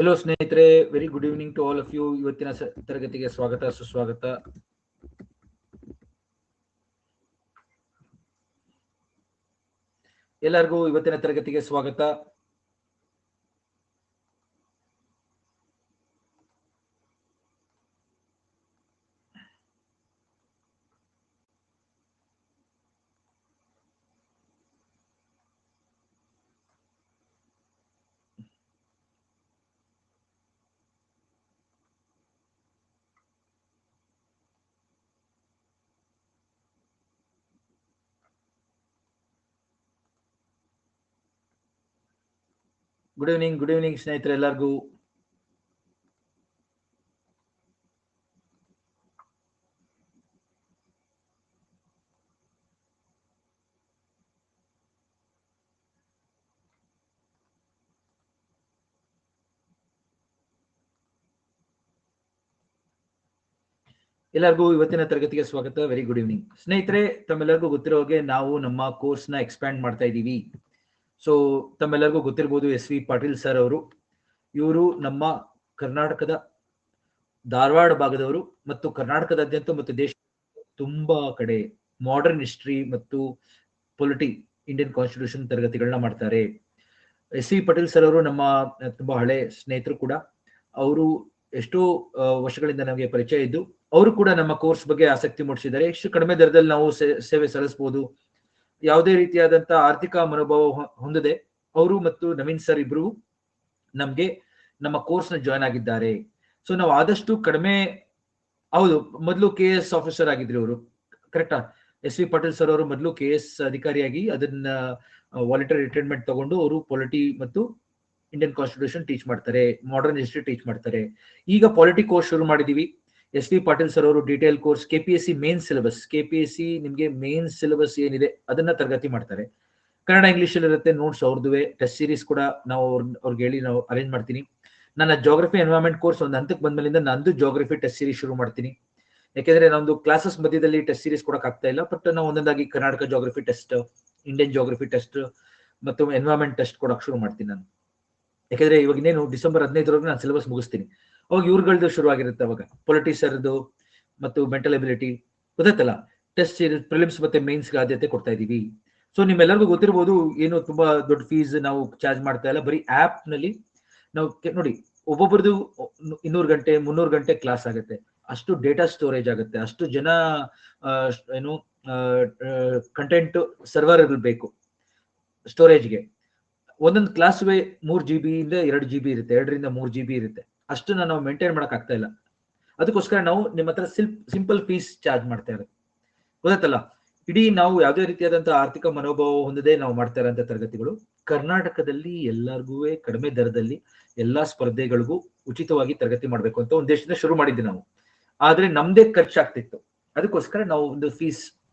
Hello ಸ್ನೇಹಿತರೆ, very good evening to all of you. ಇವತ್ತಿನ ತರಗತಿಗೆ ಸ್ವಾಗತ ಸುಸ್ವಾಗತ. ಎಲ್ಲರಿಗೂ ಇವತ್ತಿನ ತರಗತಿಗೆ ಸ್ವಾಗತ. ಗುಡ್ ಈವ್ನಿಂಗ್ ಸ್ನೇಹಿತರೆ ಎಲ್ಲರಿಗೂ. ಎಲ್ಲರಿಗೂ ಇವತ್ತಿನ ತರಗತಿಗೆ ಸ್ವಾಗತ. ವೆರಿ ಗುಡ್ ಈವ್ನಿಂಗ್ ಸ್ನೇಹಿತರೆ. ತಮ್ಮೆಲ್ಲರಿಗೂ ಗೊತ್ತಿರೋ ಹಾಗೆ ನಾವು ನಮ್ಮ ಕೋರ್ಸ್ ನ ಎಕ್ಸ್ಪ್ಯಾಂಡ್ ಮಾಡ್ತಾ ಇದ್ದೀವಿ. ಸೊ ತಮ್ಮೆಲ್ಲರಿಗೂ ಗೊತ್ತಿರಬಹುದು, SV ಪಾಟೀಲ್ ಸರ್ ಅವರು. ಇವರು ನಮ್ಮ ಕರ್ನಾಟಕದ ಧಾರವಾಡ ಭಾಗದವರು ಮತ್ತು ಕರ್ನಾಟಕದಾದ್ಯಂತ ಮತ್ತು ದೇಶ ತುಂಬಾ ಕಡೆ ಮಾಡರ್ನ್ ಹಿಸ್ಟ್ರಿ ಮತ್ತು ಪೊಲಿಟಿ, ಇಂಡಿಯನ್ ಕಾನ್ಸ್ಟಿಟ್ಯೂಷನ್ ತರಗತಿಗಳನ್ನ ಮಾಡ್ತಾರೆ. SV ಪಾಟೀಲ್ ಸರ್ ಅವರು ನಮ್ಮ ತುಂಬಾ ಹಳೆ ಸ್ನೇಹಿತರು ಕೂಡ. ಅವರು ಎಷ್ಟೋ ವರ್ಷಗಳಿಂದ ನಮಗೆ ಪರಿಚಯ ಇದ್ದು ಅವರು ಕೂಡ ನಮ್ಮ ಕೋರ್ಸ್ ಬಗ್ಗೆ ಆಸಕ್ತಿ ಮೂಡಿಸಿದ್ದಾರೆ. ಎಷ್ಟು ಕಡಿಮೆ ದರದಲ್ಲಿ ನಾವು ಸೇವೆ ಸಲ್ಲಿಸಬಹುದು, ಯಾವುದೇ ರೀತಿಯಾದಂತಹ ಆರ್ಥಿಕ ಮನೋಭಾವ ಹೊಂದದೆ ಅವರು ಮತ್ತು ನವೀನ್ ಸರ್ ಇಬ್ರು ನಮ್ಗೆ ನಮ್ಮ ಕೋರ್ಸ್ ನ ಜಾಯ್ನ್ ಆಗಿದ್ದಾರೆ. ಸೊ ನಾವು ಆದಷ್ಟು ಕಡಿಮೆ, ಹೌದು, ಮೊದಲು KS ಆಫೀಸರ್ ಆಗಿದ್ರು ಅವರು, ಕರೆಕ್ಟಾ? SV ಪಾಟೀಲ್ ಸರ್ ಅವರು ಮೊದಲು KS ಅಧಿಕಾರಿಯಾಗಿ ಅದನ್ನ ವಾಲಂಟರಿ ರಿಟೈರ್ಮೆಂಟ್ ತಗೊಂಡು ಅವರು ಪೊಲಿಟಿ ಮತ್ತು ಇಂಡಿಯನ್ ಕಾನ್ಸ್ಟಿಟ್ಯೂಷನ್ ಟೀಚ್ ಮಾಡ್ತಾರೆ, ಮಾಡರ್ನ್ ಹಿಸ್ಟ್ರಿ ಟೀಚ್ ಮಾಡ್ತಾರೆ. ಈಗ ಪಾಲಿಟಿ ಕೋರ್ಸ್ ಶುರು ಮಾಡಿದೀವಿ. SV ಪಾಟೀಲ್ ಸರ್ ಅವರು detail course KPSC main syllabus, KPSC ನಿಮ್ಗೆ ಮೇನ್ ಸಿಲೆಬಸ್ ಏನಿದೆ ಅದನ್ನ ತರಗತಿ ಮಾಡ್ತಾರೆ. ಕನ್ನಡ ಇಂಗ್ಲಿಷ್ ಅಲ್ಲಿ ಇರುತ್ತೆ, ನೋಟ್ಸ್ ಅವ್ರದುವೆ. ಟೆಸ್ಟ್ ಸೀರೀಸ್ ಕೂಡ ನಾವು ಅವ್ರಿಗೆ ಹೇಳಿ ನಾವು ಅರೇಂಜ್ ಮಾಡ್ತೀನಿ. ನನ್ನ ಜೋಗ್ರಫಿ ಎನ್ವೈರನ್ಮೆಂಟ್ ಕೋರ್ಸ್ ಒಂದು ಹಂತಕ್ಕೆ ಬಂದ್ಮೇಲಿಂದ ನಂದು ಜೋಗ್ರಫಿ ಟೆಸ್ಟ್ ಸೀರೀಸ್ ಶುರು ಮಾಡ್ತೀನಿ. ಯಾಕೆಂದ್ರೆ ನಮ್ದು ಕ್ಲಾಸಸ್ ಮಧ್ಯದಲ್ಲಿ ಟೆಸ್ಟ್ ಸೀರೀಸ್ ಕೊಡಕ್ ಆಗ್ತಾ ಇಲ್ಲ. ಬಟ್ ನಾವು ಒಂದೊಂದಾಗಿ Karnataka geography test, Indian geography test ಮತ್ತು ಎನ್ವೈರನ್ಮೆಂಟ್ ಟೆಸ್ಟ್ ಕೊಡಕ್ ಶುರು ಮಾಡ್ತೀನಿ ನಾನು. ಯಾಕಂದ್ರೆ ಇವಾಗ ಇನ್ನೇನು ಡಿಸೆಂಬರ್ 15ರವರೆಗೆ ನಾನು ಸಿಲೆಬಸ್ ಮುಗಿಸ್ತೀನಿ. ಅವಾಗ ಇವ್ರುಗಳದ್ದು ಶುರು ಆಗಿರುತ್ತೆ. ಅವಾಗ ಪೊಲಿಟಿಕ್ಸರ್ದು ಮತ್ತು ಮೆಂಟಲ್ ಎಬಿಲಿಟಿ ಗೊತ್ತಾಯ್ತಲ್ಲ, ಟೆಸ್ಟ್ ಸೀರೀಸ್ ಪ್ರಿಲಿಮ್ಸ್ ಮತ್ತೆ ಮೇನ್ಸ್ಗೆ ಆದ್ಯತೆ ಕೊಡ್ತಾ ಇದೀವಿ. ಸೊ ನಿಮ್ಮೆಲ್ಲರಿಗೂ ಗೊತ್ತಿರಬಹುದು, ಏನು ತುಂಬಾ ದೊಡ್ಡ ಫೀಸ್ ನಾವು ಚಾರ್ಜ್ ಮಾಡ್ತಾ ಇಲ್ಲ. ಬರೀ ಆಪ್ ನಲ್ಲಿ ನಾವು ನೋಡಿ, ಒಬ್ಬೊಬ್ರದ್ದು 200 ಗಂಟೆ 300 ಗಂಟೆ ಕ್ಲಾಸ್ ಆಗುತ್ತೆ. ಅಷ್ಟು ಡೇಟಾ ಸ್ಟೋರೇಜ್ ಆಗುತ್ತೆ, ಅಷ್ಟು ಜನ ಏನು ಕಂಟೆಂಟ್ ಸರ್ವರ್ ಬೇಕು ಸ್ಟೋರೇಜ್ಗೆ. ಒಂದೊಂದು ಕ್ಲಾಸ್ 3 GB ಇಂದ 2 GB ಇರುತ್ತೆ, 2 ರಿಂದ 3 GB ಇರುತ್ತೆ. ಅಷ್ಟನ್ನ ನಾವು ಮೇಂಟೈನ್ ಮಾಡಕ್ ಆಗ್ತಾ ಇಲ್ಲ. ಅದಕ್ಕೋಸ್ಕರ ನಾವು ನಿಮ್ಮ ಹತ್ರ ಸಿಂಪಲ್ ಫೀಸ್ ಚಾರ್ಜ್ ಮಾಡ್ತಾ ಇರೋದು, ಗೊತ್ತಾಯ್ತಲ್ಲ. ಇಡೀ ನಾವು ಯಾವುದೇ ರೀತಿಯಾದಂತಹ ಆರ್ಥಿಕ ಮನೋಭಾವ ಹೊಂದದೆ ನಾವು ಮಾಡ್ತಾ ಇರೋಂಥ ತರಗತಿಗಳು. ಕರ್ನಾಟಕದಲ್ಲಿ ಎಲ್ಲರಿಗೂ ಕಡಿಮೆ ದರದಲ್ಲಿ ಎಲ್ಲಾ ಸ್ಪರ್ಧೆಗಳಿಗೂ ಉಚಿತವಾಗಿ ತರಗತಿ ಮಾಡ್ಬೇಕು ಅಂತ ಉದ್ದೇಶದಿಂದ ಶುರು ಮಾಡಿದ್ವಿ ನಾವು. ಆದ್ರೆ ನಮ್ದೇ ಖರ್ಚಾಗ್ತಿತ್ತು, ಅದಕ್ಕೋಸ್ಕರ ನಾವು ಒಂದು ಫೀಸ್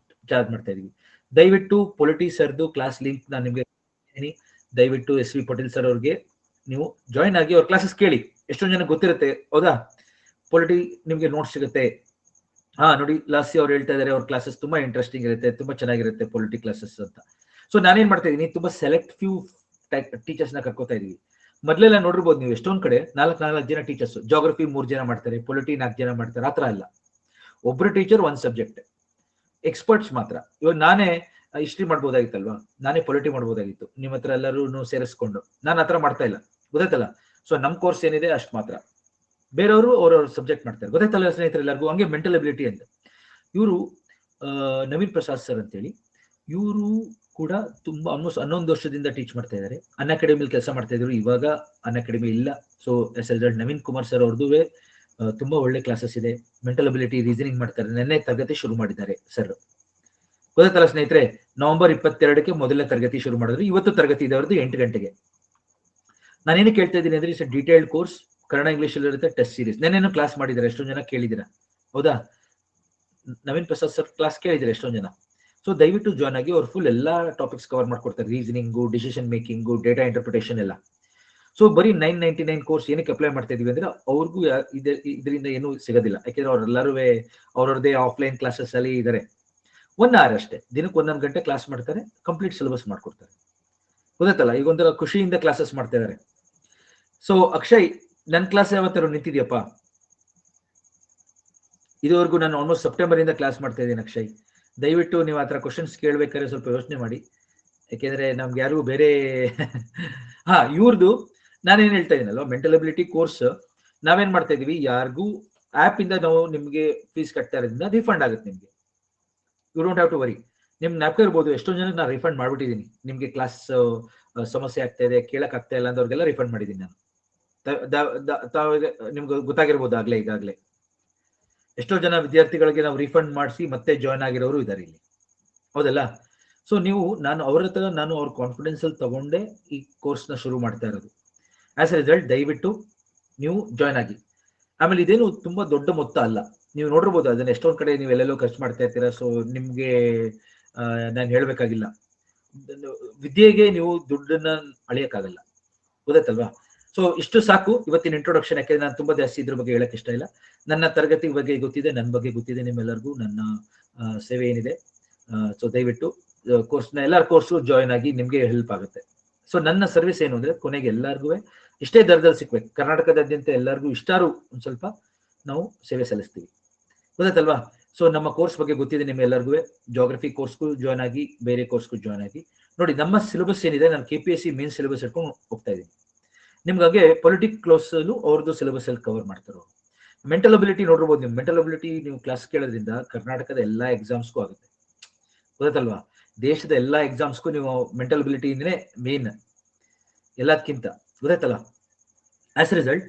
ಚಾರ್ಜ್ ಮಾಡ್ತಾ ಇದೀವಿ. ದಯವಿಟ್ಟು ಪೊಲಿಟಿ ಸರ್ದು ಕ್ಲಾಸ್ ಲಿಂಕ್ ನಾನು ನಿಮ್ಗೆ ದಯವಿಟ್ಟು SV ಪಾಟೀಲ್ ಸರ್ ಅವ್ರಿಗೆ ನೀವು ಜಾಯಿನ್ ಆಗಿ ಅವ್ರ ಕ್ಲಾಸಸ್ ಕೇಳಿ. ಎಷ್ಟೊಂದು ಜನ ಗೊತ್ತಿರುತ್ತೆ, ಹೌದಾ? ಪೊಲಿಟಿ ನಿಮ್ಗೆ ನೋಟ್ಸ್ ಸಿಗುತ್ತೆ. ನೋಡಿ, ಲಾಸ್ಯ ಅವ್ರು ಹೇಳ್ತಾ ಇದಾರೆ ಅವ್ರ ಕ್ಲಾಸಸ್ ತುಂಬಾ ಇಂಟ್ರೆಸ್ಟಿಂಗ್ ಇರುತ್ತೆ, ತುಂಬಾ ಚೆನ್ನಾಗಿರುತ್ತೆ ಪೊಲಿಟಿ ಕ್ಲಾಸಸ್ ಅಂತ. ಸೊ ನಾನೇನ್ ಮಾಡ್ತಾ ಇದೀನಿ, ತುಂಬಾ ಸೆಲೆಕ್ಟ್ ಫ್ಯೂ ಟೀಚರ್ಸ್ ನ ಕರ್ಕೋತಾ ಇದೀವಿ. ಮೊದ್ಲೆಲ್ಲ ನೋಡಿರ್ಬೋದು ನೀವು, ಎಷ್ಟೊಂದ್ ಕಡೆ 4 ಜನ ಟೀಚರ್ಸ್, ಜಾಗ್ರಫಿ 3 ಜನ ಮಾಡ್ತಾರೆ, ಪೊಲಿಟಿ 4 ಜನ ಮಾಡ್ತಾರೆ. ಆತರ ಇಲ್ಲ, ಒಬ್ರು ಟೀಚರ್ 1 ಸಬ್ಜೆಕ್ಟ್, ಎಕ್ಸ್ಪರ್ಟ್ಸ್ ಮಾತ್ರ. ಇವಾಗ ನಾನೇ ಹಿಸ್ಟ್ರಿ ಮಾಡ್ಬೋದಾಗಿತ್ತಲ್ವಾ, ನಾನೇ ಪೊಲಿಟಿ ಮಾಡ್ಬೋದಾಗಿತ್ತು, ನಿಮ್ಮ ಹತ್ರ ಎಲ್ಲರೂ ಸೇರಿಸ್ಕೊಂಡು. ನಾನು ಆತರ ಮಾಡ್ತಾ ಇಲ್ಲ, ಗೊತ್ತಾಯ್ತಲ್ಲ. ಸೊ ನಮ್ ಕೋರ್ಸ್ ಏನಿದೆ ಅಷ್ಟು ಮಾತ್ರ, ಬೇರೆಯವರು ಅವ್ರವ್ರ ಸಬ್ಜೆಕ್ಟ್ ಮಾಡ್ತಾರೆ, ಗೊತ್ತಾಯ್ತಲ್ಲ ಸ್ನೇಹಿತರೆ ಎಲ್ಲರಿಗೂ. ಹಂಗೆ ಮೆಂಟಲ್ ಎಬಿಲಿಟಿ ಅಂತ ಇವರು ನವೀನ್ ಪ್ರಸಾದ್ ಸರ್ ಅಂತೇಳಿ, ಇವರು ಕೂಡ ತುಂಬಾ ಆಲ್ಮೋಸ್ಟ್ 11 ವರ್ಷದಿಂದ ಟೀಚ್ ಮಾಡ್ತಾ ಇದ್ದಾರೆ. ಅನ್ ಅಕಾಡೆಮಿಲಿ ಕೆಲಸ ಮಾಡ್ತಾ ಇದ್ರು, ಇವಾಗ ಅನ್ ಅಕಾಡೆಮಿ ಇಲ್ಲ. So S L Naveen Kumar sir ಅವ್ರದುವೆ ತುಂಬಾ ಒಳ್ಳೆ ಕ್ಲಾಸಸ್ ಇದೆ. ಮೆಂಟಲ್ ಎಬಿಲಿಟಿ, ರೀಸನಿಂಗ್ ಮಾಡ್ತಾರೆ. ನೆನ್ನೆ ತರಗತಿ ಶುರು ಮಾಡಿದ್ದಾರೆ ಸರ್, ಗೊತ್ತಾಯ್ತಲ್ಲ ಸ್ನೇಹಿತರೆ. ನವೆಂಬರ್ 22ಕ್ಕೆ ಮೊದಲನೇ ತರಗತಿ ಶುರು ಮಾಡಿದ್ರು. ಇವತ್ತು ತರಗತಿ ಇದೆ ಅವ್ರದ್ದು 8 ಗಂಟೆಗೆ. ನಾನೇನು ಕೇಳ್ತಾ ಇದ್ದೀನಿ ಅಂದ್ರೆ, it's detailed course, Kannada English ಅಲ್ಲಿ ಇರುತ್ತೆ, ಟೆಸ್ಟ್ ಸೀರೀಸ್. ನೆನ್ನೆನೂ ಕ್ಲಾಸ್ ಮಾಡಿದ್ದಾರೆ, ಎಷ್ಟೊಂದು ಜನ ಕೇಳಿದಿರ, ಹೌದಾ? ನವೀನ್ ಪ್ರಸಾದ್ ಸರ್ ಕ್ಲಾಸ್ ಕೇಳಿದ್ರೆ ಎಷ್ಟೊಂದು ಜನ. ಸೊ ದಯವಿಟ್ಟು ಜಾಯ್ನ್ ಆಗಿ. ಅವ್ರು ಫುಲ್ ಎಲ್ಲಾ ಟಾಪಿಕ್ಸ್ ಕವರ್ ಮಾಡ್ಕೊಡ್ತಾರೆ, reasoning, decision making, data interpretation ಎಲ್ಲ. ಸೊ ಬರೀ 999 ಕೋರ್ಸ್ ಏನಕ್ಕೆ ಅಪ್ಲೈ ಮಾಡ್ತಾ ಇದೀವಿ ಅಂದ್ರೆ, ಅವ್ರಿಗೂ ಇದರಿಂದ ಏನು ಸಿಗೋದಿಲ್ಲ. ಯಾಕೆಂದ್ರೆ ಅವ್ರೆಲ್ಲರೂ ಅವ್ರವ್ರದೇ ಆಫ್ಲೈನ್ ಕ್ಲಾಸಸ್ ಅಲ್ಲಿ ಇದಾರೆ. 1 hour ಅಷ್ಟೇ, ದಿನಕ್ಕೆ 1 ಗಂಟೆ ಕ್ಲಾಸ್ ಮಾಡ್ತಾರೆ, ಕಂಪ್ಲೀಟ್ ಸಿಲೆಬಸ್ ಮಾಡ್ಕೊಡ್ತಾರೆ, ಗೊತ್ತಾಯ್ತಲ್ಲ. ಈಗ ಒಂಥರ ಖುಷಿಯಿಂದ ಕ್ಲಾಸಸ್ ಮಾಡ್ತಾ ಇದಾರೆ. ಸೊ ಅಕ್ಷಯ್, ನನ್ನ ಕ್ಲಾಸ್ ಯಾವತ್ತಾರು ನಿಂತಿದ್ಯಪ್ಪ? ಇದುವರೆಗೂ ನಾನು ಆಲ್ಮೋಸ್ಟ್ ಸೆಪ್ಟೆಂಬರ್ ಇಂದ ಕ್ಲಾಸ್ ಮಾಡ್ತಾ ಇದ್ದೀನಿ ಅಕ್ಷಯ್. ದಯವಿಟ್ಟು ನೀವು ಆ ಥರ ಕ್ವಶನ್ಸ್ ಕೇಳ್ಬೇಕಾದ್ರೆ ಸ್ವಲ್ಪ ಯೋಚನೆ ಮಾಡಿ, ಯಾಕೆಂದ್ರೆ ನಮ್ಗೆ ಯಾರಿಗೂ ಬೇರೆ ಹಾ ಇವ್ರದ್ದು ನಾನೇನ್ ಹೇಳ್ತಾ ಇದೀನಲ್ವ, ಮೆಂಟಲ್ ಅಬಿಲಿಟಿ ಕೋರ್ಸ್ ನಾವೇನ್ ಮಾಡ್ತಾ ಇದೀವಿ, ಯಾರಿಗೂ ಆಪ್ ಇಂದ ನಾವು ನಿಮ್ಗೆ ಫೀಸ್ ಕಟ್ತಾ ಇರೋದ್ರಿಂದ ರಿಫಂಡ್ ಆಗುತ್ತೆ ನಿಮ್ಗೆ. You don't have to worry. ನಿಮ್ ಜ್ಞಾಪಕ ಇರ್ಬೋದು, ಎಷ್ಟೊಂದು ಜನಕ್ಕೆ ನಾನು ರಿಫಂಡ್ ಮಾಡ್ಬಿಟ್ಟಿದ್ದೀನಿ. ನಿಮ್ಗೆ ಕ್ಲಾಸ್ ಸಮಸ್ಯೆ ಆಗ್ತಾ ಇದೆ, ಕೇಳಕ್ ಆಗ್ತಾ ಇಲ್ಲ ಅಂದವ್ರಿಗೆಲ್ಲ ರಿಫಂಡ್ ಮಾಡಿದ್ದೀನಿ ನಾನು. ನಿಮ್ಗೆ ಗೊತ್ತಾಗಿರ್ಬೋದು ಈಗಾಗ್ಲೇ ಎಷ್ಟೋ ಜನ ವಿದ್ಯಾರ್ಥಿಗಳಿಗೆ ನಾವು ರಿಫಂಡ್ ಮಾಡಿಸಿ ಮತ್ತೆ ಜಾಯ್ನ್ ಆಗಿರೋರು ಇದ್ದಾರೆ ಇಲ್ಲಿ, ಹೌದಲ್ಲ? ಸೊ ನೀವು ನಾನು ಅವ್ರ ಕಾನ್ಫಿಡೆನ್ಸ್ ಅಲ್ಲಿ ತಗೊಂಡೆ ಈ ಕೋರ್ಸ್ ನ ಶುರು ಮಾಡ್ತಾ ಇರೋದು. ಆಸ್ ಎ ರಿಸಲ್ಟ್ ದಯವಿಟ್ಟು ನೀವು ಜಾಯ್ನ್ ಆಗಿ. ಆಮೇಲೆ ಇದೇನು ತುಂಬಾ ದೊಡ್ಡ ಮೊತ್ತ ಅಲ್ಲ, ನೀವು ನೋಡಿರ್ಬೋದು ಅದನ್ನ ಎಷ್ಟೊಂದ್ ಕಡೆ ನೀವು ಎಲ್ಲೆಲ್ಲೋ ಖರ್ಚು ಮಾಡ್ತಾ ಇರ್ತೀರಾ. ಸೊ ನಿಮ್ಗೆ ನಾನು ಹೇಳ್ಬೇಕಾಗಿಲ್ಲ, ವಿದ್ಯೆಗೆ ನೀವು ದುಡ್ಡನ್ನ ಅಳಿಯಕ್ಕಾಗಲ್ಲ, ಗೊತ್ತಾಯ್ತಲ್ವಾ? ಸೊ ಇಷ್ಟು ಸಾಕು ಇವತ್ತಿನ ಇಂಟ್ರೊಡಕ್ಷನ್. ಯಾಕೆಂದ್ರೆ ನಾನು ತುಂಬಾ ಜಾಸ್ತಿ ಇದ್ರ ಬಗ್ಗೆ ಹೇಳಕ್ ಇಷ್ಟ ಇಲ್ಲ. ನನ್ನ ತರಗತಿ ಬಗ್ಗೆ ಗೊತ್ತಿದೆ, ನನ್ನ ಬಗ್ಗೆ ಗೊತ್ತಿದೆ ನಿಮ್ಮೆಲ್ಲರಿಗೂ, ನನ್ನ ಸೇವೆ ಏನಿದೆ. ಸೊ ದಯವಿಟ್ಟು ಕೋರ್ಸ್ನ ಎಲ್ಲರ ಕೋರ್ಸು ಜಾಯ್ನ್ ಆಗಿ, ನಿಮ್ಗೆ ಹೆಲ್ಪ್ ಆಗುತ್ತೆ. ಸೊ ನನ್ನ ಸರ್ವಿಸ್ ಏನು ಅಂದ್ರೆ, ಕೊನೆಗೆ ಎಲ್ಲರಿಗೂ ಇಷ್ಟೇ ದರದಲ್ಲಿ ಸಿಕ್ಬೇಕು, ಕರ್ನಾಟಕದಾದ್ಯಂತ ಎಲ್ಲರಿಗೂ ಇಷ್ಟಾರು ಒಂದ್ ಸ್ವಲ್ಪ ನಾವು ಸೇವೆ ಸಲ್ಲಿಸ್ತೀವಿ, ಗೊತ್ತಾಯ್ತಲ್ವಾ? ಸೊ ನಮ್ಮ ಕೋರ್ಸ್ ಬಗ್ಗೆ ಗೊತ್ತಿದೆ ನಿಮ್ಮೆಲ್ಲರಿಗೂ. ಜಾಗ್ರಫಿ ಕೋರ್ಸ್ಗೂ ಜಾಯ್ನ್ ಆಗಿ, ಬೇರೆ ಕೋರ್ಸ್ಗೂ ಜಾಯ್ನ್ ಆಗಿ ನೋಡಿ. ನಮ್ಮ ಸಿಲೆಬಸ್ ಏನಿದೆ, ನಾನು KPSC ಮೇನ್ ಸಿಲೆಬಸ್ ಇಟ್ಕೊಂಡು ಹೋಗ್ತಾ ಇದ್ದೀನಿ. ನಿಮ್ಗೆ ಪೊಲಿಟಿಕ್ ಕ್ಲಾಸ್ ಅವ್ರದ್ದು ಸಿಲೆಬಸ್ ಅಲ್ಲಿ ಕವರ್ ಮಾಡ್ತಾರೆ. ಮೆಂಟಲ್ ಅಬಿಲಿಟಿ ನೋಡಿರ್ಬೋದು ನೀವು. ಮೆಂಟಲ್ ಅಬಿಲಿಟಿ ನೀವು ಕ್ಲಾಸ್ ಕೇಳೋದ್ರಿಂದ ಕರ್ನಾಟಕದ ಎಲ್ಲಾ ಎಕ್ಸಾಮ್ಸ್ಗೂ ಆಗುತ್ತೆ, ಗೊತ್ತಲ್ವಾ? ದೇಶದ ಎಲ್ಲಾ ಎಕ್ಸಾಮ್ಸ್ಗೂ ನೀವು ಮೆಂಟಲ್ ಅಬಿಲಿಟಿ ಇಂದನೇ ಮೇನ್ ಎಲ್ಲದಕ್ಕಿಂತ, ಗೊತ್ತಾಯ್ತಲ್ಲ? ಆಸ್ ರಿಸಲ್ಟ್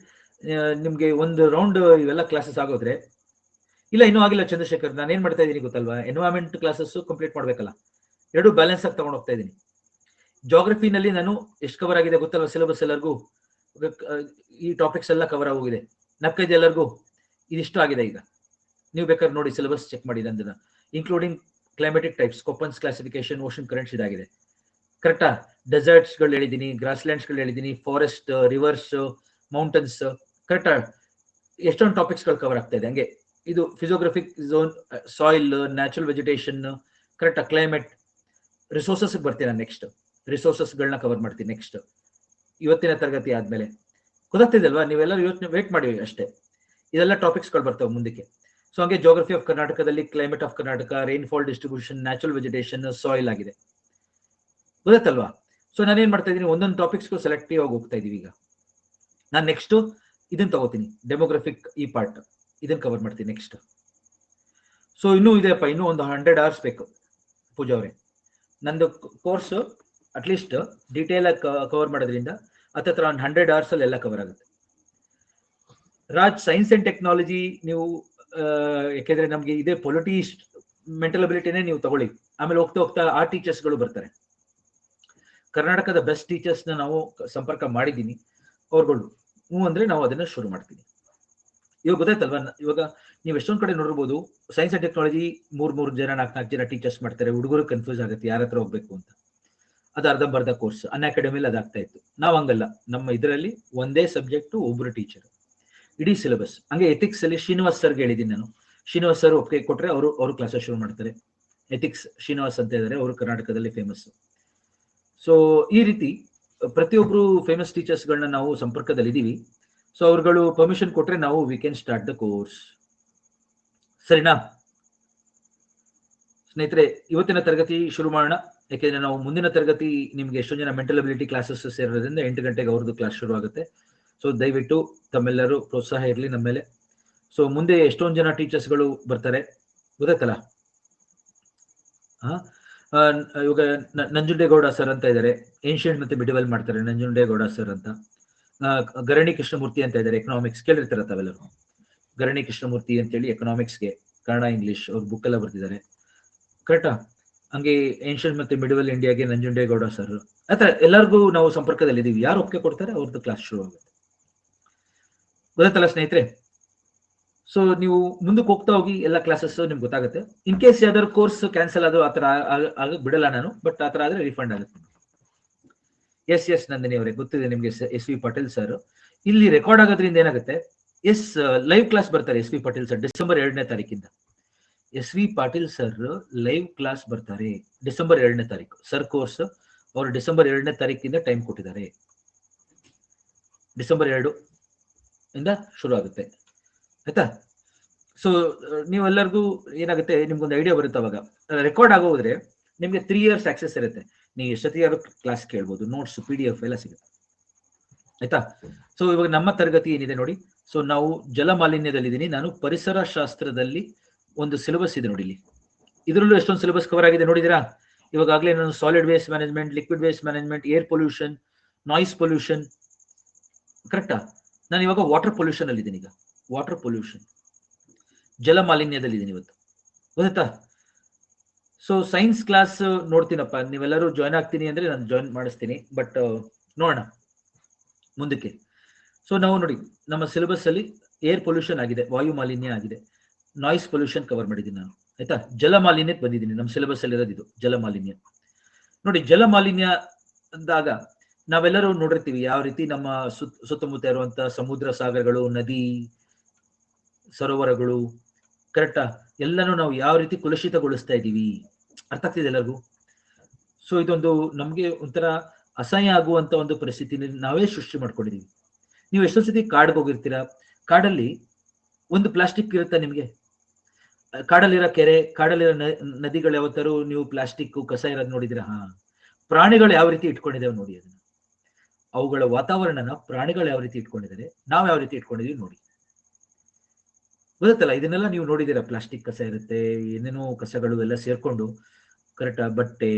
ನಿಮ್ಗೆ ಒಂದು ರೌಂಡ್ ಇವೆಲ್ಲ ಕ್ಲಾಸಸ್ ಆಗೋದ್ರೆ, ಇಲ್ಲ ಇನ್ನೂ ಆಗಿಲ್ಲ ಚಂದ್ರಶೇಖರ್, ನಾನು ಏನ್ ಮಾಡ್ತಾ ಇದ್ದೀನಿ ಗೊತ್ತಲ್ವಾ? ಎನ್ವೈರನ್ಮೆಂಟ್ ಕ್ಲಾಸಸ್ ಕಂಪ್ಲೀಟ್ ಮಾಡ್ಬೇಕಲ್ಲ, ಎರಡು ಬ್ಯಾಲೆನ್ಸ್ ಆಗಿ ತಗೊಂಡು ಹೋಗ್ತಾ ಇದ್ದೀನಿ. ಜಾಗ್ರಫಿನಲ್ಲಿ ನಾನು ಎಷ್ಟು ಕವರ್ ಆಗಿದೆ ಗೊತ್ತಲ್ವಾ ಸಿಲೆಬಸ್? ಎಲ್ಲರಿಗೂ ಈ ಟಾಪಿಕ್ಸ್ ಎಲ್ಲ ಕವರ್ ಆಗೋಗಿದೆ. ನಕ್ಕೈದು ಎಲ್ಲರಿಗೂ ಇದಿಷ್ಟು ಆಗಿದೆ. ಈಗ ನೀವು ಬೇಕಾದ್ರೆ ನೋಡಿ, ಸಿಲೆಬಸ್ ಚೆಕ್ ಮಾಡಿ ನಂದನ್ನ, including climatic types, Koppen's classification, ocean currents ಇದಾಗಿದೆ. ಕರೆಕ್ಟಾ? ಡೆಸರ್ಟ್ಸ್ ಗಳು ಹೇಳಿದೀನಿ, ಗ್ರಾಸ್ ಲ್ಯಾಂಡ್ಸ್ ಗಳು ಹೇಳಿದೀನಿ, ಫಾರೆಸ್ಟ್, ರಿವರ್ಸ್, ಮೌಂಟನ್ಸ್, ಕರೆಕ್ಟಾ? ಎಷ್ಟೊಂದು ಟಾಪಿಕ್ಸ್ ಗಳು ಕವರ್ ಆಗ್ತಾ ಇದೆ. ಹಂಗೆ ಇದು ಫಿಸಿಯೋಗ್ರಫಿಕ್ ಝೋನ್, ಸಾಯಿಲ್, ನ್ಯಾಚುರಲ್ ವೆಜಿಟೇಷನ್, ಕರೆಕ್ಟಾ? ಕ್ಲೈಮೇಟ್, ರಿಸೋರ್ಸಸ್ ಬರ್ತೀನಿ ನಾನು ನೆಕ್ಸ್ಟ್. ರಿಸೋರ್ಸಸ್ ಗಳನ್ನ ಕವರ್ ಮಾಡ್ತೀನಿ ನೆಕ್ಸ್ಟ್, ಇವತ್ತಿನ ತರಗತಿ ಆದ್ಮೇಲೆ. ಗೊತ್ತಾಗ್ತಿದಲ್ವಾ? ನೀವೆಲ್ಲರೂ ಯೋಚನೆ ವೇಟ್ ಮಾಡಿ ಅಷ್ಟೇ, ಇದೆಲ್ಲ ಟಾಪಿಕ್ಸ್ ಗಳು ಬರ್ತವೆ ಮುಂದಕ್ಕೆ. ಸೊ ಹಂಗೆ ಜಾಗ್ರಫಿ ಆಫ್ ಕರ್ನಾಟಕದಲ್ಲಿ climate of Karnataka, rainfall distribution, natural vegetation, soil ಆಗಿದೆ, ಗೊತ್ತಾಯ್ತಲ್ವಾ? ಸೊ ನಾನೇನ್ ಮಾಡ್ತಾ ಇದ್ದೀನಿ, ಒಂದೊಂದು ಟಾಪಿಕ್ಸ್ಗೂ ಸೆಲೆಕ್ಟಿವ್ ಆಗಿ ಹೋಗ್ತಾ ಇದೀವಿ. ಈಗ ನಾನು ನೆಕ್ಸ್ಟ್ ಇದನ್ನ ತಗೋತೀನಿ, ಡೆಮೋಗ್ರಫಿಕ್ ಈ ಪಾರ್ಟ್, ಇದನ್ನ ಕವರ್ ಮಾಡ್ತೀನಿ ನೆಕ್ಸ್ಟ್. ಸೊ ಇನ್ನೂ ಇದೆಯಪ್ಪ, ಇನ್ನೂ ಒಂದು 100 hours ಬೇಕು ಪೂಜಾ ಅವರೇ. ನಂದು ಕೋರ್ಸ್ ಅಟ್ಲೀಸ್ಟ್ ಡೀಟೇಲ್ ಆಗಿ ಕವರ್ ಮಾಡೋದ್ರಿಂದ ಹತ್ರ ಒಂದು 100 hours ಅಲ್ಲಿ ಎಲ್ಲ ಕವರ್ ಆಗುತ್ತೆ. ರಾಜ್, ಸೈನ್ಸ್ ಅಂಡ್ ಟೆಕ್ನಾಲಜಿ ನೀವು ಯಾಕೆಂದ್ರೆ ನಮ್ಗೆ ಇದೇ ಪೊಲಿಟಿ ಮೆಂಟಲ್ ಅಬಿಲಿಟಿನೇ ನೀವು ತಗೊಳ್ಳಿ. ಆಮೇಲೆ ಹೋಗ್ತಾ ಹೋಗ್ತಾ ಆ ಟೀಚರ್ಸ್ ಗಳು ಬರ್ತಾರೆ. ಕರ್ನಾಟಕದ ಬೆಸ್ಟ್ ಟೀಚರ್ಸ್ ನ ನಾವು ಸಂಪರ್ಕ ಮಾಡಿದ್ದೀನಿ. ಅವ್ರುಗಳು ಹ್ಞೂ ಅಂದ್ರೆ ನಾವು ಅದನ್ನ ಶುರು ಮಾಡ್ತೀವಿ. ಇವಾಗ ಗೊತ್ತಾಯ್ತಲ್ವಾ? ಇವಾಗ ನೀವು ಎಷ್ಟೊಂದ್ ಕಡೆ ನೋಡಿರ್ಬೋದು, ಸೈನ್ಸ್ ಅಂಡ್ ಟೆಕ್ನಾಲಜಿ 3 ಜನ 4 ಜನ ಟೀಚರ್ಸ್ ಮಾಡ್ತಾರೆ. ಹುಡುಗರು ಕನ್ಫ್ಯೂಸ್ ಆಗುತ್ತೆ ಯಾರ ಹತ್ರ ಹೋಗ್ಬೇಕು ಅಂತ. ಅದು ಅರ್ಧಂಬರ್ಧ ಕೋರ್ಸ್. ಅನ್ ಅಕಾಡೆಮಿಲಿ ಅದಾಗ್ತಾ ಇತ್ತು. ನಾವ್ ಹಂಗಲ್ಲ, ನಮ್ಮ ಇದರಲ್ಲಿ ಒಂದೇ ಸಬ್ಜೆಕ್ಟ್, ಒಬ್ರು ಟೀಚರ್, ಇಡೀ ಸಿಲೆಬಸ್. ಹಂಗೆ ಎಥಿಕ್ಸ್ ಅಲ್ಲಿ ಶ್ರೀನಿವಾಸ್ ಸರ್ಗೆ ಹೇಳಿದ್ದೀನಿ ನಾನು. ಶ್ರೀನಿವಾಸ್ ಸರ್ ಒಪ್ಪಿಗೆ ಕೊಟ್ರೆ ಅವರು ಕ್ಲಾಸಸ್ ಶುರು ಮಾಡ್ತಾರೆ. ಎಥಿಕ್ಸ್ ಶ್ರೀನಿವಾಸ್ ಅಂತ ಇದ್ದಾರೆ, ಅವರು ಕರ್ನಾಟಕದಲ್ಲಿ ಫೇಮಸ್. ಸೊ ಈ ರೀತಿ ಪ್ರತಿಯೊಬ್ರು ಫೇಮಸ್ ಟೀಚರ್ಸ್ ಗಳನ್ನ ನಾವು ಸಂಪರ್ಕದಲ್ಲಿ ಇದೀವಿ. ಸೊ ಅವ್ರುಗಳು ಪರ್ಮಿಷನ್ ಕೊಟ್ರೆ ನಾವು we can start the course. ಸರಿನಾ ಸ್ನೇಹಿತರೆ? ಇವತ್ತಿನ ತರಗತಿ ಶುರು ಮಾಡೋಣ. ಯಾಕೆಂದ್ರೆ ನಾವು ಮುಂದಿನ ತರಗತಿ ನಿಮ್ಗೆ ಎಷ್ಟೊಂದು ಜನ ಮೆಂಟಲ್ ಅಬಿಲಿಟಿ ಕ್ಲಾಸಸ್ ಸೇರೋದ್ರಿಂದ 8 ಗಂಟೆಗೆ ಅವ್ರದ್ದು ಕ್ಲಾಸ್ ಶುರು ಆಗುತ್ತೆ. ಸೊ ದಯವಿಟ್ಟು ತಮ್ಮೆಲ್ಲರೂ ಪ್ರೋತ್ಸಾಹ ಇರಲಿ ನಮ್ಮ ಮೇಲೆ. ಸೊ ಮುಂದೆ ಎಷ್ಟೊಂದು ಜನ ಟೀಚರ್ಸ್ ಗಳು ಬರ್ತಾರೆ, ಗೊತ್ತಾಯ್ತಲ್ಲ? ಇವಾಗ ನಂಜುಂಡೇಗೌಡ ಸರ್ ಅಂತ ಇದ್ದಾರೆ, ಏನ್ಷಿಯಂಟ್ ಮತ್ತೆ ಮಿಡಿವಲ್ ಮಾಡ್ತಾರೆ, ನಂಜುಂಡೇಗೌಡ ಸರ್ ಅಂತ. ಗರಣಿ ಕೃಷ್ಣಮೂರ್ತಿ ಅಂತ ಇದ್ದಾರೆ, ಎಕನಾಮಿಕ್ಸ್ ಕೇಳಿರ್ತಾರೆ ತಾವೆಲ್ಲರೂ. ಗರಣಿ ಕೃಷ್ಣಮೂರ್ತಿ ಅಂತೇಳಿ ಎಕನಾಮಿಕ್ಸ್ಗೆ ಕನ್ನಡ ಇಂಗ್ಲಿಷ್ ಅವ್ರ ಬುಕ್ ಎಲ್ಲ ಬರ್ತಿದ್ದಾರೆ, ಕರೆಕ್ಟಾ? ಹಂಗೆ ಏನ್ಷಿಯಂಟ್ ಮತ್ತೆ ಮಿಡಿವಲ್ ಇಂಡಿಯಾಗೆ ನಂಜುಂಡೇಗೌಡ ಸರ್. ಆತರ ಎಲ್ಲರಿಗೂ ನಾವು ಸಂಪರ್ಕದಲ್ಲಿ ಇದೀವಿ. ಯಾರು ಒಪ್ಪಿಗೆ ಕೊಡ್ತಾರೆ ಅವ್ರದ್ದು ಕ್ಲಾಸ್ ಶುರು ಆಗುತ್ತೆ, ಗೊತ್ತಾಯ್ತಲ್ಲ ಸ್ನೇಹಿತರೆ? ಸೊ ನೀವು ಮುಂದಕ್ಕೆ ಹೋಗ್ತಾ ಹೋಗಿ ಎಲ್ಲ ಕ್ಲಾಸಸ್ ನಿಮ್ಗೆ ಗೊತ್ತಾಗುತ್ತೆ. ಇನ್ ಕೇಸ್ ಯಾವ್ದಾದ್ರು ಕೋರ್ಸ್ ಕ್ಯಾನ್ಸಲ್ ಅದು ಆತರ ಆಗಕ್ ಬಿಡಲ್ಲ ನಾನು, ಬಟ್ ಆತರ ಆದ್ರೆ ರಿಫಂಡ್ ಆಗುತ್ತೆ. ಎಸ್ ನಂದಿನಿ ಅವರೇ, ಗೊತ್ತಿದೆ ನಿಮ್ಗೆ SV ಪಾಟೀಲ್ ಸರ್. ಇಲ್ಲಿ ರೆಕಾರ್ಡ್ ಆಗೋದ್ರಿಂದ ಏನಾಗುತ್ತೆ, ಲೈವ್ ಕ್ಲಾಸ್ ಬರ್ತಾರೆ SV ಪಾಟೀಲ್ ಸರ್ ಡಿಸೆಂಬರ್ 2ನೇ ತಾರೀಕಿಂದ. SV Patil sir live class ಬರ್ತಾರೆ ಡಿಸೆಂಬರ್ 2ನೇ ತಾರೀಕು. ಸರ್ ಕೋರ್ಸ್ ಅವರು ಡಿಸೆಂಬರ್ 2ನೇ ತಾರೀಕಿಂದ ಟೈಮ್ ಕೊಟ್ಟಿದ್ದಾರೆ. ಡಿಸೆಂಬರ್ 2 ಇಂದ ಶುರು ಆಗುತ್ತೆ. ಆಯ್ತಾ? ಸೊ ನೀವೆಲ್ಲರಿಗೂ ಏನಾಗುತ್ತೆ, ನಿಮ್ಗೊಂದು ಐಡಿಯಾ ಬರುತ್ತೆ. ಅವಾಗ ರೆಕಾರ್ಡ್ ಆಗೋದ್ರೆ ನಿಮ್ಗೆ 3 years ಆಕ್ಸೆಸ್ ಇರುತ್ತೆ. ನೀವು ಎಷ್ಟೊತ್ತಿಗಾದ್ರೂ ಕ್ಲಾಸ್ ಕೇಳ್ಬೋದು, ನೋಟ್ಸ್ PDF ಎಲ್ಲ ಸಿಗುತ್ತೆ. ಆಯ್ತಾ? ಸೊ ಇವಾಗ ನಮ್ಮ ತರಗತಿ ಏನಿದೆ ನೋಡಿ. ಸೊ ನಾವು ಜಲಮಾಲಿನ್ಯದಲ್ಲಿದ್ದೀನಿ. ನಾನು ಪರಿಸರ ಶಾಸ್ತ್ರದಲ್ಲಿ ಒಂದು ಸಿಲೆಬಸ್ ಇದೆ ನೋಡಿ ಇಲ್ಲಿ. ಇದರಲ್ಲೂ ಎಷ್ಟೊಂದು ಸಿಲೆಬಸ್ ಕವರ್ ಆಗಿದೆ ನೋಡಿದಿರಾ? ಇವಾಗಲೇ ನಾನು solid waste management, liquid waste management, air pollution, noise pollution, ಕರೆಕ್ಟಾ? ನಾನು ಇವಾಗ ವಾಟರ್ ಪೊಲ್ಯೂಷನ್ ಅಲ್ಲಿ ಇದ್ದೀನಿ. ಈಗ ವಾಟರ್ ಪೊಲ್ಯೂಷನ್, ಜಲ ಮಾಲಿನ್ಯದಲ್ಲಿ ಇದ್ದೀನಿ ಇವತ್ತು, ಗೊತ್ತಾ? ಸೊ ಸೈನ್ಸ್ ಕ್ಲಾಸ್ ನೋಡ್ತೀನಪ್ಪ, ನೀವೆಲ್ಲರೂ ಜಾಯ್ನ್ ಆಗ್ತೀನಿ ಅಂದ್ರೆ ನಾನು ಜಾಯ್ನ್ ಮಾಡಿಸ್ತೀನಿ. ಬಟ್ ನೋಡೋಣ ಮುಂದಕ್ಕೆ. ಸೊ ನಾವು ನೋಡಿ, ನಮ್ಮ ಸಿಲೆಬಸ್ ಅಲ್ಲಿ ಏರ್ ಪೊಲ್ಯೂಷನ್ ಆಗಿದೆ, ವಾಯು ಮಾಲಿನ್ಯ ಆಗಿದೆ, ನಾಯ್ಸ್ ಪೊಲ್ಯೂಷನ್ ಕವರ್ ಮಾಡಿದ್ದೀನಿ ನಾನು. ಆಯ್ತಾ? ಜಲ ಮಾಲಿನ್ಯಕ್ಕೆ ಬಂದಿದ್ದೀನಿ. ನಮ್ಮ ಸಿಲೆಬಸ್ ಅಲ್ಲಿ ಇರೋದು ಇದು ಜಲ ಮಾಲಿನ್ಯ. ನೋಡಿ, ಜಲ ಮಾಲಿನ್ಯ ಅಂದಾಗ ನಾವೆಲ್ಲರೂ ನೋಡಿರ್ತೀವಿ ಯಾವ ರೀತಿ ನಮ್ಮ ಸುತ್ತಮುತ್ತ ಇರುವಂತಹ ಸಮುದ್ರ, ಸಾಗರಗಳು, ನದಿ, ಸರೋವರಗಳು, ಕರೆಕ್ಟಾ, ಎಲ್ಲನೂ ನಾವು ಯಾವ ರೀತಿ ಕಲುಷಿತಗೊಳಿಸ್ತಾ ಇದ್ದೀವಿ. ಅರ್ಥ ಆಗ್ತಿದೆ ಎಲ್ಲರಿಗೂ? ಸೊ ಇದೊಂದು ನಮ್ಗೆ ಒಂಥರ ಅಸಹ್ಯ ಆಗುವಂತ ಒಂದು ಪರಿಸ್ಥಿತಿ ನಾವೇ ಸೃಷ್ಟಿ ಮಾಡ್ಕೊಂಡಿದೀವಿ. ನೀವು ಎಷ್ಟೊಂದು ಸತಿ ಕಾಡ್ಗೆ ಹೋಗಿರ್ತೀರಾ, ಕಾಡಲ್ಲಿ ಒಂದು ಪ್ಲಾಸ್ಟಿಕ್ ಇರುತ್ತಾ ನಿಮ್ಗೆ? ಕಾಡಲ್ಲಿರೋ ಕೆರೆ, ಕಾಡಲ್ಲಿರೋ ನದಿಗಳು ಯಾವತ್ತಾರು ನೀವು ಪ್ಲಾಸ್ಟಿಕ್ ಕಸ ಇರೋದು ನೋಡಿದಿರಾ? ಹಾ. ಪ್ರಾಣಿಗಳು ಯಾವ ರೀತಿ ಇಟ್ಕೊಂಡಿದ್ದೇವೆ ನೋಡಿ ಅದನ್ನ, ಅವುಗಳ ವಾತಾವರಣನ ಪ್ರಾಣಿಗಳು ಯಾವ ರೀತಿ ಇಟ್ಕೊಂಡಿದ್ದಾರೆ, ನಾವು ಯಾವ ರೀತಿ ಇಟ್ಕೊಂಡಿದೀವಿ ನೋಡಿ. ಗೊತ್ತಲ್ಲ, ಇದನ್ನೆಲ್ಲ ನೀವು ನೋಡಿದೀರಾ. ಪ್ಲಾಸ್ಟಿಕ್ ಕಸ ಇರುತ್ತೆ, ಏನೇನೋ ಕಸಗಳು ಎಲ್ಲ ಸೇರ್ಕೊಂಡು, ಕರೆಕ್ಟಾ, ಬಟ್ಟೆ,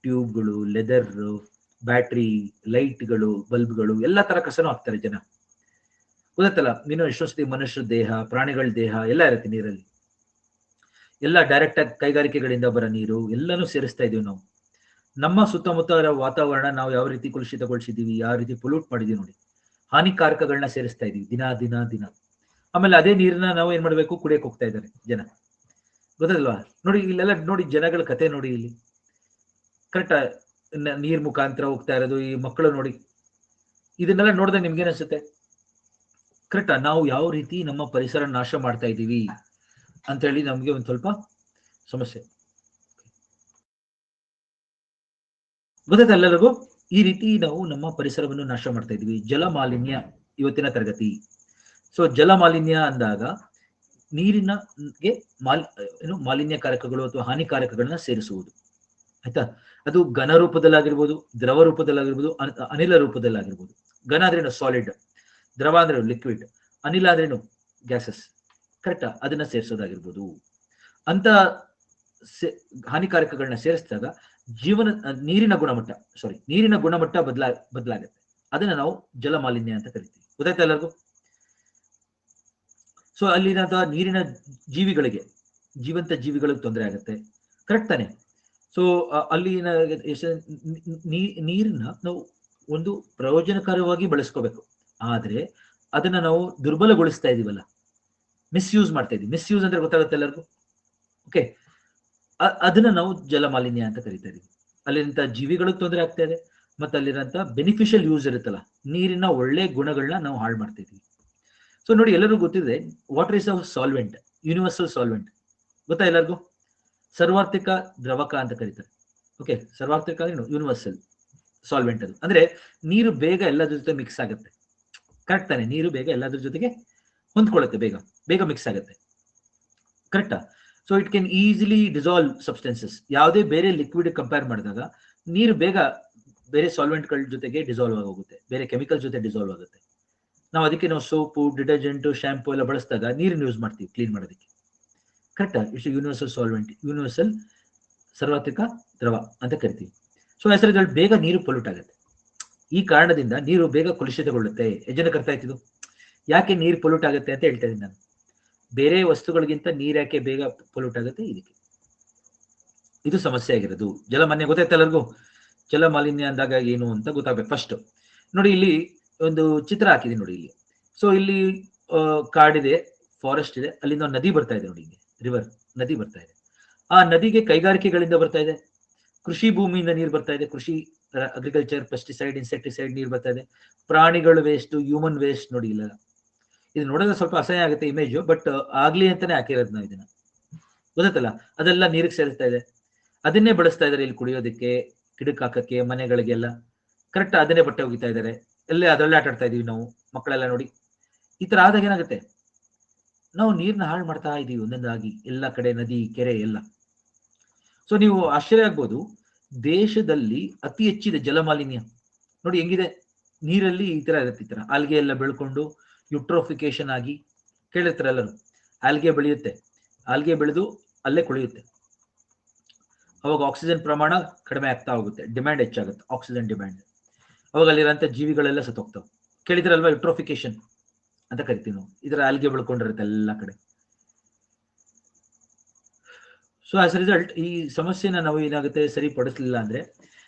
ಟ್ಯೂಬ್ಗಳು, ಲೆದರ್, ಬ್ಯಾಟ್ರಿ, ಲೈಟ್ಗಳು, ಬಲ್ಬ್ಗಳು, ಎಲ್ಲ ತರ ಕಸನೂ ಹಾಕ್ತಾರೆ ಜನ. ಗೊತ್ತಲ್ಲ, ನೀನು ಎಷ್ಟೊಂದ್ಸತಿ ಮನುಷ್ಯರ ದೇಹ, ಪ್ರಾಣಿಗಳ ದೇಹ ಎಲ್ಲ ಇರುತ್ತೆ ನೀರಲ್ಲಿ. ಎಲ್ಲ ಡೈರೆಕ್ಟ್ ಆಗಿ ಕೈಗಾರಿಕೆಗಳಿಂದ ಬರೋ ನೀರು ಎಲ್ಲಾನು ಸೇರಿಸ್ತಾ ಇದೀವಿ ನಾವು. ನಮ್ಮ ಸುತ್ತಮುತ್ತ ವಾತಾವರಣ ನಾವು ಯಾವ ರೀತಿ ಕಲುಷಿತಗೊಳಿಸಿದೀವಿ, ಯಾವ ರೀತಿ ಪೊಲ್ಯೂಟ್ ಮಾಡಿದೀವಿ ನೋಡಿ. ಹಾನಿಕಾರಕಗಳನ್ನ ಸೇರಿಸ್ತಾ ಇದೀವಿ ದಿನ ದಿನ ದಿನ. ಆಮೇಲೆ ಅದೇ ನೀರನ್ನ ನಾವು ಏನ್ ಮಾಡ್ಬೇಕು, ಕುಡಿಯಕ್ಕೆ ಹೋಗ್ತಾ ಇದ್ದಾರೆ ಜನ. ಗೊತ್ತಲ್ವಾ? ನೋಡಿ ಇಲ್ಲೆಲ್ಲ ನೋಡಿ, ಜನಗಳ ಕತೆ ನೋಡಿ ಇಲ್ಲಿ. ಕರೆಕ್ಟಾ? ನೀರ್ ಮುಖಾಂತರ ಹೋಗ್ತಾ ಇರೋದು ಈ ಮಕ್ಕಳು ನೋಡಿ. ಇದನ್ನೆಲ್ಲ ನೋಡಿದ್ರೆ ನಿಮ್ಗೇನ್ ಅನ್ಸುತ್ತೆ? ಕರೆಕ್ಟಾ? ನಾವು ಯಾವ ರೀತಿ ನಮ್ಮ ಪರಿಸರ ನಾಶ ಮಾಡ್ತಾ ಇದ್ದೀವಿ ಅಂತ ಹೇಳಿ ನಮ್ಗೆ ಒಂದ್ ಸ್ವಲ್ಪ ಸಮಸ್ಯೆ. ಗೊತ್ತಾಯ್ತಾ ಎಲ್ಲರಿಗೂ? ಈ ರೀತಿ ನಾವು ನಮ್ಮ ಪರಿಸರವನ್ನು ನಾಶ ಮಾಡ್ತಾ ಇದೀವಿ. ಜಲ ಮಾಲಿನ್ಯ ಇವತ್ತಿನ ತರಗತಿ. ಸೊ ಜಲ ಮಾಲಿನ್ಯ ಅಂದಾಗ ನೀರಿನಗೆ ಮಾಲಿನ್ಯಕಾರಕಗಳು ಅಥವಾ ಹಾನಿಕಾರಕಗಳನ್ನ ಸೇರಿಸುವುದು. ಆಯ್ತಾ? ಅದು ಘನ ರೂಪದಲ್ಲಾಗಿರ್ಬೋದು, ದ್ರವ ರೂಪದಲ್ಲಾಗಿರ್ಬೋದು, ಅನಿಲ ರೂಪದಲ್ಲಾಗಿರ್ಬೋದು. ಘನ ಅಂದ್ರೇನು? ಸಾಲಿಡ್. ದ್ರವ ಅಂದ್ರೆ ಲಿಕ್ವಿಡ್. ಅನಿಲ ಅಂದ್ರೇನು? ಗ್ಯಾಸಸ್. ಕರೆಕ್ಟಾ? ಅದನ್ನ ಸೇರಿಸೋದಾಗಿರ್ಬೋದು. ಅಂತ ಹಾನಿಕಾರಕಗಳನ್ನ ಸೇರಿಸಿದಾಗ ನೀರಿನ ಗುಣಮಟ್ಟ ಬದಲಾಗುತ್ತೆ. ಅದನ್ನ ನಾವು ಜಲ ಮಾಲಿನ್ಯ ಅಂತ ಕರಿತೀವಿ. ಗೊತ್ತಾಯ್ತಾ ಎಲ್ಲರಿಗೂ? ಸೊ ಅಲ್ಲಿನ ನೀರಿನ ಜೀವಿಗಳಿಗೆ, ಜೀವಂತ ಜೀವಿಗಳಿಗೆ ತೊಂದರೆ ಆಗುತ್ತೆ. ಕರೆಕ್ಟ್ ತಾನೆ? ಸೊ ಅಲ್ಲಿನ ನೀರನ್ನ ನಾವು ಒಂದು ಪ್ರಯೋಜನಕಾರವಾಗಿ ಬಳಸ್ಕೋಬೇಕು. ಆದ್ರೆ ಅದನ್ನ ನಾವು ದುರ್ಬಲಗೊಳಿಸ್ತಾ ಇದೀವಲ್ಲ, ಮಿಸ್ಯೂಸ್ ಮಾಡ್ತಾ ಇದೀವಿ. ಮಿಸ್ಯೂಸ್ ಅಂದ್ರೆ ಗೊತ್ತಾಗುತ್ತೆ ಎಲ್ಲರಿಗೂ? ಓಕೆ, ಅದನ್ನ ನಾವು ಜಲ ಮಾಲಿನ್ಯ ಅಂತ ಕರಿತಾ ಇದೀವಿ. ಅಲ್ಲಿರಂತ ಜೀವಿಗಳಿಗೆ ತೊಂದರೆ ಆಗ್ತಾ ಇದೆ, ಮತ್ತೆ ಅಲ್ಲಿರಂತ ಬೆನಿಫಿಷಿಯಲ್ ಯೂಸ್ ಇರುತ್ತಲ್ಲ, ನೀರಿನ ಒಳ್ಳೆ ಗುಣಗಳನ್ನ ನಾವು ಹಾಳು ಮಾಡ್ತಾ ಇದೀವಿ. ಸೊ ನೋಡಿ, ಎಲ್ಲರಿಗೂ ಗೊತ್ತಿದೆ water is a solvent, universal solvent. ಗೊತ್ತಾ ಎಲ್ಲರಿಗೂ? ಸರ್ವಾರ್ಥಿಕ ದ್ರವಕ ಅಂತ ಕರೀತಾರೆ. ಓಕೆ, ಸರ್ವಾರ್ಥಿಕ ಅಂದ್ರೆ ಯೂನಿವರ್ಸಲ್ ಸಾಲ್ವೆಂಟ್. ಅದು ಅಂದ್ರೆ ನೀರು ಬೇಗ ಎಲ್ಲದ್ರ ಜೊತೆ ಮಿಕ್ಸ್ ಆಗುತ್ತೆ. ಕರೆಕ್ಟ್ ತಾನೆ? ನೀರು ಬೇಗ ಎಲ್ಲದ್ರ ಜೊತೆಗೆ ಹೊಂದ್ಕೊಳ್ಳುತ್ತೆ, ಬೇಗ ಬೇಗ ಮಿಕ್ಸ್ ಆಗುತ್ತೆ. ಕರೆಕ್ಟಾ? So it can easily dissolve substances. ಯಾವುದೇ ಬೇರೆ ಲಿಕ್ವಿಡ್ ಕಂಪೇರ್ ಮಾಡಿದಾಗ ನೀರು ಬೇಗ ಬೇರೆ ಸಾಲ್ವೆಂಟ್ಗಳ ಜೊತೆಗೆ ಡಿಸಾಲ್ವ್ ಆಗೋಗುತ್ತೆ, ಬೇರೆ ಕೆಮಿಕಲ್ ಜೊತೆ ಡಿಸಾಲ್ವ್ ಆಗುತ್ತೆ. ಅದಕ್ಕೆ ನಾವು ಸೋಪು, ಡಿಟರ್ಜೆಂಟ್, ಶಾಂಪೂ ಎಲ್ಲ ಬಳಸಿದಾಗ ನೀರನ್ನು ಯೂಸ್ ಮಾಡ್ತೀವಿ ಕ್ಲೀನ್ ಮಾಡೋದಕ್ಕೆ. ಕರೆಕ್ಟಾ? ಇಟ್ಸ್ ಯೂನಿವರ್ಸಲ್ ಸಾಲ್ವೆಂಟ್, ಯೂನಿವರ್ಸಲ್ ಸರ್ವಾರ್ಥಿಕ ದ್ರವ ಅಂತ ಕರಿತೀವಿ. ಸೊ ಹೆಸರುಗಳು ಬೇಗ ನೀರು ಪೊಲ್ಯೂಟ್ ಆಗುತ್ತೆ. ಈ ಕಾರಣದಿಂದ ನೀರು ಬೇಗ ಕಲುಷಿತಗೊಳ್ಳುತ್ತೆ. ಜನಕ್ಕೆ ಅರ್ಥ ಆಯ್ತಿದ್ದು ಯಾಕೆ ನೀರು ಪೊಲ್ಯೂಟ್ ಆಗುತ್ತೆ ಅಂತ ಹೇಳ್ತಾ ಇದ್ದೀನಿ ನಾನು. ಬೇರೆ ವಸ್ತುಗಳಿಗಿಂತ ನೀರು ಯಾಕೆ ಬೇಗ ಪೊಲ್ಯೂಟ್ ಆಗುತ್ತೆ, ಇದಕ್ಕೆ ಇದು ಸಮಸ್ಯೆ ಆಗಿರೋದು. ಜಲಮಾಲಿನ್ಯ ಗೊತ್ತಾಯ್ತು ಎಲ್ಲರಿಗೂ? ಜಲ ಮಾಲಿನ್ಯ ಅಂದಾಗ ಏನು ಅಂತ ಗೊತ್ತಾಗಬೇಕು. ಫಸ್ಟ್ ನೋಡಿ, ಇಲ್ಲಿ ಒಂದು ಚಿತ್ರ ಹಾಕಿದೆ ನೋಡಿ ಇಲ್ಲಿ. ಸೊ ಇಲ್ಲಿ ಕಾಡಿದೆ, ಫಾರೆಸ್ಟ್ ಇದೆ, ಅಲ್ಲಿಂದ ನದಿ ಬರ್ತಾ ಇದೆ ನೋಡಿ, ಇಲ್ಲಿ ರಿವರ್ ನದಿ ಬರ್ತಾ ಇದೆ. ಆ ನದಿಗೆ ಕೈಗಾರಿಕೆಗಳಿಂದ ಬರ್ತಾ ಇದೆ, ಕೃಷಿ ಭೂಮಿಯಿಂದ ನೀರು ಬರ್ತಾ ಇದೆ, ಕೃಷಿ ಅಗ್ರಿಕಲ್ಚರ್, ಪೆಸ್ಟಿಸೈಡ್, ಇನ್ಸೆಕ್ಟಿಸೈಡ್ ನೀರು ಬರ್ತಾ ಇದೆ, ಪ್ರಾಣಿಗಳ ವೇಸ್ಟ್, ಹ್ಯೂಮನ್ ವೇಸ್ಟ್. ನೋಡಿ ಇಲ್ಲ, ಇದು ನೋಡಿದ್ರೆ ಸ್ವಲ್ಪ ಅಸಹ್ಯ ಆಗುತ್ತೆ ಇಮೇಜು, ಬಟ್ ಆಗ್ಲಿ ಅಂತಾನೆ ಹಾಕಿರೋದು ನಾವು ಇದನ್ನ. ಗೊತ್ತಲ್ಲ, ಅದೆಲ್ಲ ನೀರಿಗೆ ಸೇರಿಸ್ತಾ ಇದೆ, ಅದನ್ನೇ ಬಳಸ್ತಾ ಇದಾರೆ ಇಲ್ಲಿ ಕುಡಿಯೋದಕ್ಕೆ, ಗಿಡಕ್ಕೆ ಹಾಕಕ್ಕೆ, ಮನೆಗಳಿಗೆಲ್ಲ. ಕರೆಕ್ಟ್, ಅದನ್ನೇ ಬಟ್ಟೆ ಒಗಿತಾ ಇದ್ದಾರೆ, ಎಲ್ಲೇ ಅದರಲ್ಲೇ ಆಟ ಆಡ್ತಾ ಇದೀವಿ ನಾವು ಮಕ್ಕಳೆಲ್ಲ ನೋಡಿ. ಈ ತರ ಆದಾಗ ಏನಾಗುತ್ತೆ, ನಾವು ನೀರ್ನ ಹಾಳು ಮಾಡ್ತಾ ಇದೀವಿ ಒಂದೊಂದಾಗಿ, ಎಲ್ಲ ಕಡೆ ನದಿ ಕೆರೆ ಎಲ್ಲ. ಸೊ ನೀವು ಆಶ್ಚರ್ಯ ಆಗ್ಬೋದು, ದೇಶದಲ್ಲಿ ಅತಿ ಹೆಚ್ಚಿದೆ ಜಲಮಾಲಿನ್ಯ. ನೋಡಿ ಹೆಂಗಿದೆ, ನೀರಲ್ಲಿ ಈ ತರ ಇರುತ್ತೆ, ಈ ತರ ಆಲ್ಗೆ ಎಲ್ಲ ಬೆಳ್ಕೊಂಡು ಯುಟ್ರೋಫಿಕೇಶನ್ ಆಗಿ, ಕೇಳಿರ್ತಾರೆ ಎಲ್ಲರೂ, ಆಲ್ಗೆ ಬೆಳೆಯುತ್ತೆ, ಆಲ್ಗೆ ಬೆಳೆದು ಅಲ್ಲೇ ಕೊಳೆಯುತ್ತೆ, ಅವಾಗ ಆಕ್ಸಿಜನ್ ಪ್ರಮಾಣ ಕಡಿಮೆ ಆಗ್ತಾ ಹೋಗುತ್ತೆ, ಡಿಮ್ಯಾಂಡ್ ಹೆಚ್ಚಾಗುತ್ತೆ, ಆಕ್ಸಿಜನ್ ಡಿಮ್ಯಾಂಡ್, ಅವಾಗ ಅಲ್ಲಿರೋಂಥ ಜೀವಿಗಳೆಲ್ಲ ಸತ್ತೋಗ್ತಾವೆ. ಕೇಳಿದ್ರಲ್ವಾ, ಯುಟ್ರೋಫಿಕೇಶನ್ ಅಂತ ಕರಿತೀವಿ ನಾವು, ಇದರ ಆಲ್ಗೆ ಬೆಳ್ಕೊಂಡಿರುತ್ತೆ ಎಲ್ಲ ಕಡೆ. ಸೊ ಆಸ್ ರಿಸಲ್ಟ್ ಈ ಸಮಸ್ಯೆನ ನಾವು ಏನಾಗುತ್ತೆ ಸರಿಪಡಿಸಲಿಲ್ಲ ಅಂದ್ರೆ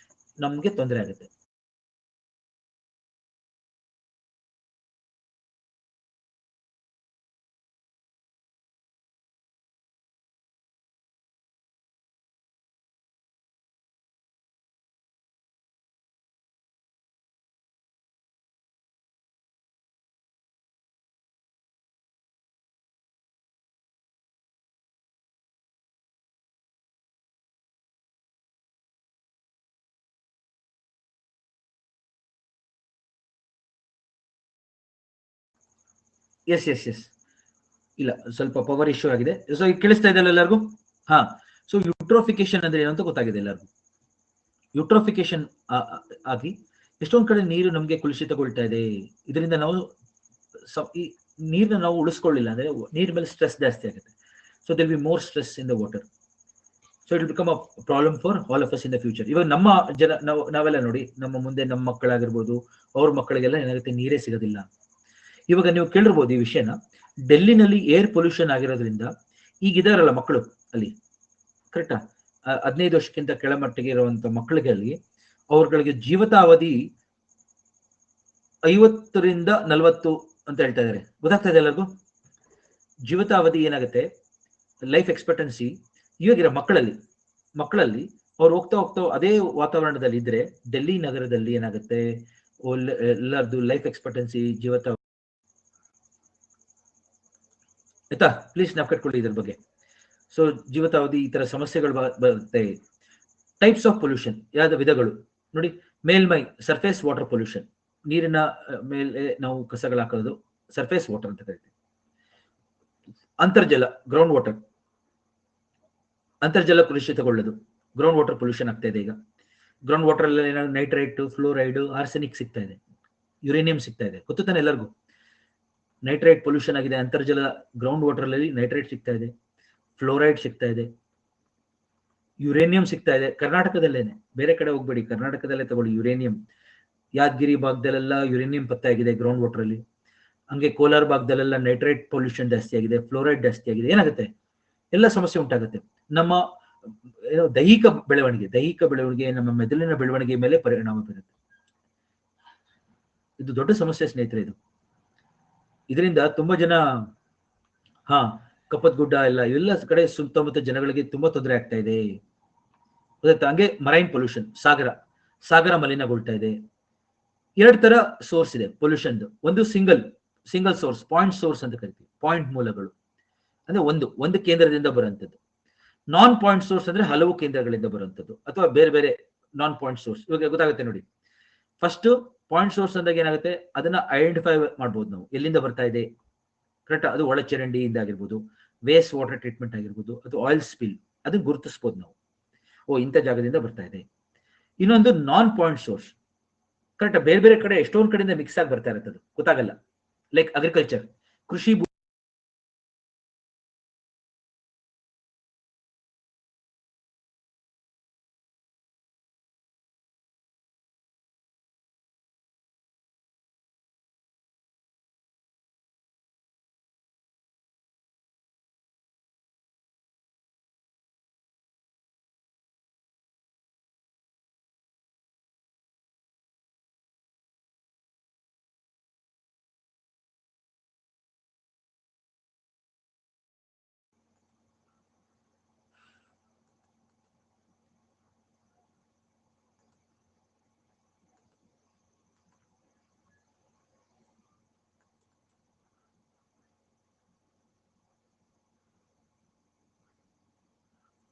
ನಮ್ಗೆ ತೊಂದರೆ ಆಗುತ್ತೆ. ಎಸ್ ಎಸ್ ಎಸ್ ಇಲ್ಲ, ಸ್ವಲ್ಪ ಪವರ್ ಇಶ್ಯೂ ಆಗಿದೆ. ಸೊ ಈಗ ಕೇಳಿಸ್ತಾ ಇದೆಯಲ್ಲ ಎಲ್ಲರಿಗೂ? ಹಾ, ಸೊ ಯುಟ್ರೋಫಿಕೇಶನ್ ಅಂದ್ರೆ ಏನು ಅಂತ ಗೊತ್ತಾಗಿದೆ ಎಲ್ಲರಿಗೂ. ಯುಟ್ರೋಫಿಕೇಶನ್ ಆಗಿ ಎಷ್ಟೊಂದ್ ಕಡೆ ನೀರು ನಮ್ಗೆ ಕಲುಷಿತಗೊಳ್ತಾ ಇದೆ. ಇದರಿಂದ ನಾವು ಈ ನೀರನ್ನ ನಾವು ಉಳಿಸ್ಕೊಳ್ಳಿಲ್ಲ ಅಂದ್ರೆ ನೀರ್ ಮೇಲೆ ಸ್ಟ್ರೆಸ್ ಜಾಸ್ತಿ ಆಗುತ್ತೆ. So there be more stress in the water. So it will become a problem for all of us in the future. ಇವಾಗ ನಮ್ಮ ನಾವೆಲ್ಲ ನೋಡಿ, ನಮ್ಮ ಮುಂದೆ ನಮ್ಮ ಮಕ್ಕಳಾಗಿರ್ಬೋದು, ಅವ್ರ ಮಕ್ಕಳಿಗೆಲ್ಲ ಏನಾಗುತ್ತೆ, ನೀರೇ ಸಿಗೋದಿಲ್ಲ. ಇವಾಗ ನೀವು ಕೇಳಿರ್ಬೋದು ಈ ವಿಷಯನ, ಡೆಲ್ಲಿನಲ್ಲಿ ಏರ್ ಪೊಲ್ಯೂಷನ್ ಆಗಿರೋದ್ರಿಂದ ಈಗ ಇದಾರಲ್ಲ ಮಕ್ಕಳು ಅಲ್ಲಿ, ಕರೆಕ್ಟಾ, 15 ವರ್ಷಕ್ಕಿಂತ ಕೆಳಮಟ್ಟಿಗೆ ಇರುವಂತ ಮಕ್ಕಳಿಗೆ ಅಲ್ಲಿ ಅವ್ರಗಳಿಗೆ ಜೀವಿತಾವಧಿ 50ರಿಂದ 40 ಅಂತ ಹೇಳ್ತಾ ಇದಾರೆ. ಗೊತ್ತಾಗ್ತಾ ಇದೆ ಎಲ್ಲರಿಗೂ? ಜೀವಿತಾವಧಿ ಏನಾಗುತ್ತೆ, ಲೈಫ್ ಎಕ್ಸ್ಪೆಕ್ಟೆನ್ಸಿ ಇವಾಗಿರೋ ಮಕ್ಕಳಲ್ಲಿ ಅವ್ರು ಹೋಗ್ತಾ ಅದೇ ವಾತಾವರಣದಲ್ಲಿ ಇದ್ರೆ, ಡೆಲ್ಲಿ ನಗರದಲ್ಲಿ ಏನಾಗುತ್ತೆ, ಎಲ್ಲರದು ಲೈಫ್ ಎಕ್ಸ್ಪೆಕ್ಟೆನ್ಸಿ ಜೀವಿತ, ಆಯ್ತಾ, ಪ್ಲೀಸ್ ನಾವು ಕಟ್ಕೊಳ್ಳಿ ಇದ್ರ ಬಗ್ಗೆ. ಸೊ ಜೀವಿತಾವಧಿ ಈ ತರ ಸಮಸ್ಯೆಗಳು ಬರುತ್ತೆ. ಟೈಪ್ಸ್ ಆಫ್ ಪೊಲ್ಯೂಷನ್, ಯಾವ್ದು ವಿಧಗಳು ನೋಡಿ. ಮೇಲ್ಮೈ, ಸರ್ಫೇಸ್ ವಾಟರ್ ಪೊಲ್ಯೂಷನ್, ನೀರಿನ ಮೇಲೆ ನಾವು ಕಸಗಳು ಹಾಕೋದು ಸರ್ಫೇಸ್ ವಾಟರ್ ಅಂತ ಕರಿತೀವಿ. ಅಂತರ್ಜಲ, ಗ್ರೌಂಡ್ ವಾಟರ್, ಅಂತರ್ಜಲ ಕಲುಷಿತಗೊಳ್ಳೋದು, ಗ್ರೌಂಡ್ ವಾಟರ್ ಪೊಲ್ಯೂಷನ್ ಆಗ್ತಾ ಇದೆ. ಈಗ ಗ್ರೌಂಡ್ ವಾಟರ್ ಅಲ್ಲಿ ನೈಟ್ರೈಟ್, ಫ್ಲೋರೈಡ್, ಆರ್ಸೆನಿಕ್ ಸಿಗ್ತಾ ಇದೆ, ಯುರೇನಿಯಂ ಸಿಗ್ತಾ ಇದೆ, ಗೊತ್ತು ತಾನೆ ಎಲ್ಲರಿಗೂ. ನೈಟ್ರೈಟ್ ಪೊಲ್ಯೂಷನ್ ಆಗಿದೆ, ಅಂತರ್ಜಲ ಗ್ರೌಂಡ್ ವಾಟರ್ ಅಲ್ಲಿ ನೈಟ್ರೈಟ್ ಸಿಗ್ತಾ ಇದೆ, ಫ್ಲೋರೈಡ್ ಸಿಗ್ತಾ ಇದೆ, ಯುರೇನಿಯಂ ಸಿಗ್ತಾ ಇದೆ. ಕರ್ನಾಟಕದಲ್ಲೇನೆ, ಬೇರೆ ಕಡೆ ಹೋಗ್ಬೇಡಿ, ಕರ್ನಾಟಕದಲ್ಲೇ ತಗೊಳ್ಳಿ ಯುರೇನಿಯಂ. ಯಾದಗಿರಿ ಭಾಗದಲ್ಲೆಲ್ಲ ಯುರೇನಿಯಂ ಪತ್ತೆ ಆಗಿದೆ ಗ್ರೌಂಡ್ ವಾಟರ್ ಅಲ್ಲಿ. ಹಂಗೆ ಕೋಲಾರ ಭಾಗದಲ್ಲೆಲ್ಲ ನೈಟ್ರೈಟ್ ಪೊಲ್ಯೂಷನ್ ಜಾಸ್ತಿ ಆಗಿದೆ, ಫ್ಲೋರೈಡ್ ಜಾಸ್ತಿ ಆಗಿದೆ. ಏನಾಗುತ್ತೆ, ಎಲ್ಲ ಸಮಸ್ಯೆ ಉಂಟಾಗುತ್ತೆ. ನಮ್ಮ ದೈಹಿಕ ಬೆಳವಣಿಗೆ, ನಮ್ಮ ಮೆದುಳಿನ ಬೆಳವಣಿಗೆ ಮೇಲೆ ಪರಿಣಾಮ ಬೀರುತ್ತೆ. ಇದು ದೊಡ್ಡ ಸಮಸ್ಯೆ ಸ್ನೇಹಿತರೆ. ಇದರಿಂದ ತುಂಬಾ ಜನ ಕಪ್ಪತ್ ಗುಡ್ಡ ಎಲ್ಲ ಕಡೆ ಸುತ್ತಮುತ್ತ ಜನಗಳಿಗೆ ತುಂಬಾ ತೊಂದರೆ ಆಗ್ತಾ ಇದೆ. ಹಂಗೆ ಮರೈನ್ ಪೊಲ್ಯೂಷನ್, ಸಾಗರ ಮಲಿನಗೊಳ್ತಾ ಇದೆ. 2 ತರ ಸೋರ್ಸ್ ಇದೆ ಪೊಲ್ಯೂಷನ್. ಒಂದು ಸಿಂಗಲ್ ಸೋರ್ಸ್, ಪಾಯಿಂಟ್ ಸೋರ್ಸ್ ಅಂತ ಕರಿತೀವಿ. ಪಾಯಿಂಟ್ ಮೂಲಗಳು ಅಂದ್ರೆ ಒಂದು ಕೇಂದ್ರದಿಂದ ಬರುವಂತದ್ದು. ನಾನ್ ಪಾಯಿಂಟ್ ಸೋರ್ಸ್ ಅಂದ್ರೆ ಹಲವು ಕೇಂದ್ರಗಳಿಂದ ಬರುವಂತದ್ದು, ಅಥವಾ ಬೇರೆ ಬೇರೆ ನಾನ್ ಪಾಯಿಂಟ್ ಸೋರ್ಸ್. ಇವಾಗ ಗೊತ್ತಾಗುತ್ತೆ ನೋಡಿ. ಫಸ್ಟ್ ಪಾಯಿಂಟ್ ಸೋರ್ಸ್ ಅಂದಾಗ ಏನಾಗುತ್ತೆ, ಅದನ್ನ ಐಡೆಂಟಿಫೈ ಮಾಡ್ಬೋದು ನಾವು, ಎಲ್ಲಿಂದ ಬರ್ತಾ ಇದೆ, ಕರೆಕ್ಟ್. ಅದು ಒಳಚರಂಡಿಯಿಂದ ಆಗಿರ್ಬೋದು, ವೇಸ್ಟ್ ವಾಟರ್ ಟ್ರೀಟ್ಮೆಂಟ್ ಆಗಿರ್ಬೋದು, ಅಥವಾ ಆಯಿಲ್ ಸ್ಪಿಲ್, ಅದನ್ನ ಗುರುತಿಸಬಹುದು ನಾವು. ಇಂಥ ಜಾಗದಿಂದ ಬರ್ತಾ ಇದೆ. ಇನ್ನೊಂದು ನಾನ್ ಪಾಯಿಂಟ್ ಸೋರ್ಸ್, ಕರೆಕ್ಟ್, ಬೇರೆ ಬೇರೆ ಕಡೆ ಎಷ್ಟೊಂದು ಕಡೆಯಿಂದ ಮಿಕ್ಸ್ ಆಗಿ ಬರ್ತಾ ಇರುತ್ತೆ, ಅದು ಗೊತ್ತಾಗಲ್ಲ. ಲೈಕ್ ಅಗ್ರಿಕಲ್ಚರ್, ಕೃಷಿ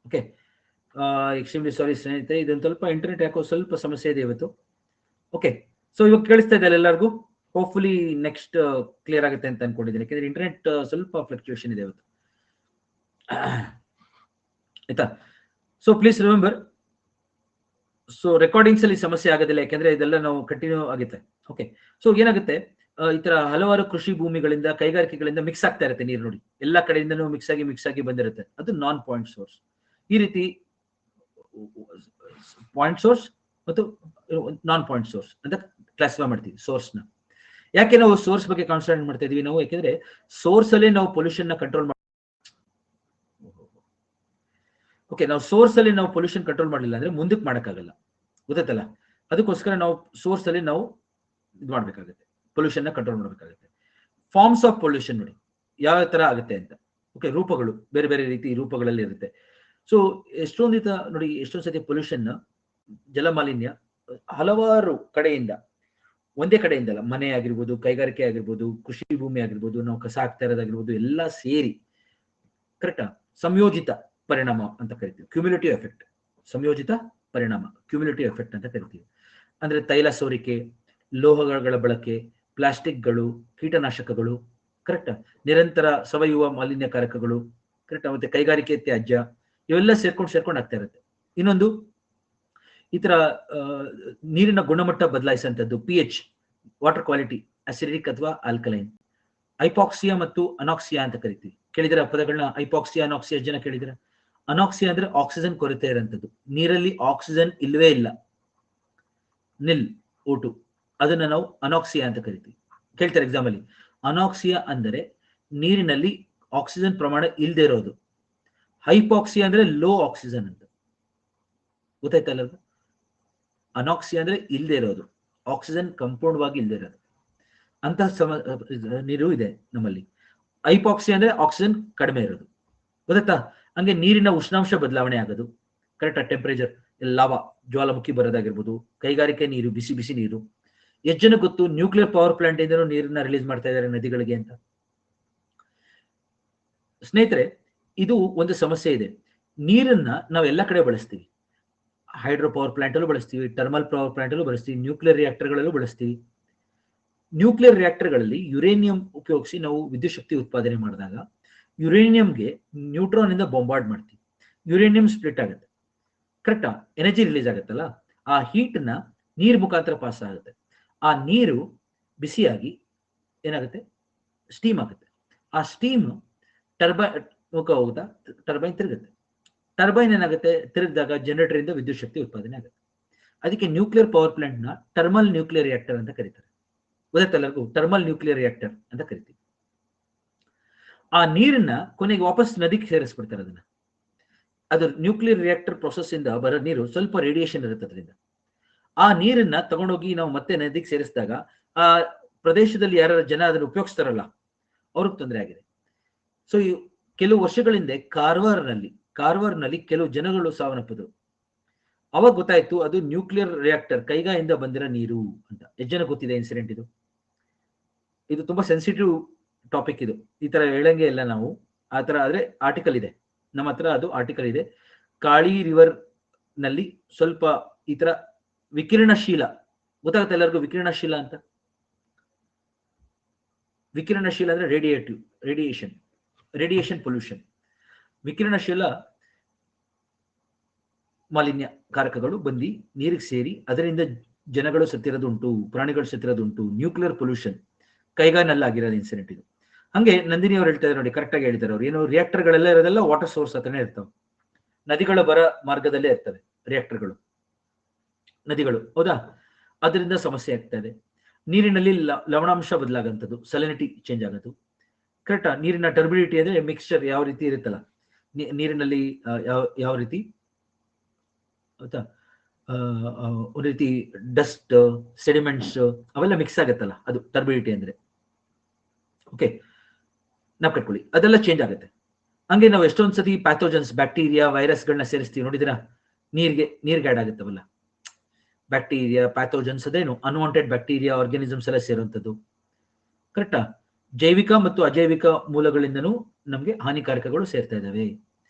ಓಕೆ. ಎಕ್ಸ್ಟ್ರೀಮ್ಲಿ ಸಾರಿ ಸ್ನೇಹಿತರೆ, ಇದೊಂದು ಸ್ವಲ್ಪ ಇಂಟರ್ನೆಟ್ ಯಾಕೋ ಸ್ವಲ್ಪ ಸಮಸ್ಯೆ ಇದೆ ಇವತ್ತು. ಓಕೆ, ಸೊ ಇವಾಗ ಕೇಳಿಸ್ತಾ ಇದೆ ಎಲ್ಲರಿಗೂ? ಹೋಪ್ಫುಲಿ ನೆಕ್ಸ್ಟ್ ಕ್ಲಿಯರ್ ಆಗುತ್ತೆ ಅಂತ ಅನ್ಕೊಂಡಿದ್ದೀನಿ, ಯಾಕಂದ್ರೆ ಇಂಟರ್ನೆಟ್ ಸ್ವಲ್ಪ ಫ್ಲಕ್ಚುಯೇಷನ್ ಇದೆ ಇವತ್ತು, ಆಯ್ತಾ. So please remember, so recordings ಅಲ್ಲಿ ಸಮಸ್ಯೆ ಆಗೋದಿಲ್ಲ, ಯಾಕಂದ್ರೆ ಇದೆಲ್ಲ ನಾವು ಕಂಟಿನ್ಯೂ ಆಗುತ್ತೆ. ಓಕೆ, ಸೊ ಏನಾಗುತ್ತೆ, ಈ ತರ ಹಲವಾರು ಕೃಷಿ ಭೂಮಿಗಳಿಂದ ಕೈಗಾರಿಕೆಗಳಿಂದ ಮಿಕ್ಸ್ ಆಗ್ತಾ ಇರುತ್ತೆ ನೀರು, ನೋಡಿ ಎಲ್ಲಾ ಕಡೆಯಿಂದನೂ ಮಿಕ್ಸ್ ಆಗಿ ಬಂದಿರುತ್ತೆ, ಅದು ನಾನ್ ಪಾಯಿಂಟ್ ಸೋರ್ಸ್. ಈ ರೀತಿ ಪಾಯಿಂಟ್ ಸೋರ್ಸ್ ಮತ್ತು ನಾನ್ ಪಾಯಿಂಟ್ ಸೋರ್ಸ್ ಅಂತ ಕ್ಲಾಸಿಫೈ ಮಾಡ್ತೀವಿ ಸೋರ್ಸ್ ನ. ಯಾಕೆ ನಾವು ಸೋರ್ಸ್ ಬಗ್ಗೆ ಕಾನ್ಸಂಟ್ರೇಟ್ ಮಾಡ್ತಾ ಇದೀವಿ ನಾವು, ಯಾಕೆಂದ್ರೆ ಸೋರ್ಸ್ ಅಲ್ಲೇ ನಾವು ಪೊಲ್ಯೂಷನ್ ನ ಕಂಟ್ರೋಲ್ ಓಕೆ, ನಾವು ಸೋರ್ಸ್ ಅಲ್ಲಿ ನಾವು ಪೊಲ್ಯೂಷನ್ ಕಂಟ್ರೋಲ್ ಮಾಡಲಿಲ್ಲ ಅಂದ್ರೆ ಮುಂದಕ್ಕೆ ಮಾಡಕ್ಕಾಗಲ್ಲ, ಗೊತ್ತಲ್ಲ. ಅದಕ್ಕೋಸ್ಕರ ನಾವು ಸೋರ್ಸ್ ಅಲ್ಲಿ ನಾವು ಇದು ಮಾಡ್ಬೇಕಾಗುತ್ತೆ, ಪೊಲ್ಯೂಷನ್ ನ ಕಂಟ್ರೋಲ್ ಮಾಡಬೇಕಾಗುತ್ತೆ. ಫಾರ್ಮ್ಸ್ ಆಫ್ ಪೊಲ್ಯೂಷನ್ ನೋಡಿ ಯಾವ ತರ ಆಗುತ್ತೆ ಅಂತ. ಓಕೆ, ರೂಪಗಳು ಬೇರೆ ಬೇರೆ ರೀತಿ ರೂಪಗಳಲ್ಲಿ ಇರುತ್ತೆ. ಸೊ ಎಷ್ಟೊಂದು ನೋಡಿ, ಎಷ್ಟೊಂದು ಸತಿ ಪೊಲ್ಯೂಷನ್ ಜಲಮಾಲಿನ್ಯ ಹಲವಾರು ಕಡೆಯಿಂದ, ಒಂದೇ ಕಡೆಯಿಂದಲ್ಲ, ಮನೆ ಆಗಿರ್ಬೋದು, ಕೈಗಾರಿಕೆ ಆಗಿರ್ಬೋದು, ಕೃಷಿ ಭೂಮಿ ಆಗಿರ್ಬೋದು, ನಾವು ಕಸ ಹಾಕ್ತಾ ಇರೋದಾಗಿರ್ಬೋದು, ಎಲ್ಲ ಸೇರಿ ಕರೆಕ್ಟಾ ಸಂಯೋಜಿತ ಪರಿಣಾಮ ಅಂತ ಕರಿತೀವಿ, ಕ್ಯುಮ್ಯುಲೇಟಿವ್ ಎಫೆಕ್ಟ್. ಸಂಯೋಜಿತ ಪರಿಣಾಮ ಕ್ಯುಮ್ಯುಲೇಟಿವ್ ಎಫೆಕ್ಟ್ ಅಂತ ಕರಿತೀವಿ. ಅಂದ್ರೆ ತೈಲ ಸೋರಿಕೆ, ಲೋಹಗಳ ಬಳಕೆ, ಪ್ಲಾಸ್ಟಿಕ್ಗಳು, ಕೀಟನಾಶಕಗಳು, ಕರೆಕ್ಟಾ, ನಿರಂತರ ಸಾವಯವ ಮಾಲಿನ್ಯಕಾರಕಗಳು, ಕರೆಕ್ಟಾ, ಮತ್ತೆ ಕೈಗಾರಿಕೆ ತ್ಯಾಜ್ಯ, ಇವೆಲ್ಲ ಸೇರ್ಕೊಂಡು ಆಗ್ತಾ ಇರುತ್ತೆ. ಇನ್ನೊಂದು ಈ ತರ ನೀರಿನ ಗುಣಮಟ್ಟ ಬದಲಾಯಿಸುವಂಥದ್ದು, pH, ವಾಟರ್ ಕ್ವಾಲಿಟಿ, ಅಸಿಡಿಕ್ ಅಥವಾ ಆಲ್ಕಲೈನ್, ಐಪಾಕ್ಸಿಯಾ ಮತ್ತು ಅನಾಕ್ಸಿಯಾ ಅಂತ ಕರಿತೀವಿ. ಕೇಳಿದಿರ ಪದಗಳನ್ನ, ಐಪಾಕ್ಸಿಯಾ ಅನಾಕ್ಸಿಯಾ ಜನ ಕೇಳಿದಿರ. ಅನಾಕ್ಸಿಯಾ ಅಂದ್ರೆ ಆಕ್ಸಿಜನ್ ಕೊರತೆ ಇರೋಂಥದ್ದು, ನೀರಲ್ಲಿ ಆಕ್ಸಿಜನ್ ಇಲ್ವೇ ಇಲ್ಲ, ನಿಲ್ O2, ಅದನ್ನ ನಾವು ಅನಾಕ್ಸಿಯಾ ಅಂತ ಕರಿತೀವಿ. ಕೇಳ್ತಾರೆ ಎಕ್ಸಾಮ್ ಅಲ್ಲಿ, ಅನಾಕ್ಸಿಯಾ ಅಂದರೆ ನೀರಿನಲ್ಲಿ ಆಕ್ಸಿಜನ್ ಪ್ರಮಾಣ ಇಲ್ಲದೆ ಇರೋದು. ಹೈಪಾಕ್ಸಿಯಾ ಅಂದ್ರೆ ಲೋ ಆಕ್ಸಿಜನ್ ಅಂತ, ಗೊತ್ತಾಯ್ತಲ್ಲ. ಅನಾಕ್ಸಿಯಾ ಅಂದ್ರೆ ಇಲ್ಲದೆ ಇರೋದು, ಆಕ್ಸಿಜನ್ ಕಂಪೌಂಡ್ವಾಗಿ ಇಲ್ಲದೆ ಇರೋದು, ಅಂತಹ ನೀರು ಇದೆ ನಮ್ಮಲ್ಲಿ. ಹೈಪಾಕ್ಸಿಯಾ ಅಂದ್ರೆ ಆಕ್ಸಿಜನ್ ಕಡಿಮೆ ಇರೋದು, ಗೊತ್ತಾ. ಹಂಗೆ ನೀರಿನ ಉಷ್ಣಾಂಶ ಬದಲಾವಣೆ ಆಗೋದು, ಕರೆಕ್ಟ್, ಟೆಂಪರೇಚರ್, ಲಾವಾ ಜ್ವಾಲಾಮುಖಿ ಬರೋದಾಗಿರ್ಬೋದು, ಕೈಗಾರಿಕೆ ನೀರು, ಬಿಸಿ ಬಿಸಿ ನೀರು. ಎಷ್ಟು ಜನ ಗೊತ್ತು ನ್ಯೂಕ್ಲಿಯರ್ ಪವರ್ ಪ್ಲಾಂಟ್ ಇಂದನೂ ನೀರನ್ನ ರಿಲೀಸ್ ಮಾಡ್ತಾ ಇದ್ದಾರೆ ನದಿಗಳಿಗೆ ಅಂತ. ಸ್ನೇಹಿತರೆ, ಇದು ಒಂದು ಸಮಸ್ಯೆ ಇದೆ. ನೀರನ್ನ ನಾವು ಎಲ್ಲ ಕಡೆ ಬಳಸ್ತೀವಿ, ಹೈಡ್ರೋ ಪವರ್ ಪ್ಲಾಂಟ್ ಅಲ್ಲೂ ಬಳಸ್ತೀವಿ, ಟರ್ಮಲ್ ಪವರ್ ಪ್ಲಾಂಟ್ ಅಲ್ಲೂ ಬಳಸ್ತೀವಿ, ನ್ಯೂಕ್ಲಿಯರ್ ರಿಯಾಕ್ಟರ್ಗಳಲ್ಲೂ ಬಳಸ್ತೀವಿ. ನ್ಯೂಕ್ಲಿಯರ್ ರಿಯಾಕ್ಟರ್ಗಳಲ್ಲಿ ಯುರೇನಿಯಂ ಉಪಯೋಗಿಸಿ ನಾವು ವಿದ್ಯುತ್ ಶಕ್ತಿ ಉತ್ಪಾದನೆ ಮಾಡಿದಾಗ ಯುರೇನಿಯಂಗೆ ನ್ಯೂಟ್ರಾನ್ ಇಂದ ಬೊಂಬಾರ್ಡ್ ಮಾಡ್ತೀವಿ, ಯುರೇನಿಯಂ ಸ್ಪ್ಲಿಟ್ ಆಗುತ್ತೆ, ಕರೆಕ್ಟಾ, ಎನರ್ಜಿ ರಿಲೀಸ್ ಆಗುತ್ತಲ್ಲ, ಆ ಹೀಟ್ ನ ನೀರ್ ಮುಖಾಂತರ ಪಾಸ್ ಆಗುತ್ತೆ. ಆ ನೀರು ಬಿಸಿಯಾಗಿ ಏನಾಗುತ್ತೆ, ಸ್ಟೀಮ್ ಆಗುತ್ತೆ. ಆ ಸ್ಟೀಮ್ ಹೋಗ್ತಾ ಟರ್ಬೈನ್ ತಿರುಗುತ್ತೆ. ಟರ್ಬೈನ್ ಏನಾಗುತ್ತೆ, ತಿರುಗಿದಾಗ ಜನರೇಟರ್ ಇಂದ ವಿದ್ಯುತ್ ಶಕ್ತಿ ಉತ್ಪಾದನೆ ಆಗುತ್ತೆ. ಅದಕ್ಕೆ ನ್ಯೂಕ್ಲಿಯರ್ ಪವರ್ ಪ್ಲಾಂಟ್ ನ ಟರ್ಮಲ್ ನ್ಯೂಕ್ಲಿಯರ್ ರಿಯಾಕ್ಟರ್ ಅಂತ ಕರೀತಾರೆ, ಗೊತ್ತಾಯ್ತಲ್ಲರಿಗೂ, ಟರ್ಮಲ್ ನ್ಯೂಕ್ಲಿಯರ್ ರಿಯಾಕ್ಟರ್ ಅಂತ ಕರಿತೀವಿ. ಆ ನೀರನ್ನ ಕೊನೆಗೆ ವಾಪಸ್ ನದಿಗೆ ಸೇರಿಸ್ಬಿಡ್ತಾರೆ. ಅದನ್ನ, ಅದು ನ್ಯೂಕ್ಲಿಯರ್ ರಿಯಾಕ್ಟರ್ ಪ್ರೊಸೆಸ್ ಇಂದ ಬರೋ ನೀರು ಸ್ವಲ್ಪ ರೇಡಿಯೇಷನ್ ಇರುತ್ತೆ ಅದರಿಂದ. ಆ ನೀರನ್ನ ತಗೊಂಡೋಗಿ ನಾವು ಮತ್ತೆ ನದಿಗೆ ಸೇರಿಸಿದಾಗ ಆ ಪ್ರದೇಶದಲ್ಲಿ ಯಾರು ಜನ ಅದನ್ನು ಉಪಯೋಗಿಸ್ತಾರಲ್ಲ ಅವ್ರಿಗೆ ತೊಂದರೆ ಆಗಿದೆ. ಸೊ ಕೆಲವು ವರ್ಷಗಳಿಂದ ಕಾರ್ವಾರ್ನಲ್ಲಿ ಕೆಲವು ಜನಗಳು ಸಾವನ್ನಪ್ಪಿದ್ರು. ಅವಾಗ ಗೊತ್ತಾಯ್ತು ಅದು ನ್ಯೂಕ್ಲಿಯರ್ ರಿಯಾಕ್ಟರ್ ಕೈಗಾಯಿಂದ ಬಂದಿರೋ ನೀರು ಅಂತ. ಎಷ್ಟು ಜನ ಗೊತ್ತಿದೆ ಇನ್ಸಿಡೆಂಟ್ ಇದು? ಇದು ತುಂಬಾ ಸೆನ್ಸಿಟಿವ್ ಟಾಪಿಕ್ ಇದು, ಈ ತರ ಹೇಳಂಗೆ ಇಲ್ಲ ನಾವು. ಆ ತರ ಆದ್ರೆ ಆರ್ಟಿಕಲ್ ಇದೆ ನಮ್ಮ ಹತ್ರ, ಅದು ಆರ್ಟಿಕಲ್ ಇದೆ. ಕಾಳಿ ರಿವರ್ ನಲ್ಲಿ ಸ್ವಲ್ಪ ಈ ತರ ವಿಕಿರಣಶೀಲ, ಗೊತ್ತಾಗುತ್ತೆ ಎಲ್ಲರಿಗೂ ವಿಕಿರಣಶೀಲ ಅಂತ. ವಿಕಿರಣಶೀಲ ಅಂದ್ರೆ ರೇಡಿಯೇಷನ್ ಪೊಲ್ಯೂಷನ್. ವಿಕಿರಣಶೀಲ ಮಾಲಿನ್ಯ ಕಾರಕಗಳು ಬಂದು ನೀರಿಗೆ ಸೇರಿ ಅದರಿಂದ ಜನಗಳು ಸತ್ತಿರೋದುಂಟು, ಪ್ರಾಣಿಗಳು ಸತ್ತಿರೋದುಂಟು. ನ್ಯೂಕ್ಲಿಯರ್ ಪೊಲ್ಯೂಷನ್ ಕೈಗಾನಲ್ಲಾಗಿರೋದು ಇನ್ಸಿಡೆಂಟ್ ಇದು. ಹಂಗೆ ನಂದಿನಿ ಅವ್ರು ಹೇಳ್ತಾ ಇದ್ದಾರೆ ನೋಡಿ, ಕರೆಕ್ಟ್ ಆಗಿ ಹೇಳ್ತಾರೆ ಅವ್ರು. ಏನು ರಿಯಾಕ್ಟರ್ಗಳೆಲ್ಲ ಇರೋದೆಲ್ಲ ವಾಟರ್ ಸೋರ್ಸ್ ಹತ್ರನೇ ಇರ್ತಾವೆ, ನದಿಗಳ ಬರ ಮಾರ್ಗದಲ್ಲೇ ಇರ್ತವೆ ರಿಯಾಕ್ಟರ್ಗಳು, ನದಿಗಳು, ಹೌದಾ. ಅದರಿಂದ ಸಮಸ್ಯೆ ಆಗ್ತಾ ಇದೆ. ನೀರಿನಲ್ಲಿ ಲವಣಾಂಶ ಬದಲಾಗಂಥದ್ದು, ಸಲಿನಿಟಿ ಚೇಂಜ್ ಆಗೋದು, ಕರೆಕ್ಟಾ. ನೀರಿನ ಟರ್ಬಿಡಿಟಿ ಅಂದ್ರೆ ಮಿಕ್ಸ್ಚರ್ ಯಾವ ರೀತಿ ಇರುತ್ತಲ್ಲ ನೀರಿನಲ್ಲಿ, ಯಾವ ರೀತಿ ಆಯ್ತಾ, ಒಂದು ರೀತಿ ಡಸ್ಟ್, ಸೆಡಿಮೆಂಟ್ಸ್ ಅವೆಲ್ಲ ಮಿಕ್ಸ್ ಆಗತ್ತಲ್ಲ, ಅದು ಟರ್ಬಿಡಿಟಿ ಅಂದ್ರೆ. ಓಕೆ, ನಾವು ಕಟ್ಕೊಳ್ಳಿ, ಅದೆಲ್ಲ ಚೇಂಜ್ ಆಗುತ್ತೆ. ಹಂಗೆ ನಾವು ಎಷ್ಟೊಂದು ಸತಿ ಪ್ಯಾಥೋಜನ್ಸ್, ಬ್ಯಾಕ್ಟೀರಿಯಾ, ವೈರಸ್ಗಳನ್ನ ಸೇರಿಸ್ತೀವಿ, ನೋಡಿದಿರಾ? ನೀರ್ಗೆ ಆಡ್ ಆಗುತ್ತವಲ್ಲ ಬ್ಯಾಕ್ಟೀರಿಯಾ, ಪ್ಯಾಥೋಜನ್ಸ್, ಅದೇನು ಅನ್ವಾಂಟೆಡ್ ಬ್ಯಾಕ್ಟೀರಿಯಾ, ಆರ್ಗಾನಿಸಮ್ಸ್ ಎಲ್ಲ ಸೇರುವಂಥದ್ದು, ಕರೆಕ್ಟಾ. ಜೈವಿಕ ಮತ್ತು ಅಜೈವಿಕ ಮೂಲಗಳಿಂದನೂ ನಮ್ಗೆ ಹಾನಿಕಾರಕಗಳು ಸೇರ್ತಾ ಇದಾವೆ.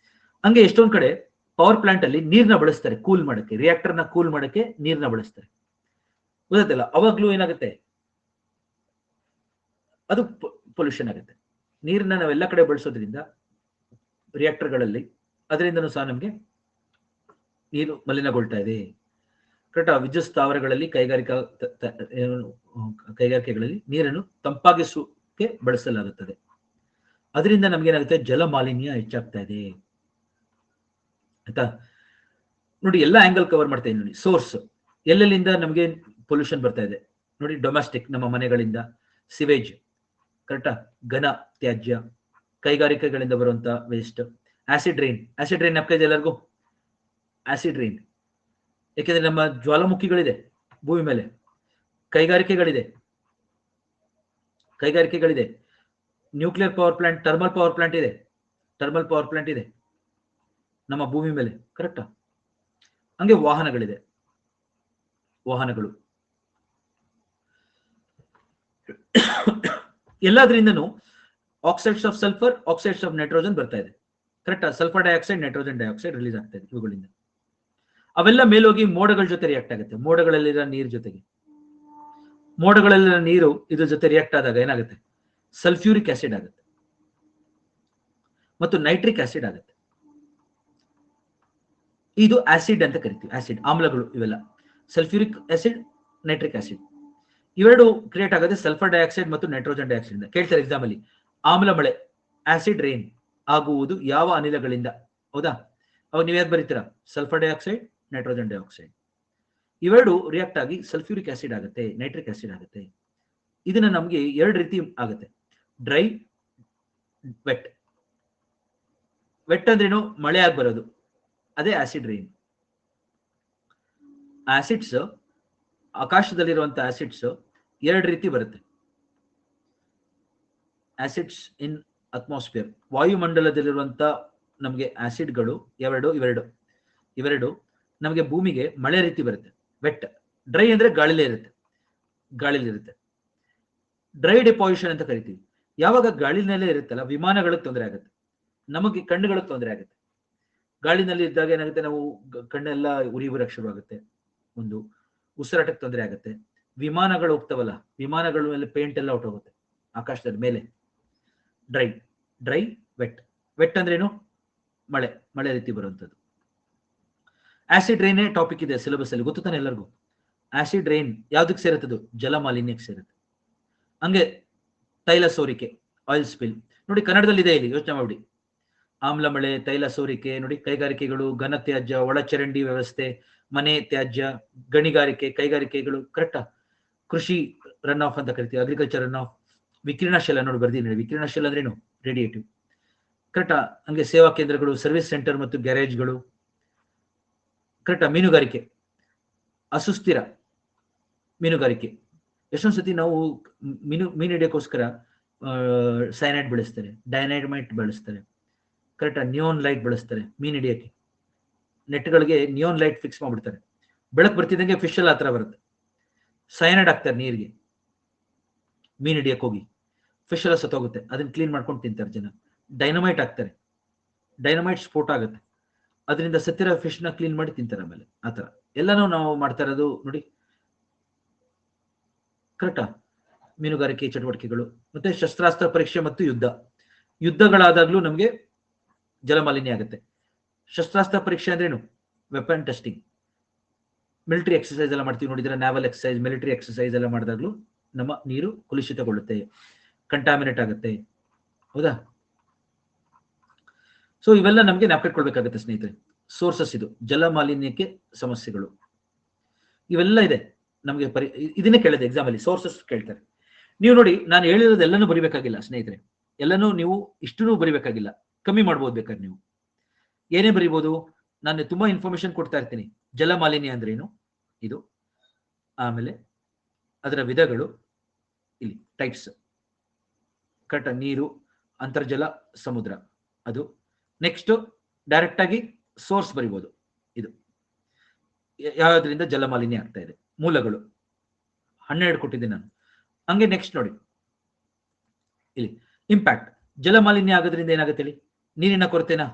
ಹಂಗೆ ಎಷ್ಟೊಂದ್ ಕಡೆ ಪವರ್ ಪ್ಲಾಂಟ್ ಅಲ್ಲಿ ನೀರ್ನ ಬಳಸ್ತಾರೆ ಕೂಲ್ ಮಾಡಕ್ಕೆ, ರಿಯಾಕ್ಟರ್ನ ಕೂಲ್ ಮಾಡಕ್ಕೆ ನೀರ್ನ ಬಳಸ್ತಾರೆ, ಗೊತ್ತಲ್ಲ. ಅವಾಗ್ಲೂ ಏನಾಗುತ್ತೆ, ಅದು ಪೊಲ್ಯೂಷನ್ ಆಗುತ್ತೆ. ನೀರನ್ನ ನಾವೆಲ್ಲ ಕಡೆ ಬಳಸೋದ್ರಿಂದ ರಿಯಾಕ್ಟರ್ಗಳಲ್ಲಿ ಅದರಿಂದನೂ ಸಹ ನಮಗೆ ನೀರು ಮಲಿನಗೊಳ್ತಾ ಇದೆ. ಕರೆಕ್ಟಾ? ವಿದ್ಯುತ್ ಸ್ಥಾವರಗಳಲ್ಲಿ ಕೈಗಾರಿಕೆಗಳಲ್ಲಿ ನೀರನ್ನು ತಂಪಾಗಿಸೋಕೆ ಬಳಸಲಾಗುತ್ತದೆ. ಅದರಿಂದ ನಮ್ಗೇನಾಗುತ್ತೆ, ಜಲ ಮಾಲಿನ್ಯ ಹೆಚ್ಚಾಗ್ತಾ ಇದೆ. ಆಯ್ತಾ? ನೋಡಿ, ಎಲ್ಲ ಆಂಗಲ್ ಕವರ್ ಮಾಡ್ತಾ ಇದ್ದೀನಿ ನೋಡಿ. ಸೋರ್ಸ್ ಎಲ್ಲೆಲ್ಲಿಂದ ನಮಗೆ ಪೊಲ್ಯೂಷನ್ ಬರ್ತಾ ಇದೆ ನೋಡಿ. ಡೊಮೆಸ್ಟಿಕ್, ನಮ್ಮ ಮನೆಗಳಿಂದ, ಸಿವೇಜ್, ಕರೆಕ್ಟಾ, ಘನ ತ್ಯಾಜ್ಯ, ಕೈಗಾರಿಕೆಗಳಿಂದ ಬರುವಂತ waste, acid rain. Acid rain ನೆನಪಿದೆ ಎಲ್ಲರಿಗೂ? ಆಸಿಡ್ ರೈನ್ ಯಾಕೆಂದ್ರೆ ನಮ್ಮ ಜ್ವಾಲಾಮುಖಿಗಳಿದೆ ಭೂಮಿ ಮೇಲೆ, ಕೈಗಾರಿಕೆಗಳಿದೆ, nuclear power plant, thermal power plant ಇದೆ ನಮ್ಮ ಭೂಮಿ ಮೇಲೆ, ಕರೆಕ್ಟಾ? ಹಂಗೆ ವಾಹನಗಳು ಎಲ್ಲದ್ರಿಂದನೂ oxides of sulphur, oxides of nitrogen ಬರ್ತಾ ಇದೆ, ಕರೆಕ್ಟಾ? Sulphur dioxide, nitrogen dioxide release ಆಗ್ತಾ ಇದೆ ಇವುಗಳಿಂದ. ಅವೆಲ್ಲ ಮೇಲೋಗಿ ಮೋಡಗಳ ಜೊತೆ ರಿಯಾಕ್ಟ್ ಆಗುತ್ತೆ. ಮೋಡಗಳಲ್ಲಿರೋ ನೀರು ಜೊತೆಗೆ, ಮೋಡಗಳಲ್ಲಿರೋ ನೀರು ಇದ್ರ ಜೊತೆ ರಿಯಾಕ್ಟ್ ಆದಾಗ ಏನಾಗುತ್ತೆ? ಸಲ್ಫ್ಯೂರಿಕ್ ಆಸಿಡ್ ಆಗುತ್ತೆ ಮತ್ತು ನೈಟ್ರಿಕ್ ಆಸಿಡ್ ಆಗುತ್ತೆ. ಇದು ಆಸಿಡ್ ಅಂತ ಕರಿತೀವಿ. ಆಸಿಡ್, ಆಮ್ಲಗಳು ಇವೆಲ್ಲ. ಸಲ್ಫ್ಯೂರಿಕ್ ಆಸಿಡ್, ನೈಟ್ರಿಕ್ ಆಸಿಡ್ ಇವೆರಡು ಕ್ರಿಯೇಟ್ ಆಗುತ್ತೆ ಸಲ್ಫರ್ ಡೈಆಕ್ಸೈಡ್ ಮತ್ತು ನೈಟ್ರೋಜನ್ ಡೈಆಕ್ಸೈಡ್ ಇಂದ. ಕೇಳ್ತಾರೆ ಎಕ್ಸಾಮ್ ಅಲ್ಲಿ, ಆಮ್ಲ ಮಳೆ, ಆಸಿಡ್ ರೈನ್ ಆಗುವುದು ಯಾವ ಅನಿಲಗಳಿಂದ? ಹೌದಾ? ಅವಾಗ ನೀವು ಯಾವ್ದು ಬರೀತೀರಾ? ಸಲ್ಫರ್ ಡೈಆಕ್ಸೈಡ್, ನೈಟ್ರೋಜನ್ ಡೈಆಕ್ಸೈಡ್ ಇವೆರಡು ರಿಯಾಕ್ಟ್ ಆಗಿ ಸಲ್ಫ್ಯೂರಿಕ್ ಆಸಿಡ್ ಆಗುತ್ತೆ, ನೈಟ್ರಿಕ್ ಆಸಿಡ್ ಆಗುತ್ತೆ. ಇದನ್ನ ನಮ್ಗೆ ಎರಡು ರೀತಿ ಆಗುತ್ತೆ, ಡ್ರೈ, ವೆಟ್. ವೆಟ್ ಅಂದ್ರೇನು? ಮಳೆ ಆಗಿ ಬರೋದು, ಅದೇ ಆಸಿಡ್ ರೈನ್. ಆಸಿಡ್ಸ್, ಆಕಾಶದಲ್ಲಿರುವಂತಹ ಆಸಿಡ್ಸ್ ಎರಡು ರೀತಿ ಬರುತ್ತೆ. ಆಸಿಡ್ಸ್ ಇನ್ ಅಟ್ಮಾಸ್ಫಿಯರ್, ವಾಯುಮಂಡಲದಲ್ಲಿರುವಂತ ನಮಗೆ ಆಸಿಡ್ಗಳು ಇವೆರಡು ನಮಗೆ ಭೂಮಿಗೆ ಮಳೆ ರೀತಿ ಬರುತ್ತೆ. ವೆಟ್. ಡ್ರೈ ಅಂದ್ರೆ ಗಾಳಿಲಿರುತ್ತೆ. ಡ್ರೈ ಡೆಪಾಸಿಷನ್ ಅಂತ ಕರಿತೀವಿ. ಯಾವಾಗ ಗಾಳಿನಲ್ಲೇ ಇರುತ್ತಲ್ಲ, ವಿಮಾನಗಳಿಗೆ ತೊಂದರೆ ಆಗುತ್ತೆ, ನಮಗೆ ಕಣ್ಣುಗಳಿಗೆ ತೊಂದರೆ ಆಗುತ್ತೆ. ಗಾಳಿನಲ್ಲಿ ಇದ್ದಾಗ ಏನಾಗುತ್ತೆ, ನಾವು ಕಣ್ಣೆಲ್ಲ ಉರಿ ಬರಕ್ಕೆ ಶುರು ಆಗುತ್ತೆ, ಒಂದು ಉಸಿರಾಟಕ್ಕೆ ತೊಂದರೆ ಆಗುತ್ತೆ. ವಿಮಾನಗಳು ಹೋಗ್ತಾವಲ್ಲ, ವಿಮಾನಗಳ ಮೇಲೆ ಪೇಂಟ್ ಎಲ್ಲ ಹೊಟ್ಟೋಗುತ್ತೆ ಆಕಾಶದಲ್ಲಿ ಮೇಲೆ. ಡ್ರೈ, ವೆಟ್ ಅಂದ್ರೇನು? ಮಳೆ ರೀತಿ ಬರುವಂಥದ್ದು. ಆಸಿಡ್ ರೈನ್ ಟಾಪಿಕ್ ಇದೆ ಸಿಲೆಬಸ್ ಅಲ್ಲಿ, ಗೊತ್ತು ತಾನೆ ಎಲ್ಲರಿಗೂ? ಆಸಿಡ್ ರೈನ್ ಯಾವ್ದಕ್ಕೆ ಸೇರುತ್ತದು? ಜಲ ಮಾಲಿನ್ಯಕ್ಕೆ ಸೇರುತ್ತೆ. ಹಂಗೆ ತೈಲ ಸೋರಿಕೆ, ಆಯಿಲ್ ಸ್ಪಿಲ್ ನೋಡಿ, ಕನ್ನಡದಲ್ಲಿ ಇದೆ ಇಲ್ಲಿ, ಯೋಚನೆ ಮಾಡಿ. ಆಮ್ಲ ಮಳೆ, ತೈಲ ಸೋರಿಕೆ ನೋಡಿ, ಕೈಗಾರಿಕೆಗಳು, ಘನ ತ್ಯಾಜ್ಯ, ಒಳಚರಂಡಿ ವ್ಯವಸ್ಥೆ, ಮನೆ ತ್ಯಾಜ್ಯ, ಗಣಿಗಾರಿಕೆ, ಕೈಗಾರಿಕೆಗಳು, ಕರೆಕ್ಟಾ? ಕೃಷಿ ರನ್ ಆಫ್ ಅಂತ ಕರಿತೀವಿ, ಅಗ್ರಿಕಲ್ಚರ್ ರನ್ ಆಫ್. ವಿಕಿರಣಶೀಲ ನೋಡಿ ಬರ್ದಿನಿ, ವಿಕಿರಣಶೀಲ ಅಂದ್ರೇನು? ರೇಡಿಯೇಟಿವ್, ಕರೆಕ್ಟಾ? ಹಂಗೆ ಸೇವಾ ಕೇಂದ್ರಗಳು, ಸರ್ವಿಸ್ ಸೆಂಟರ್ ಮತ್ತು ಗ್ಯಾರೇಜ್ಗಳು, ಕರೆಕ್ಟಾ? ಮೀನುಗಾರಿಕೆ, ಅಸುಸ್ಥಿರ ಮೀನುಗಾರಿಕೆ. ಎಷ್ಟೊಂದು ಸತಿ ನಾವು ಮೀನು ಹಿಡಿಯೋಕ್ಕೋಸ್ಕರ ಸೈನೈಡ್ ಬಳಸ್ತಾರೆ, ಡೈನೈಮೈಟ್ ಬಳಸ್ತಾರೆ, ಕರೆಕ್ಟಾ? ನಿಯೋನ್ ಲೈಟ್ ಬಳಸ್ತಾರೆ ಮೀನು ಹಿಡಿಯಕ್ಕೆ. ನೆಟ್ಗಳಿಗೆ ನಿಯೋನ್ ಲೈಟ್ ಫಿಕ್ಸ್ ಮಾಡ್ಬಿಡ್ತಾರೆ, ಬೆಳಕು ಬರ್ತಿದ್ದಂಗೆ ಫಿಶ್ ಎಲ್ಲ ಹತ್ರ ಬರುತ್ತೆ. ಸೈನೈಡ್ ಹಾಕ್ತಾರೆ ನೀರಿಗೆ, ಮೀನು ಹಿಡಿಯಕ್ಕೆ ಹೋಗಿ ಫಿಶ್ ಎಲ್ಲ ಸತ್ತೋಗುತ್ತೆ, ಅದನ್ನ ಕ್ಲೀನ್ ಮಾಡ್ಕೊಂಡು ತಿಂತಾರೆ ಜನ. ಡೈನಮೈಟ್ ಹಾಕ್ತಾರೆ, ಡೈನಮೈಟ್ ಸ್ಫೋಟ ಆಗುತ್ತೆ, ಅದರಿಂದ ಸತ್ತಿರೋ ಫಿಶ್ ನ ಕ್ಲೀನ್ ಮಾಡಿ ತಿಂತಾರೆ. ಆಮೇಲೆ ಆತರ ಎಲ್ಲಾನು ನಾವು ಮಾಡ್ತಾ ಇರೋದು ನೋಡಿ, ಕರೆಕ್ಟಾ? ಮೀನುಗಾರಿಕೆ ಚಟುವಟಿಕೆಗಳು. ಮತ್ತೆ ಶಸ್ತ್ರಾಸ್ತ್ರ ಪರೀಕ್ಷೆ ಮತ್ತು ಯುದ್ಧಗಳಾದಾಗ್ಲೂ ನಮಗೆ ಜಲಮಾಲಿನ್ಯ ಆಗುತ್ತೆ. ಶಸ್ತ್ರಾಸ್ತ್ರ ಪರೀಕ್ಷೆ ಅಂದ್ರೇನು? Weapon testing. ಮಿಲಿಟರಿ ಎಕ್ಸರ್ಸೈಸ್ ಎಲ್ಲ ಮಾಡ್ತೀವಿ ನೋಡಿದ್ರೆ, ನ್ಯಾವಲ್ ಎಕ್ಸರ್ಸೈಸ್, ಮಿಲಿಟರಿ ಎಕ್ಸರ್ಸೈಸ್ ಎಲ್ಲ ಮಾಡಿದಾಗ್ಲೂ ನಮ್ಮ ನೀರು ಕಲುಷಿತಗೊಳ್ಳುತ್ತೆ, ಕಂಟಾಮಿನೇಟ್ ಆಗುತ್ತೆ. ಹೌದಾ? ಸೊ ಇವೆಲ್ಲ ನಮಗೆ ಜ್ಞಾಪಕಕೊಳ್ಬೇಕಾಗುತ್ತೆ ಸ್ನೇಹಿತರೆ. ಸೋರ್ಸಸ್ ಇದು ಜಲ ಮಾಲಿನ್ಯಕ್ಕೆ ಸಮಸ್ಯೆಗಳು ಇವೆಲ್ಲ ಇದೆ ನಮಗೆ. ಇದನ್ನೇ ಕೇಳಿದೆ ಎಕ್ಸಾಮ್ ಅಲ್ಲಿ, ಸೋರ್ಸಸ್ ಕೇಳ್ತಾರೆ. ನೀವು ನೋಡಿ, ನಾನು ಹೇಳಿರೋದು ಎಲ್ಲನೂ ಬರಿಬೇಕಾಗಿಲ್ಲ ಸ್ನೇಹಿತರೆ, ಎಲ್ಲನೂ ನೀವು ಇಷ್ಟೂ ಬರಿಬೇಕಾಗಿಲ್ಲ, ಕಮ್ಮಿ ಮಾಡ್ಬೋದು ಬೇಕಾದ್ರೆ ನೀವು. ಏನೇ ಬರಿಬೋದು, ನಾನು ತುಂಬಾ ಇನ್ಫಾರ್ಮೇಶನ್ ಕೊಡ್ತಾ ಇರ್ತೀನಿ. ಜಲ ಮಾಲಿನ್ಯ ಅಂದ್ರೆ ಏನು ಇದು, ಆಮೇಲೆ ಅದರ ವಿಧಗಳು, ಇಲ್ಲಿ ಟೈಪ್ಸ್, ಕರೆಕ್ಟ್? ನೀರು, ಅಂತರ್ಜಲ, ಸಮುದ್ರ, ಅದು. ನೆಕ್ಸ್ಟ್ ಡೈರೆಕ್ಟ್ ಆಗಿ ಸೋರ್ಸ್ ಬರಿಬೋದು, ಇದು ಯಾವ್ದ್ರಿಂದ ಜಲ ಮಾಲಿನ್ಯ ಆಗ್ತಾ ಇದೆ, ಮೂಲಗಳು 12 ಕೊಟ್ಟಿದ್ದೀನಿ ನಾನು. ಹಂಗೆ ನೆಕ್ಸ್ಟ್ ನೋಡಿ ಇಲ್ಲಿ ಇಂಪ್ಯಾಕ್ಟ್. ಜಲ ಮಾಲಿನ್ಯ ಆಗೋದ್ರಿಂದ ಏನಾಗುತ್ತೆ ಹೇಳಿ? ನೀರಿನ ಕೊರತೆನಾ?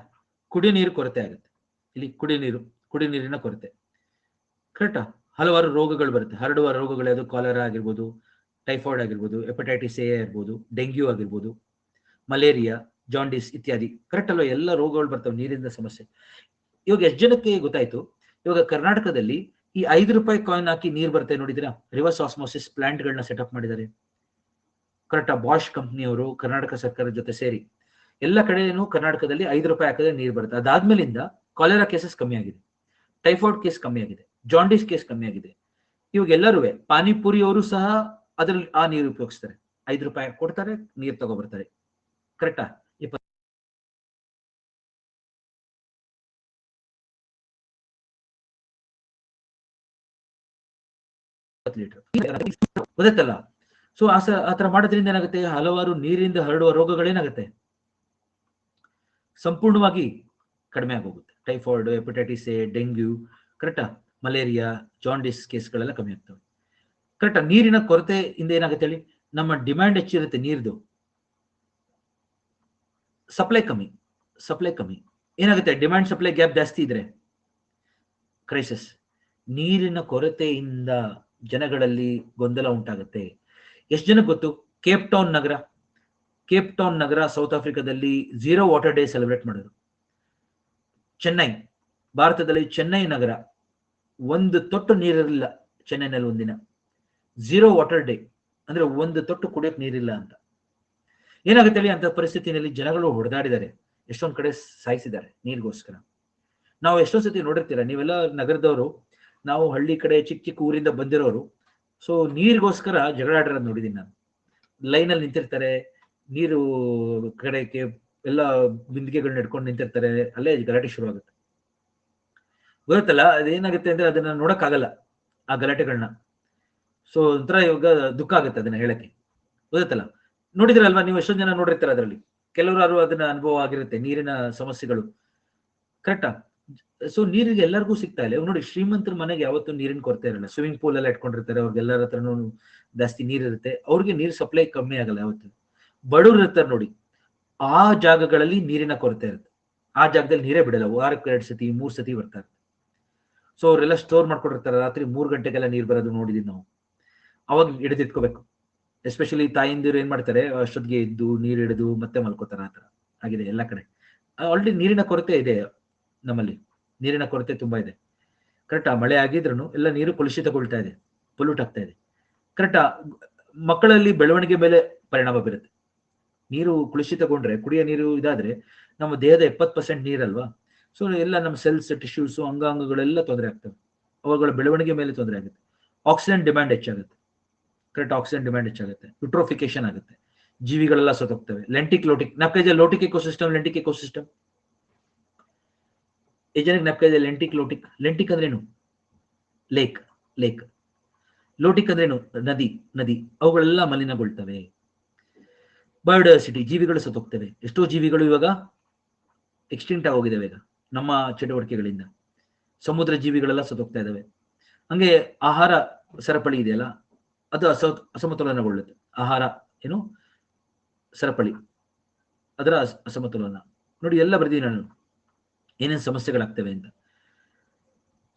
ಕುಡಿಯೋ ನೀರು ಕೊರತೆ ಆಗುತ್ತೆ. ಇಲ್ಲಿ ಕುಡಿಯ ನೀರಿನ ಕೊರತೆ, ಕರೆಕ್ಟಾ? ಹಲವಾರು ರೋಗಗಳು ಬರುತ್ತೆ, ಹರಡುವ ರೋಗಗಳು, ಅದು ಕಾಲರಾ ಆಗಿರ್ಬೋದು, ಟೈಫಾಯ್ಡ್ ಆಗಿರ್ಬೋದು, ಹೆಪಟೈಟಿಸ್ ಎ ಇರ್ಬೋದು, ಡೆಂಗ್ಯೂ ಆಗಿರ್ಬೋದು, ಮಲೇರಿಯಾ, ಜಾಂಡಿಸ್ ಇತ್ಯಾದಿ. ಕರೆಕ್ಟ್ ಅಲ್ವಾ? ಎಲ್ಲ ರೋಗಗಳು ಬರ್ತವೆ ನೀರಿನ ಸಮಸ್ಯೆ. ಇವಾಗ ಎಷ್ಟು ಜನಕ್ಕೆ ಗೊತ್ತಾಯ್ತು? ಇವಾಗ ಕರ್ನಾಟಕದಲ್ಲಿ ಈ ₹5 ಕಾಯಿನ್ ಹಾಕಿ ನೀರು ಬರುತ್ತೆ ನೋಡಿದಿರಾ? ರಿವರ್ಸ್ ಆಸ್ಮೋಸಿಸ್ ಪ್ಲಾಂಟ್ ಗಳನ್ನ ಸೆಟಪ್ ಮಾಡಿದ್ದಾರೆ. ಕರೆಕ್ಟಾ? ಬಾಷ್ ಕಂಪ್ನಿಯವರು ಕರ್ನಾಟಕ ಸರ್ಕಾರದ ಜೊತೆ ಸೇರಿ ಎಲ್ಲ ಕಡೆನೂ ಕರ್ನಾಟಕದಲ್ಲಿ ₹5 ಹಾಕಿದ್ರೆ ನೀರು ಬರುತ್ತೆ. ಅದಾದ್ಮೇಲಿಂದ ಕಾಲೆರಾ ಕೇಸಸ್ ಕಮ್ಮಿ ಆಗಿದೆ, ಟೈಫಾಯ್ಡ್ ಕೇಸ್ ಕಮ್ಮಿ ಆಗಿದೆ, ಜಾಂಡಿಸ್ ಕೇಸ್ ಕಮ್ಮಿ ಆಗಿದೆ. ಇವಾಗ ಎಲ್ಲರೂ ಪಾನಿಪುರಿ ಅವರು ಸಹ ಅದ್ರಲ್ಲಿ ಆ ನೀರು ಉಪಯೋಗಿಸ್ತಾರೆ. ₹5 ಕೊಡ್ತಾರೆ, ನೀರು ತಗೊಬರ್ತಾರೆ. ಕರೆಕ್ಟಾ? ಲೀಟರ್ ಗೊತ್ತಲ್ಲ? ಸೊ ಆತರ ಮಾಡೋದ್ರಿಂದ ಏನಾಗುತ್ತೆ? ಹಲವಾರು ನೀರಿಂದ ಹರಡುವ ರೋಗಗಳೇನಾಗುತ್ತೆ? ಸಂಪೂರ್ಣವಾಗಿ ಕಡಿಮೆ ಆಗೋಗುತ್ತೆ. ಟೈಫಾಯ್ಡ್, ಹೆಪಟೈಟಿಸ್ ಎ, ಡೆಂಗ್ಯೂ, ಕರೆಕ್ಟಾ? ಮಲೇರಿಯಾ, ಜಾಂಡಿಸ್ ಕೇಸ್ಗಳೆಲ್ಲ ಕಮ್ಮಿ ಆಗ್ತವೆ. ಕರೆಕ್ಟಾ? ನೀರಿನ ಕೊರತೆಯಿಂದ ಏನಾಗುತ್ತೆ ಹೇಳಿ? ನಮ್ಮ ಡಿಮ್ಯಾಂಡ್ ಹೆಚ್ಚಿರುತ್ತೆ ನೀರ್ದು, ಸಪ್ಲೈ ಕಮ್ಮಿ. ಏನಾಗುತ್ತೆ? ಡಿಮ್ಯಾಂಡ್ ಸಪ್ಲೈ ಗ್ಯಾಪ್ ಜಾಸ್ತಿ ಇದ್ರೆ ಕ್ರೈಸಿಸ್. ನೀರಿನ ಕೊರತೆಯಿಂದ ಜನಗಳಲ್ಲಿ ಗೊಂದಲ ಉಂಟಾಗುತ್ತೆ. ಎಷ್ಟು ಜನಕ್ಕೆ ಗೊತ್ತು? ಕೇಪ್ ಟೌನ್ ನಗರ ಸೌತ್ ಆಫ್ರಿಕಾದಲ್ಲಿ 0 ವಾಟರ್ ಡೇ ಸೆಲೆಬ್ರೇಟ್ ಮಾಡಿದ್ರು. ಚೆನ್ನೈ, ಭಾರತದಲ್ಲಿ ಚೆನ್ನೈ ನಗರ ಒಂದು ತೊಟ್ಟು ನೀರಿರಲಿಲ್ಲ. ಚೆನ್ನೈನಲ್ಲಿ ಒಂದಿನ 0 ವಾಟರ್ ಡೇ, ಅಂದ್ರೆ ಒಂದು ತೊಟ್ಟು ಕುಡಿಯೋಕೆ ನೀರಿಲ್ಲ ಅಂತ. ಏನಾಗುತ್ತೆ ಹೇಳಿ? ಅಂತ ಪರಿಸ್ಥಿತಿನಲ್ಲಿ ಜನಗಳು ಹೊಡೆದಾಡಿದ್ದಾರೆ, ಎಷ್ಟೊಂದ್ ಕಡೆ ಸಾಯಿಸಿದ್ದಾರೆ ನೀರಿಗೋಸ್ಕರ. ನಾವು ಎಷ್ಟೊಂದ್ ಸತಿ ನೋಡಿರ್ತೀರ, ನೀವೆಲ್ಲ ನಗರದವರು, ನಾವು ಹಳ್ಳಿ ಕಡೆ ಚಿಕ್ಕ ಊರಿಂದ ಬಂದಿರೋರು. ಸೊ ನೀರಿಗೋಸ್ಕರ ಜಗಳ ಆಡಿರೋದು ನೋಡಿದೀನಿ ನಾನು. ಲೈನಲ್ಲಿ ನಿಂತಿರ್ತಾರೆ, ನೀರು ಕಡೆಗೆ ಎಲ್ಲ ಬಿಂದಿಗೆಗಳನ್ನ ಇಟ್ಕೊಂಡು ನಿಂತಿರ್ತಾರೆ, ಅಲ್ಲೇ ಗಲಾಟೆ ಶುರು ಆಗುತ್ತೆ. ಗೊತ್ತಲ್ಲ? ಅದೇನಾಗುತ್ತೆ ಅಂದ್ರೆ ಅದನ್ನ ನೋಡಕ್ ಆಗಲ್ಲ ಆ ಗಲಾಟೆಗಳನ್ನ. ಸೊ ಒಂಥರ ಇವಾಗ ದುಃಖ ಆಗುತ್ತೆ ಅದನ್ನ ಹೇಳಕ್ಕೆ. ಗೊತ್ತಲ್ಲ? ನೋಡಿದ್ರಲ್ವಾ ನೀವು? ಎಷ್ಟೊಂದು ಜನ ನೋಡಿರ್ತಾರೆ ಅದರಲ್ಲಿ, ಕೆಲವರು ಅದನ್ನ ಅನುಭವ ಆಗಿರುತ್ತೆ, ನೀರಿನ ಸಮಸ್ಯೆಗಳು. ಕರೆಕ್ಟಾ? ಸೊ ನೀರಿಗೆ ಎಲ್ಲರಿಗೂ ಸಿಗ್ತಾ ಇಲ್ಲ. ನೋಡಿ, ಶ್ರೀಮಂತರ ಮನೆಗೆ ಯಾವತ್ತೂ ನೀರಿನ ಕೊರತೆ ಇರಲ್ಲ. ಸ್ವಿಮ್ಮಿಂಗ್ ಪೂಲ್ ಎಲ್ಲ ಇಟ್ಕೊಂಡಿರ್ತಾರೆ, ಅವ್ರಿಗೆಲ್ಲರ ಹತ್ರನೂ ಜಾಸ್ತಿ ನೀರಿರುತ್ತೆ, ಅವ್ರಿಗೆ ನೀರು ಸಪ್ಲೈ ಕಮ್ಮಿ ಆಗಲ್ಲ ಯಾವತ್ತು. ಬಡವ್ರು ಇರ್ತಾರೆ ನೋಡಿ, ಆ ಜಾಗಗಳಲ್ಲಿ ನೀರಿನ ಕೊರತೆ ಇರುತ್ತೆ. ಆ ಜಾಗದಲ್ಲಿ ನೀರೇ ಬಿಡಲ್ಲ, ವಾರಕ್ಕೆ 2 ಸತಿ 3 ಸತಿ ಬರ್ತಾರೆ. ಸೊ ಅವರೆಲ್ಲ ಸ್ಟೋರ್ ಮಾಡ್ಕೊಂಡಿರ್ತಾರೆ, ರಾತ್ರಿ 3 ಗಂಟೆಗೆಲ್ಲ ನೀರು ಬರೋದು ನೋಡಿದೀವಿ ನಾವು. ಅವಾಗ ಹಿಡಿದಿಟ್ಕೋಬೇಕು. ಎಸ್ಪೆಷಲಿ ತಾಯಿಂದಿರು ಏನ್ ಮಾಡ್ತಾರೆ, ಅಷ್ಟೊತ್ತಿಗೆ ಎದ್ದು ನೀರು ಹಿಡಿದು ಮತ್ತೆ ಮಲ್ಕೋತಾರೆ. ಆ ತರ ಆಗಿದೆ ಎಲ್ಲ ಕಡೆ. ಆಲ್ರೆಡಿ ನೀರಿನ ಕೊರತೆ ಇದೆ ನಮ್ಮಲ್ಲಿ, ನೀರಿನ ಕೊರತೆ ತುಂಬಾ ಇದೆ. ಕರೆಕ್ಟಾ? ಮಳೆ ಆಗಿದ್ರು ಎಲ್ಲ ನೀರು ಕಲುಷಿತಗೊಳ್ತಾ ಇದೆ, ಪೊಲ್ಯೂಟ್ ಆಗ್ತಾ ಇದೆ. ಕರೆಕ್ಟಾ? ಮಕ್ಕಳಲ್ಲಿ ಬೆಳವಣಿಗೆ ಮೇಲೆ ಪರಿಣಾಮ ಬೀರುತ್ತೆ. ನೀರು ಕಲುಷಿತಗೊಂಡ್ರೆ, ಕುಡಿಯೋ ನೀರು ಇದಾದ್ರೆ ನಮ್ಮ ದೇಹದ 70% ನೀರಲ್ವಾ? ಸೊ ಎಲ್ಲ ನಮ್ಮ ಸೆಲ್ಸ್, ಟಿಶ್ಯೂಸ್, ಅಂಗಾಂಗಗಳೆಲ್ಲ ತೊಂದರೆ ಆಗ್ತವೆ. ಅವುಗಳ ಬೆಳವಣಿಗೆ ಮೇಲೆ ತೊಂದರೆ ಆಗುತ್ತೆ. ಆಕ್ಸಿಜನ್ ಡಿಮ್ಯಾಂಡ್ ಹೆಚ್ಚಾಗುತ್ತೆ. ಕರೆಕ್ಟ್? ಆಕ್ಸಿಜನ್ ಡಿಮ್ಯಾಂಡ್ ಹೆಚ್ಚಾಗುತ್ತೆ, ಯುಟ್ರೋಫಿಕೇಶನ್ ಆಗುತ್ತೆ, ಜೀವಿಗಳೆಲ್ಲ ಸತ್ತೋಗ್ತವೆ. ಲೆಂಟಿಕ್ ಲೋಟಿಕ್ ನಪ್ಕೈಜ ಲೋಟಿಕ್ ಎಕೋಸಿಸ್ಟಮ್, ಲೆಂಟಿಕ್ ಎಕೋಸಿಸ್ಟಮ್. ಈ ಜನಕ್ಕೆ ನಪ್ಕೈಜ ಲೆಂಟಿಕ್ ಲೋಟಿಕ್. ಲೆಂಟಿಕ್ ಅಂದ್ರೇನು? ಲೇಕ್. ಲೋಟಿಕ್ ಅಂದ್ರೇನು? ನದಿ. ಅವುಗಳೆಲ್ಲ ಮಲಿನಗೊಳ್ತವೆ. ಬಯೋಡೈವರ್ಸಿಟಿ, ಜೀವಿಗಳು ಸತ್ತೋಗ್ತವೆ. ಎಷ್ಟೋ ಜೀವಿಗಳು ಇವಾಗ ಎಕ್ಸ್ಟಿಂಕ್ಟ್ ಆಗೋಗಿದ್ದಾವೆ ಈಗ ನಮ್ಮ ಚಟುವಟಿಕೆಗಳಿಂದ. ಸಮುದ್ರ ಜೀವಿಗಳೆಲ್ಲ ಸತ್ತೋಗ್ತಾ ಇದಾವೆ. ಹಂಗೆ ಆಹಾರ ಸರಪಳಿ ಇದೆಯಲ್ಲ, ಅದು ಅಸಮತೋಲನಗೊಳ್ಳುತ್ತೆ. ಆಹಾರ ಏನು ಸರಪಳಿ, ಅದರ ಅಸಮತೋಲನ ನೋಡಿ. ಎಲ್ಲ ಬರ್ದೀನಿ ನಾನು ಏನೇನು ಸಮಸ್ಯೆಗಳಾಗ್ತವೆ ಅಂತ.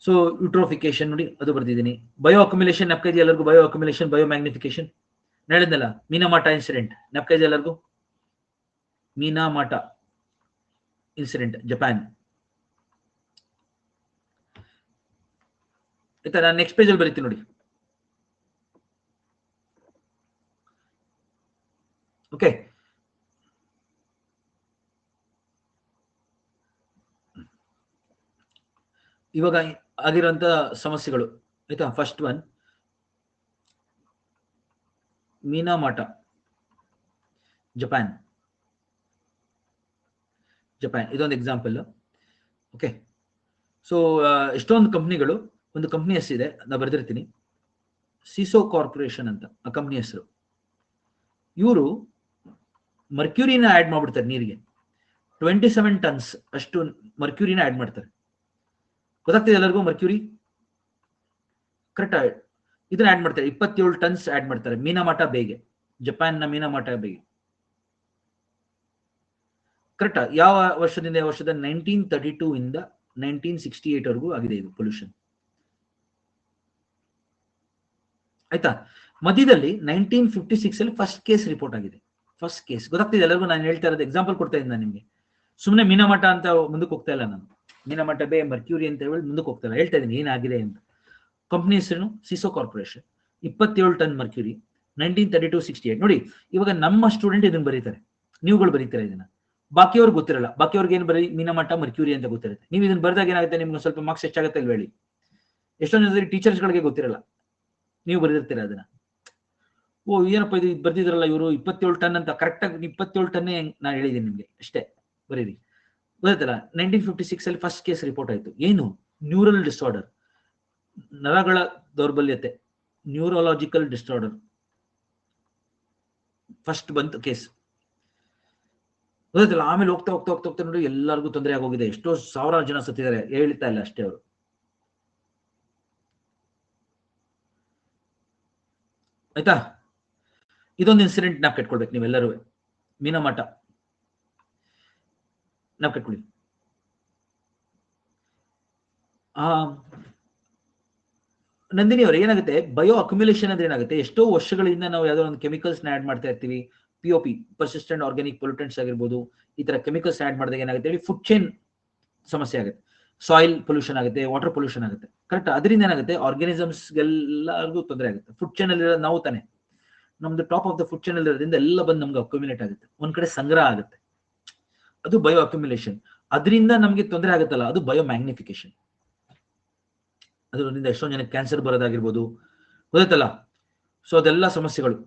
ಸೊ ಯುಟ್ರೋಫಿಕೇಶನ್ ನೋಡಿ, ಅದು ಬರ್ದಿದ್ದೀನಿ. ಬಯೋ ಅಕ್ಯುಮಿಲೇಷನ್ ನೆಪ್ಕೈಜ್ ಎಲ್ಲರಿಗೂ? ಬಯೋ ಅಕ್ಯುಮಿಲೇಷನ್, ಬಯೋ ಮ್ಯಾಗ್ನಿಫಿಕೇಶನ್ ಹೇಳಿದ್ನಲ್ಲ. ಮೀನಾಮಾಟ ಇನ್ಸಿಡೆಂಟ್ ನೆಪ್ಕೈಜ್ ಎಲ್ಲರಿಗೂ? ಮೀನಾಮಾಟ ಇನ್ಸಿಡೆಂಟ್, ಜಪಾನ್. ಆಯ್ತಾ? ನಾನು ನೆಕ್ಸ್ಟ್ ಪೇಜ್ ಅಲ್ಲಿ ಬರೀತೀನಿ ನೋಡಿ. ಓಕೆ, ಇವಾಗ ಆಗಿರುವಂತ ಸಮಸ್ಯೆಗಳು. ಆಯ್ತಾ? First one, Minamata, Japan. ಇದೊಂದು ಎಕ್ಸಾಂಪಲ್. ಓಕೆ, ಸೊ ಎಷ್ಟೊಂದು ಕಂಪ್ನಿಗಳು, ಒಂದು ಕಂಪ್ನಿ ಹೆಸರಿದೆ, ನಾ ಬರೆದಿರ್ತೀನಿ, ಸಿಸೋ ಕಾರ್ಪೊರೇಷನ್ ಅಂತ ಆ ಕಂಪ್ನಿ ಹೆಸರು. ಇವರು ಮರ್ಕ್ಯೂರಿನ ಆಡ್ ಮಾಡ್ಬಿಡ್ತಾರೆ ನೀರಿಗೆ. 27 ಟನ್ಸ್ ಅಷ್ಟು ಮರ್ಕ್ಯೂರಿನ ಆಡ್ ಮಾಡ್ತಾರೆ. ಗೊತ್ತಾಗ್ತಿದೆ ಎಲ್ಲರಿಗೂ? ಮರ್ಕ್ಯೂರಿ ಕರೆಕ್ಟ್ ಇದನ್ನ ಆಡ್ ಮಾಡ್ತಾರೆ. 27 ಟನ್ಸ್ ಆಡ್ ಮಾಡ್ತಾರೆ ಮೀನಾಮಾಟ ಬೇಗೆ, ಜಪಾನ್ನ ಮೀನಾಮಾಟ ಬೇಗೆ. ಕರೆಕ್ಟಾ? ಯಾವ ವರ್ಷದಿಂದ? ವರ್ಷದ 1932 ಇಂದ 1968 ವರೆಗೂ ಆಗಿದೆ ಇದು ಪೊಲ್ಯೂಷನ್. ಆಯ್ತಾ? ಮಧ್ಯದಲ್ಲಿ 1956 ಅಲ್ಲಿ ಫಸ್ಟ್ ಕೇಸ್ ರಿಪೋರ್ಟ್ ಆಗಿದೆ. ಫಸ್ಟ್ ಕೇಸ್ ಗೊತ್ತಾಗ್ತಿದೆ ಎಲ್ಲರಿಗೂ. ನಾನು ಹೇಳ್ತಾ ಇರೋದು ಎಕ್ಸಾಂಪಲ್ ಕೊಡ್ತಾ ಇದ್ದೀನಿ ನಾನು ನಿಮಗೆ. ಸುಮ್ಮನೆ ಮೀನಮಠ ಅಂತ ಮುಂದಕ್ಕೆ ಹೋಗ್ತಾ ಇಲ್ಲ ನಾನು. ಮೀನಮಠ ಬೇ ಮರ್ಕ್ಯೂರಿ ಅಂತ ಹೇಳಿ ಮುಂದಕ್ಕೆ ಹೋಗ್ತಾ ಇಲ್ಲ, ಹೇಳ್ತಾ ಇದ್ದೀನಿ ಏನಾಗಿದೆ ಅಂತ. ಕಂಪ್ನಿ ಹೆಸರು ಸಿಸೋ ಕಾರ್ಪೊರೇಷನ್, 27 ಟನ್ ಮರ್ಕ್ಯೂರಿ, 1932-68. ನೋಡಿ, ಇವಾಗ ನಮ್ಮ ಸ್ಟೂಡೆಂಟ್ ಇದನ್ನ ಬರೀತಾರೆ, ನೀವುಗಳು ಬರೀತಾರೆ ಇದನ್ನ, ಬಾಕಿಯವ್ರಿಗೆ ಗೊತ್ತಿರಲ್ಲ. ಬಾಕಿಯವ್ರಿಗೆ ಏನು ಬರೀ ಮೀನಮಠ ಮರ್ಕ್ಯೂರಿ ಅಂತ ಗೊತ್ತಿರುತ್ತೆ. ನೀವು ಇದನ್ನ ಬರೆದಾಗ ಏನಾಗುತ್ತೆ, ನಿಮ್ಗೆ ಸ್ವಲ್ಪ ಮಾರ್ಕ್ಸ್ ಹೆಚ್ಚಾಗುತ್ತೆ ಅಲ್ವ ಹೇಳಿ. ಎಷ್ಟೊಂದು ಜನ ಟೀಚರ್ಸ್ಗಳಿಗೆ ಗೊತ್ತಿರಲ್ಲ, ನೀವು ಬರೆದಿರ್ತೀರ ಅದನ್ನ. ಓ ಏನಪ್ಪ ಇದು ಬರ್ದಿದ್ರಲ್ಲ ಇವರು 27 ಟನ್ ಅಂತ. ಕರೆಕ್ಟ್ ಆಗಿ 27 ಟನ್ನೇ ನಾನು ಹೇಳಿದ್ದೀನಿ ನಿಮ್ಗೆ, ಅಷ್ಟೇ ಬರೀರಿ. ಗೊತ್ತಲ್ಲ, 1956 ಅಲ್ಲಿ ಫಸ್ಟ್ ಕೇಸ್ ರಿಪೋರ್ಟ್ ಆಯ್ತು. ಏನು? ನ್ಯೂರಲ್ ಡಿಸಾರ್ಡರ್, ನರಗಳ ದೌರ್ಬಲ್ಯತೆ, ನ್ಯೂರೋಲಾಜಿಕಲ್ ಡಿಸಾರ್ಡರ್ ಫಸ್ಟ್ ಬಂತು ಕೇಸ್. ಗೊತ್ತಲ್ಲ, ಆಮೇಲೆ ಹೋಗ್ತಾ ಹೋಗ್ತಾ ಹೋಗ್ತಾ ಹೋಗ್ತಾ ನೋಡಿ ಎಲ್ಲರಿಗೂ ತೊಂದರೆ ಆಗೋಗಿದೆ. ಎಷ್ಟೋ ಸಾವಿರಾರು ಜನ ಸತ್ತಿದ್ದಾರೆ, ಹೇಳ್ತಾ ಇಲ್ಲ ಅಷ್ಟೇ ಅವರು. ಆಯ್ತಾ? ಇದೊಂದು ಇನ್ಸಿಡೆಂಟ್ ನಾವು ಕಟ್ಕೊಳ್ಬೇಕು ನೀವೆಲ್ಲರೂ. ಮೀನಮಠ ನಾವು ಕಟ್ಕೊಳ್ಳಿ. ನಂದಿನಿ ಅವ್ರು, ಏನಾಗುತ್ತೆ ಬಯೋ ಅಕ್ಯುಮುಲೇಷನ್ ಅಂದ್ರೆ ಏನಾಗುತ್ತೆ, ಎಷ್ಟೋ ವರ್ಷಗಳಿಂದ ನಾವು ಯಾವ್ದೋ ಒಂದು ಕೆಮಿಕಲ್ಸ್ ಆಡ್ ಮಾಡ್ತಾ ಇರ್ತೀವಿ. POP, ಪರ್ಸಿಸ್ಟೆಂಟ್ ಆರ್ಗ್ಯಾನಿಕ್ ಪೊಲ್ಯೂಟೆಂಟ್ಸ್ ಆಗಿರ್ಬೋದು, ಈ ತರ ಕೆಮಿಕಲ್ಸ್ ಆಡ್ ಮಾಡಿದಾಗ ಏನಾಗುತ್ತೆ ಹೇಳಿ, ಫುಡ್ ಚೈನ್ ಸಮಸ್ಯೆ ಆಗುತ್ತೆ. ಸಾಯಿಲ್ ಪೊಲ್ಯೂಷನ್ ಆಗುತ್ತೆ, ವಾಟರ್ ಪೊಲ್ಯೂಷನ್ ಆಗುತ್ತೆ. ಕರೆಕ್ಟ್? ಅದರಿಂದ ಏನಾಗುತ್ತೆ, ಆರ್ಗ್ಯಾನಿಸಮ್ಸ್ಗೆಲ್ಲರಿಗೂ ತೊಂದರೆ ಆಗುತ್ತೆ. ಫುಡ್ ಚೈನ್ ಅಲ್ಲಿ ನಾವು ತಾನೆ, ನಮ್ದು top of the food chain ಇರೋದ್ರಿಂದ ಎಲ್ಲ ಬಂದು ನಮ್ಗೆ ಅಕ್ಯುಮುಲೇಟ್ ಆಗುತ್ತೆ, ಒಂದ್ ಕಡೆ ಸಂಗ್ರಹ ಆಗುತ್ತೆ. ಅದು ಬಯೋ ಅಕ್ಯುಮುಲೇಷನ್. ಅದರಿಂದ ನಮ್ಗೆ ತೊಂದರೆ ಆಗುತ್ತಲ್ಲ, ಅದು ಬಯೋ ಮ್ಯಾಗ್ನಿಫಿಕೇಶನ್. ಅದರಿಂದ ಎಷ್ಟೊಂದು ಜನಕ್ಕೆ ಕ್ಯಾನ್ಸರ್ ಬರೋದಾಗಿರ್ಬೋದು, ಗೊತ್ತಲ್ಲ. ಸೊ ಅದೆಲ್ಲ ಸಮಸ್ಯೆಗಳು.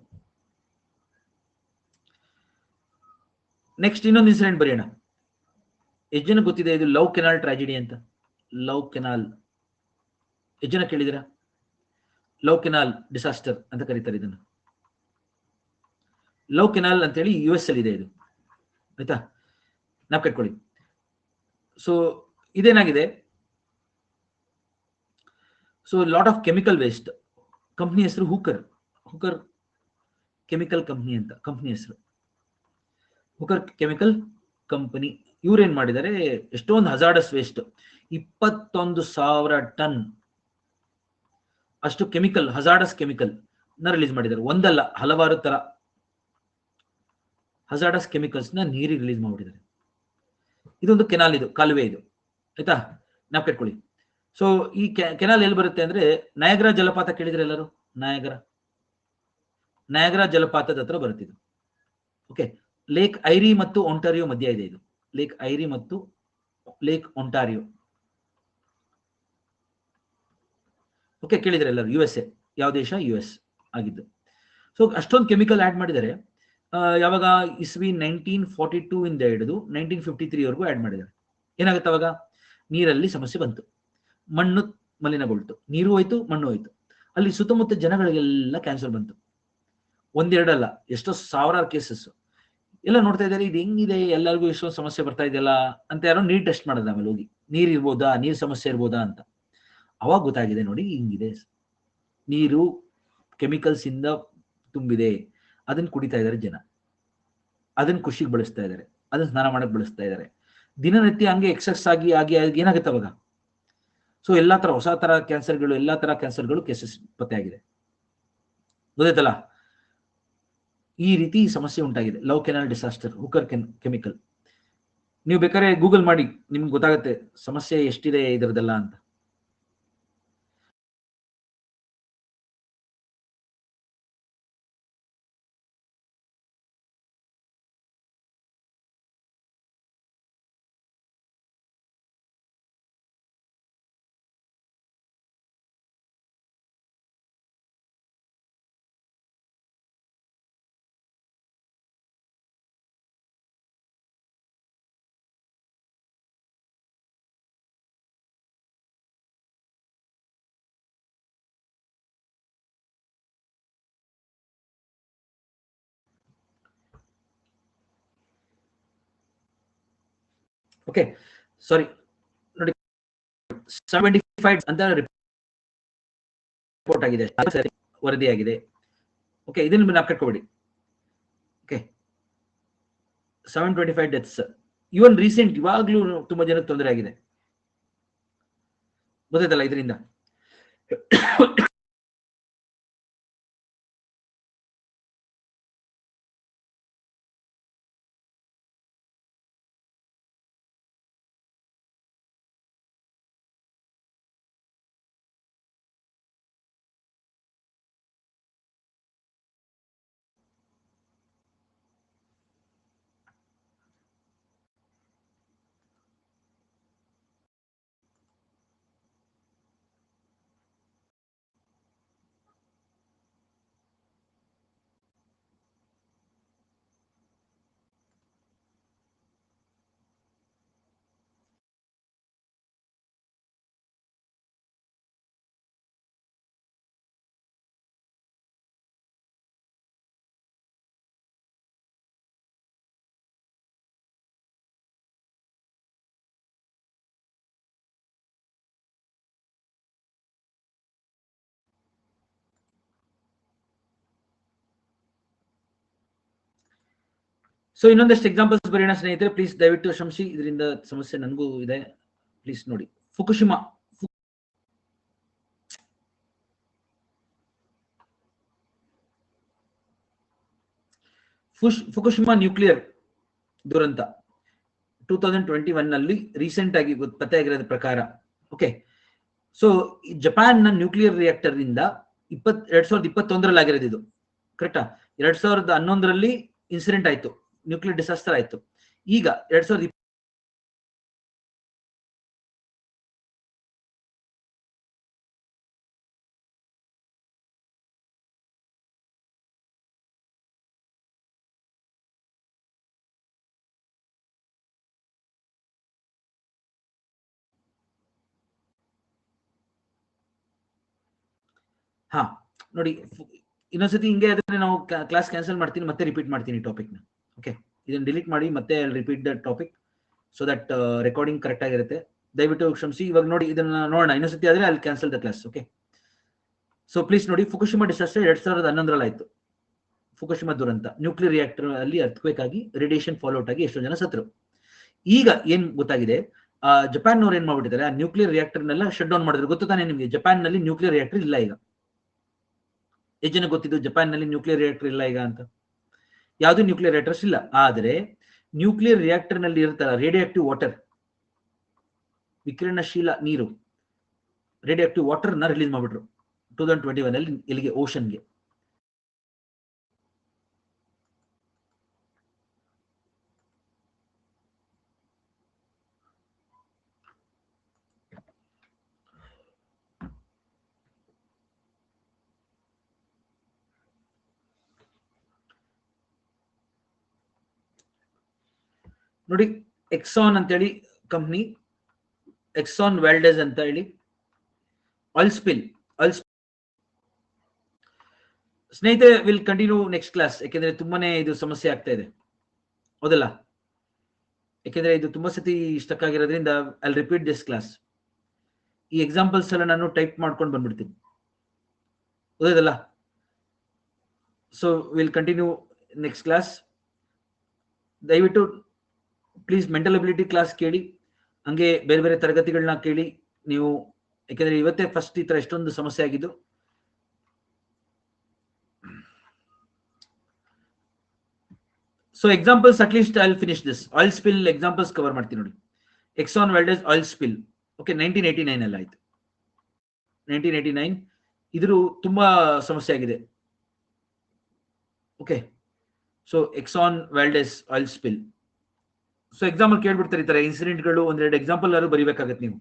ನೆಕ್ಸ್ಟ್ ಇನ್ನೊಂದು ಇನ್ಸಿಡೆಂಟ್ ಬರೆಯೋಣ. ಎಷ್ಟು ಜನ ಗೊತ್ತಿದೆ ಇದು ಲವ್ ಕೆನಾಲ್ ಟ್ರಾಜಿಡಿ ಅಂತ? ಲವ್ ಕೆನಾಲ್ ಎಷ್ಟು ಜನ ಕೇಳಿದಿರಾ? ಲವ್ ಕೆನಾಲ್ ಡಿಸಾಸ್ಟರ್ ಅಂತ ಕರೀತಾರೆ ಇದನ್ನು. ಲವ್ ಕೆನಾಲ್ ಅಂತೇಳಿ US ಅಲ್ಲಿ ಇದೆ ಇದು, ಆಯ್ತಾ? ನಾವು ಕಟ್ಕೊಳ್ಳಿ. ಸೊ ಇದೇನಾಗಿದೆ, so lot of chemical waste. Company ಹೆಸರು ಹುಕರ್ ಕೆಮಿಕಲ್ ಕಂಪ್ನಿ ಅಂತ ಕಂಪ್ನಿ ಹೆಸರು. Hooker chemical company. ಇವ್ರೇನ್ ಮಾಡಿದ್ದಾರೆ, ಎಷ್ಟೊಂದು ಹಜಾರ್ಡಸ್ ವೇಸ್ಟ್, 21,000 ಟನ್ ಅಷ್ಟು ಕೆಮಿಕಲ್, ಹಜಾರ್ಡಸ್ ಕೆಮಿಕಲ್ ನ ರಿಲೀಸ್ ಮಾಡಿದ್ದಾರೆ. ಒಂದಲ್ಲ, ಹಲವಾರು ತರ ಹಜಾರ್ಡಸ್ ಕೆಮಿಕಲ್ಸ್ ನ ನೀರಿಗೆ ರಿಲೀಸ್ ಮಾಡಿಬಿಟ್ಟಿದ್ದಾರೆ. ಇದೊಂದು ಕೆನಾಲ್, ಇದು ಕಾಲುವೆ ಇದು, ಆಯ್ತಾ? ನಾವು ಕಟ್ಕೊಳ್ಳಿ. ಸೊ ಈ ಕೆನಾಲ್ ಎಲ್ಲಿ ಬರುತ್ತೆ ಅಂದ್ರೆ, ನಯಾಗ್ರಾ ಜಲಪಾತ ಕೇಳಿದ್ರೆ ಎಲ್ಲರೂ? ನಯಾಗ್ರಾ ಜಲಪಾತದ ಹತ್ರ ಬರುತ್ತೆ ಇದು. ಓಕೆ, ಲೇಕ್ ಐರಿ ಮತ್ತು ಒಂಟಾರಿಯೋ ಮಧ್ಯ ಇದೆ ಇದು. ಲೇಕ್ ಐರಿ ಮತ್ತು ಲೇಕ್ ಒಂಟಾರಿಯೋ. ಓಕೆ, ಕೇಳಿದ್ರೆ ಎಲ್ಲರೂ? USA. ಯಾವ ದೇಶ? US ಆಗಿದ್ದು. ಸೊ ಅಷ್ಟೊಂದು ಕೆಮಿಕಲ್ ಆಡ್ ಮಾಡಿದ್ದಾರೆ. ಯಾವಾಗ ಇಸ್ವಿ 1942 ಇಂದ ಹಿಡಿದು 1953 ವರೆಗೂ ಆಡ್ ಮಾಡಿದ್ದಾರೆ. ಏನಾಗುತ್ತೆ ಅವಾಗ? ನೀರಲ್ಲಿ ಸಮಸ್ಯೆ ಬಂತು, ಮಣ್ಣು ಮಲಿನಗೊಳ್ತು, ನೀರು ಹೋಯ್ತು, ಮಣ್ಣು ಹೋಯ್ತು. ಅಲ್ಲಿ ಸುತ್ತಮುತ್ತ ಜನಗಳಿಗೆಲ್ಲ ಕ್ಯಾನ್ಸರ್ ಬಂತು. ಒಂದೆರಡಲ್ಲ, ಎಷ್ಟೋ ಸಾವಿರಾರು ಕೇಸಸ್ ಎಲ್ಲ ನೋಡ್ತಾ ಇದ್ದಾರೆ. ಇದು ಹೆಂಗಿದೆ, ಎಲ್ಲರಿಗೂ ಎಷ್ಟೊಂದು ಸಮಸ್ಯೆ ಬರ್ತಾ ಇದೆಯಲ್ಲ ಅಂತ ಯಾರೋ ನೀರ್ ಟೆಸ್ಟ್ ಮಾಡಿದ ಆಮೇಲೆ ಹೋಗಿ, ನೀರ್ ಇರ್ಬೋದಾ, ನೀರ್ ಸಮಸ್ಯೆ ಇರ್ಬೋದಾ ಅಂತ. ಅವಾಗ ಗೊತ್ತಾಗಿದೆ, ನೋಡಿ ಹಿಂಗಿದೆ, ನೀರು ಕೆಮಿಕಲ್ಸ್ ಇಂದ ತುಂಬಿದೆ. ಅದನ್ನ ಕುಡಿತಾ ಇದ್ದಾರೆ ಜನ, ಅದನ್ನ ಖುಷಿಗೆ ಬಳಸ್ತಾ ಇದ್ದಾರೆ, ಅದನ್ನ ಸ್ನಾನ ಮಾಡಕ್ ಬಳಸ್ತಾ ಇದ್ದಾರೆ. ದಿನನಿತ್ಯ ಹಂಗೆ ಎಕ್ಸಸ್ ಆಗಿ ಆಗಿ ಏನಾಗುತ್ತೆ ಅವಾಗ? ಸೊ ಎಲ್ಲಾ ತರ ಹೊಸ ತರ ಕ್ಯಾನ್ಸರ್ಗಳು, ಎಲ್ಲಾ ತರ ಕ್ಯಾನ್ಸರ್ಗಳು ಕೇಸಸ್ ಪತ್ತೆ ಆಗಿದೆ. ಗೊತ್ತಾಯ್ತಲ್ಲ? ಈ ರೀತಿ ಸಮಸ್ಯೆ ಉಂಟಾಗಿದೆ. Love Canal disaster, Hooker chemical. ನೀವು ಬೇಕಾದ್ರೆ ಗೂಗಲ್ ಮಾಡಿ, ನಿಮ್ಗೆ ಗೊತ್ತಾಗುತ್ತೆ ಸಮಸ್ಯೆ ಎಷ್ಟಿದೆ ಇದರದೆಲ್ಲ ಅಂತ. ಓಕೆ, ಸಾರಿ ನೋಡಿ, 75 ಅಂತ ರಿಪೋರ್ಟ್ ಆಗಿದೆ, ವರದಿ ಆಗಿದೆ. ಓಕೆ, ಇದನ್ನ ನಾವು ಕಟ್ಕೊಬೇಡಿ. Okay, 725 deaths. ಇವನ್ ರೀಸೆಂಟ್, ಇವಾಗ್ಲೂ ತುಂಬಾ ಜನಕ್ಕೆ ತೊಂದರೆ ಆಗಿದೆ, ಗೊತ್ತಾಯ್ತಲ್ಲ ಇದರಿಂದ. ಸೊ ಇನ್ನೊಂದಷ್ಟು ಎಕ್ಸಾಂಪಲ್ಸ್ ಬರೆಯೋಣ ಸ್ನೇಹಿತರೆ, ಪ್ಲೀಸ್ ದಯವಿಟ್ಟು ಶ್ರಮಿಸಿ, ಇದರಿಂದ ಸಮಸ್ಯೆ ನನಗೂ ಇದೆ, ಪ್ಲೀಸ್ ನೋಡಿ. ಫುಕುಶಿಮಾ ಫುಕುಶಿಮಾ ನ್ಯೂಕ್ಲಿಯರ್ ದುರಂತ 2021 ನಲ್ಲಿ ರೀಸೆಂಟ್ ಆಗಿ ಪತ್ತೆಯಾಗಿರೋದ ಪ್ರಕಾರ. ಓಕೆ, ಸೊ ಜಪಾನ್ ನ ನ್ಯೂಕ್ಲಿಯರ್ ರಿಯಾಕ್ಟರ್ ಇಂದ 2021 ಆಗಿರೋದು ಇದು, ಕರೆಕ್ಟಾ? 2011 ಇನ್ಸಿಡೆಂಟ್ ಆಯ್ತು, ನ್ಯೂಕ್ಲಿಯರ್ ಡಿಸಾಸ್ಟರ್ ಆಯ್ತು. ಈಗ 2020 ಹಾ ನೋಡಿ, ಇನ್ನೊಂದ್ಸತಿ ಹಿಂಗೆ ಆದ್ರೆ ನಾವು ಕ್ಲಾಸ್ ಕ್ಯಾನ್ಸಲ್ ಮಾಡ್ತೀನಿ, ಮತ್ತೆ ರಿಪೀಟ್ ಮಾಡ್ತೀನಿ ಟಾಪಿಕ್ ನ. ಓಕೆ, ಇದನ್ನ ಡಿಲೀಟ್ ಮಾಡಿ ಮತ್ತೆ repeat the topic so that recording correct ಆಗಿರುತ್ತೆ. ದಯವಿಟ್ಟು ಕ್ಷಮಿಸಿ. ಇವಾಗ ನೋಡಿ, ಇದನ್ನ ನೋಡೋಣ, ಇನ್ನೊಂದ್ಸತಿ ಆದ್ರೆ ಅಲ್ಲಿ cancel the class. Okay, so please ನೋಡಿ, ಫುಕುಶಿಮಾ ಡಿಸಾಸ್ಟರ್ 2011 ಆಯ್ತು. ಫುಕುಶಿಮಾ ದುರಂತ, ನ್ಯೂಕ್ಲಿಯರ್ ರಿಯಾಕ್ಟರ್ ಅಲ್ಲಿ ಅರ್ಥಕ್ವೇಕ್ ಆಗಿ ರೇಡಿಯೇಷನ್ ಫಾಲೋಔಟ್ ಆಗಿ ಎಷ್ಟೋ ಜನ ಸತ್ರು. ಈಗ ಏನ್ ಗೊತ್ತಾಗಿದೆ, ಜಪಾನ್ ನವ್ರು ಏನ್ ಮಾಡ್ಬಿಟ್ಟಿದ್ದಾರೆ, ಆ ನ್ಯೂಕ್ಲಿಯರ್ ರಿಯಾಕ್ಟರ್ ನೆಲ್ಲ ಶಟ್ ಡೌನ್ ಮಾಡಿದ್ರು. ಗೊತ್ತು ತಾನೆ ನಿಮ್ಗೆ, ಜಪಾನ್ ನಲ್ಲಿ ನ್ಯೂಕ್ಲಿಯರ್ ರಿಯಾಕ್ಟರ್ ಇಲ್ಲ ಈಗ. ಎಷ್ಟು ಜನ ಗೊತ್ತಿದ್ದು ಜಪಾನ್ ನಲ್ಲಿ ನ್ಯೂಕ್ಲಿಯರ್ ರಿಯಾಕ್ಟರ್ ಇಲ್ಲ ಈಗ ಅಂತ? ಯಾವ್ದು ನ್ಯೂಕ್ಲಿಯರ್ ರಿಯಾಕ್ಟರ್ಸ್ ಇಲ್ಲ, ಆದ್ರೆ ನ್ಯೂಕ್ಲಿಯರ್ ರಿಯಾಕ್ಟರ್ ನಲ್ಲಿ ಇರುತ್ತಲ್ಲ ರೇಡಿಯೋ ಆಕ್ಟಿವ್ ವಾಟರ್, ವಿಕಿರಣಶೀಲ ನೀರು, ರೇಡಿಯೋ ಆಕ್ಟಿವ್ ವಾಟರ್ ನ ರಿಲೀಸ್ ಮಾಡ್ಬಿಟ್ರು 2021 ಅಲ್ಲಿ ಇಲ್ಲಿಗೆ, ಓಷನ್ಗೆ. ನೋಡಿ, ಎಕ್ಸಾನ್ ಅಂತ ಹೇಳಿ ಕಂಪ್ನಿ, ಎಕ್ಸಾನ್ ವ್ಯಾಲ್ಡೆಸ್ ಅಂತ ಹೇಳಿ, ಆಯಿಲ್ ಸ್ಪಿಲ್. ಸ್ನೇಹಿತರೆ, ವಿಲ್ ಕಂಟಿನ್ಯೂ ನೆಕ್ಸ್ಟ್ ಕ್ಲಾಸ್, ಯಾಕೆಂದ್ರೆ ತುಂಬಾನೇ ಇದು ಸಮಸ್ಯೆ ಆಗ್ತಾ ಇದೆ, ಹೌದಲ್ಲ? ಯಾಕೆಂದ್ರೆ ಇದು ತುಂಬಾ ಸತಿ ಸ್ಟಕ್ ಆಗಿರೋದ್ರಿಂದ ಐ ರಿಪೀಟ್ ದಿಸ್ ಕ್ಲಾಸ್. ಈ ಎಕ್ಸಾಂಪಲ್ಸ್ ಎಲ್ಲ ನಾನು ಟೈಪ್ ಮಾಡ್ಕೊಂಡು ಬಂದ್ಬಿಡ್ತೀನಿ, ಹೌದಲ್ಲ? So will continue next class. ದಯವಿಟ್ಟು ಪ್ಲೀಸ್ ಮೆಂಟಲ್ ಅಬಿಲಿಟಿ ಕ್ಲಾಸ್ ಕೇಳಿ, ಹಂಗೆ ಬೇರೆ ಬೇರೆ ತರಗತಿಗಳನ್ನ ಕೇಳಿ ನೀವು, ಯಾಕೆಂದ್ರೆ ಇವತ್ತೇ ಫಸ್ಟ್ ಈ ತರ ಎಷ್ಟೊಂದು ಸಮಸ್ಯೆ ಆಗಿದ್ದು. So examples at least I will finish this. Oil spill examples cover ಮಾಡ್ತೀನಿ ನೋಡಿ. Exxon Valdez oil spill, okay, 1989 ಅಲ್ಲಿ ಆಯ್ತು. 1989 ಇದ್ರ ತುಂಬಾ ಸಮಸ್ಯೆ ಆಗಿದೆ. Okay, so Exxon Valdez oil spill. So example ಕೇಳ್ಬಿಡ್ತಾರೆ ಈ ತರ ಇನ್ಸಿಡೆಂಟ್ಗಳು, ಒಂದೆರಡು ಎಕ್ಸಾಂಪಲ್ ಯಾರು ಬರಿಬೇಕಾಗತ್ತೆ ನೀವು.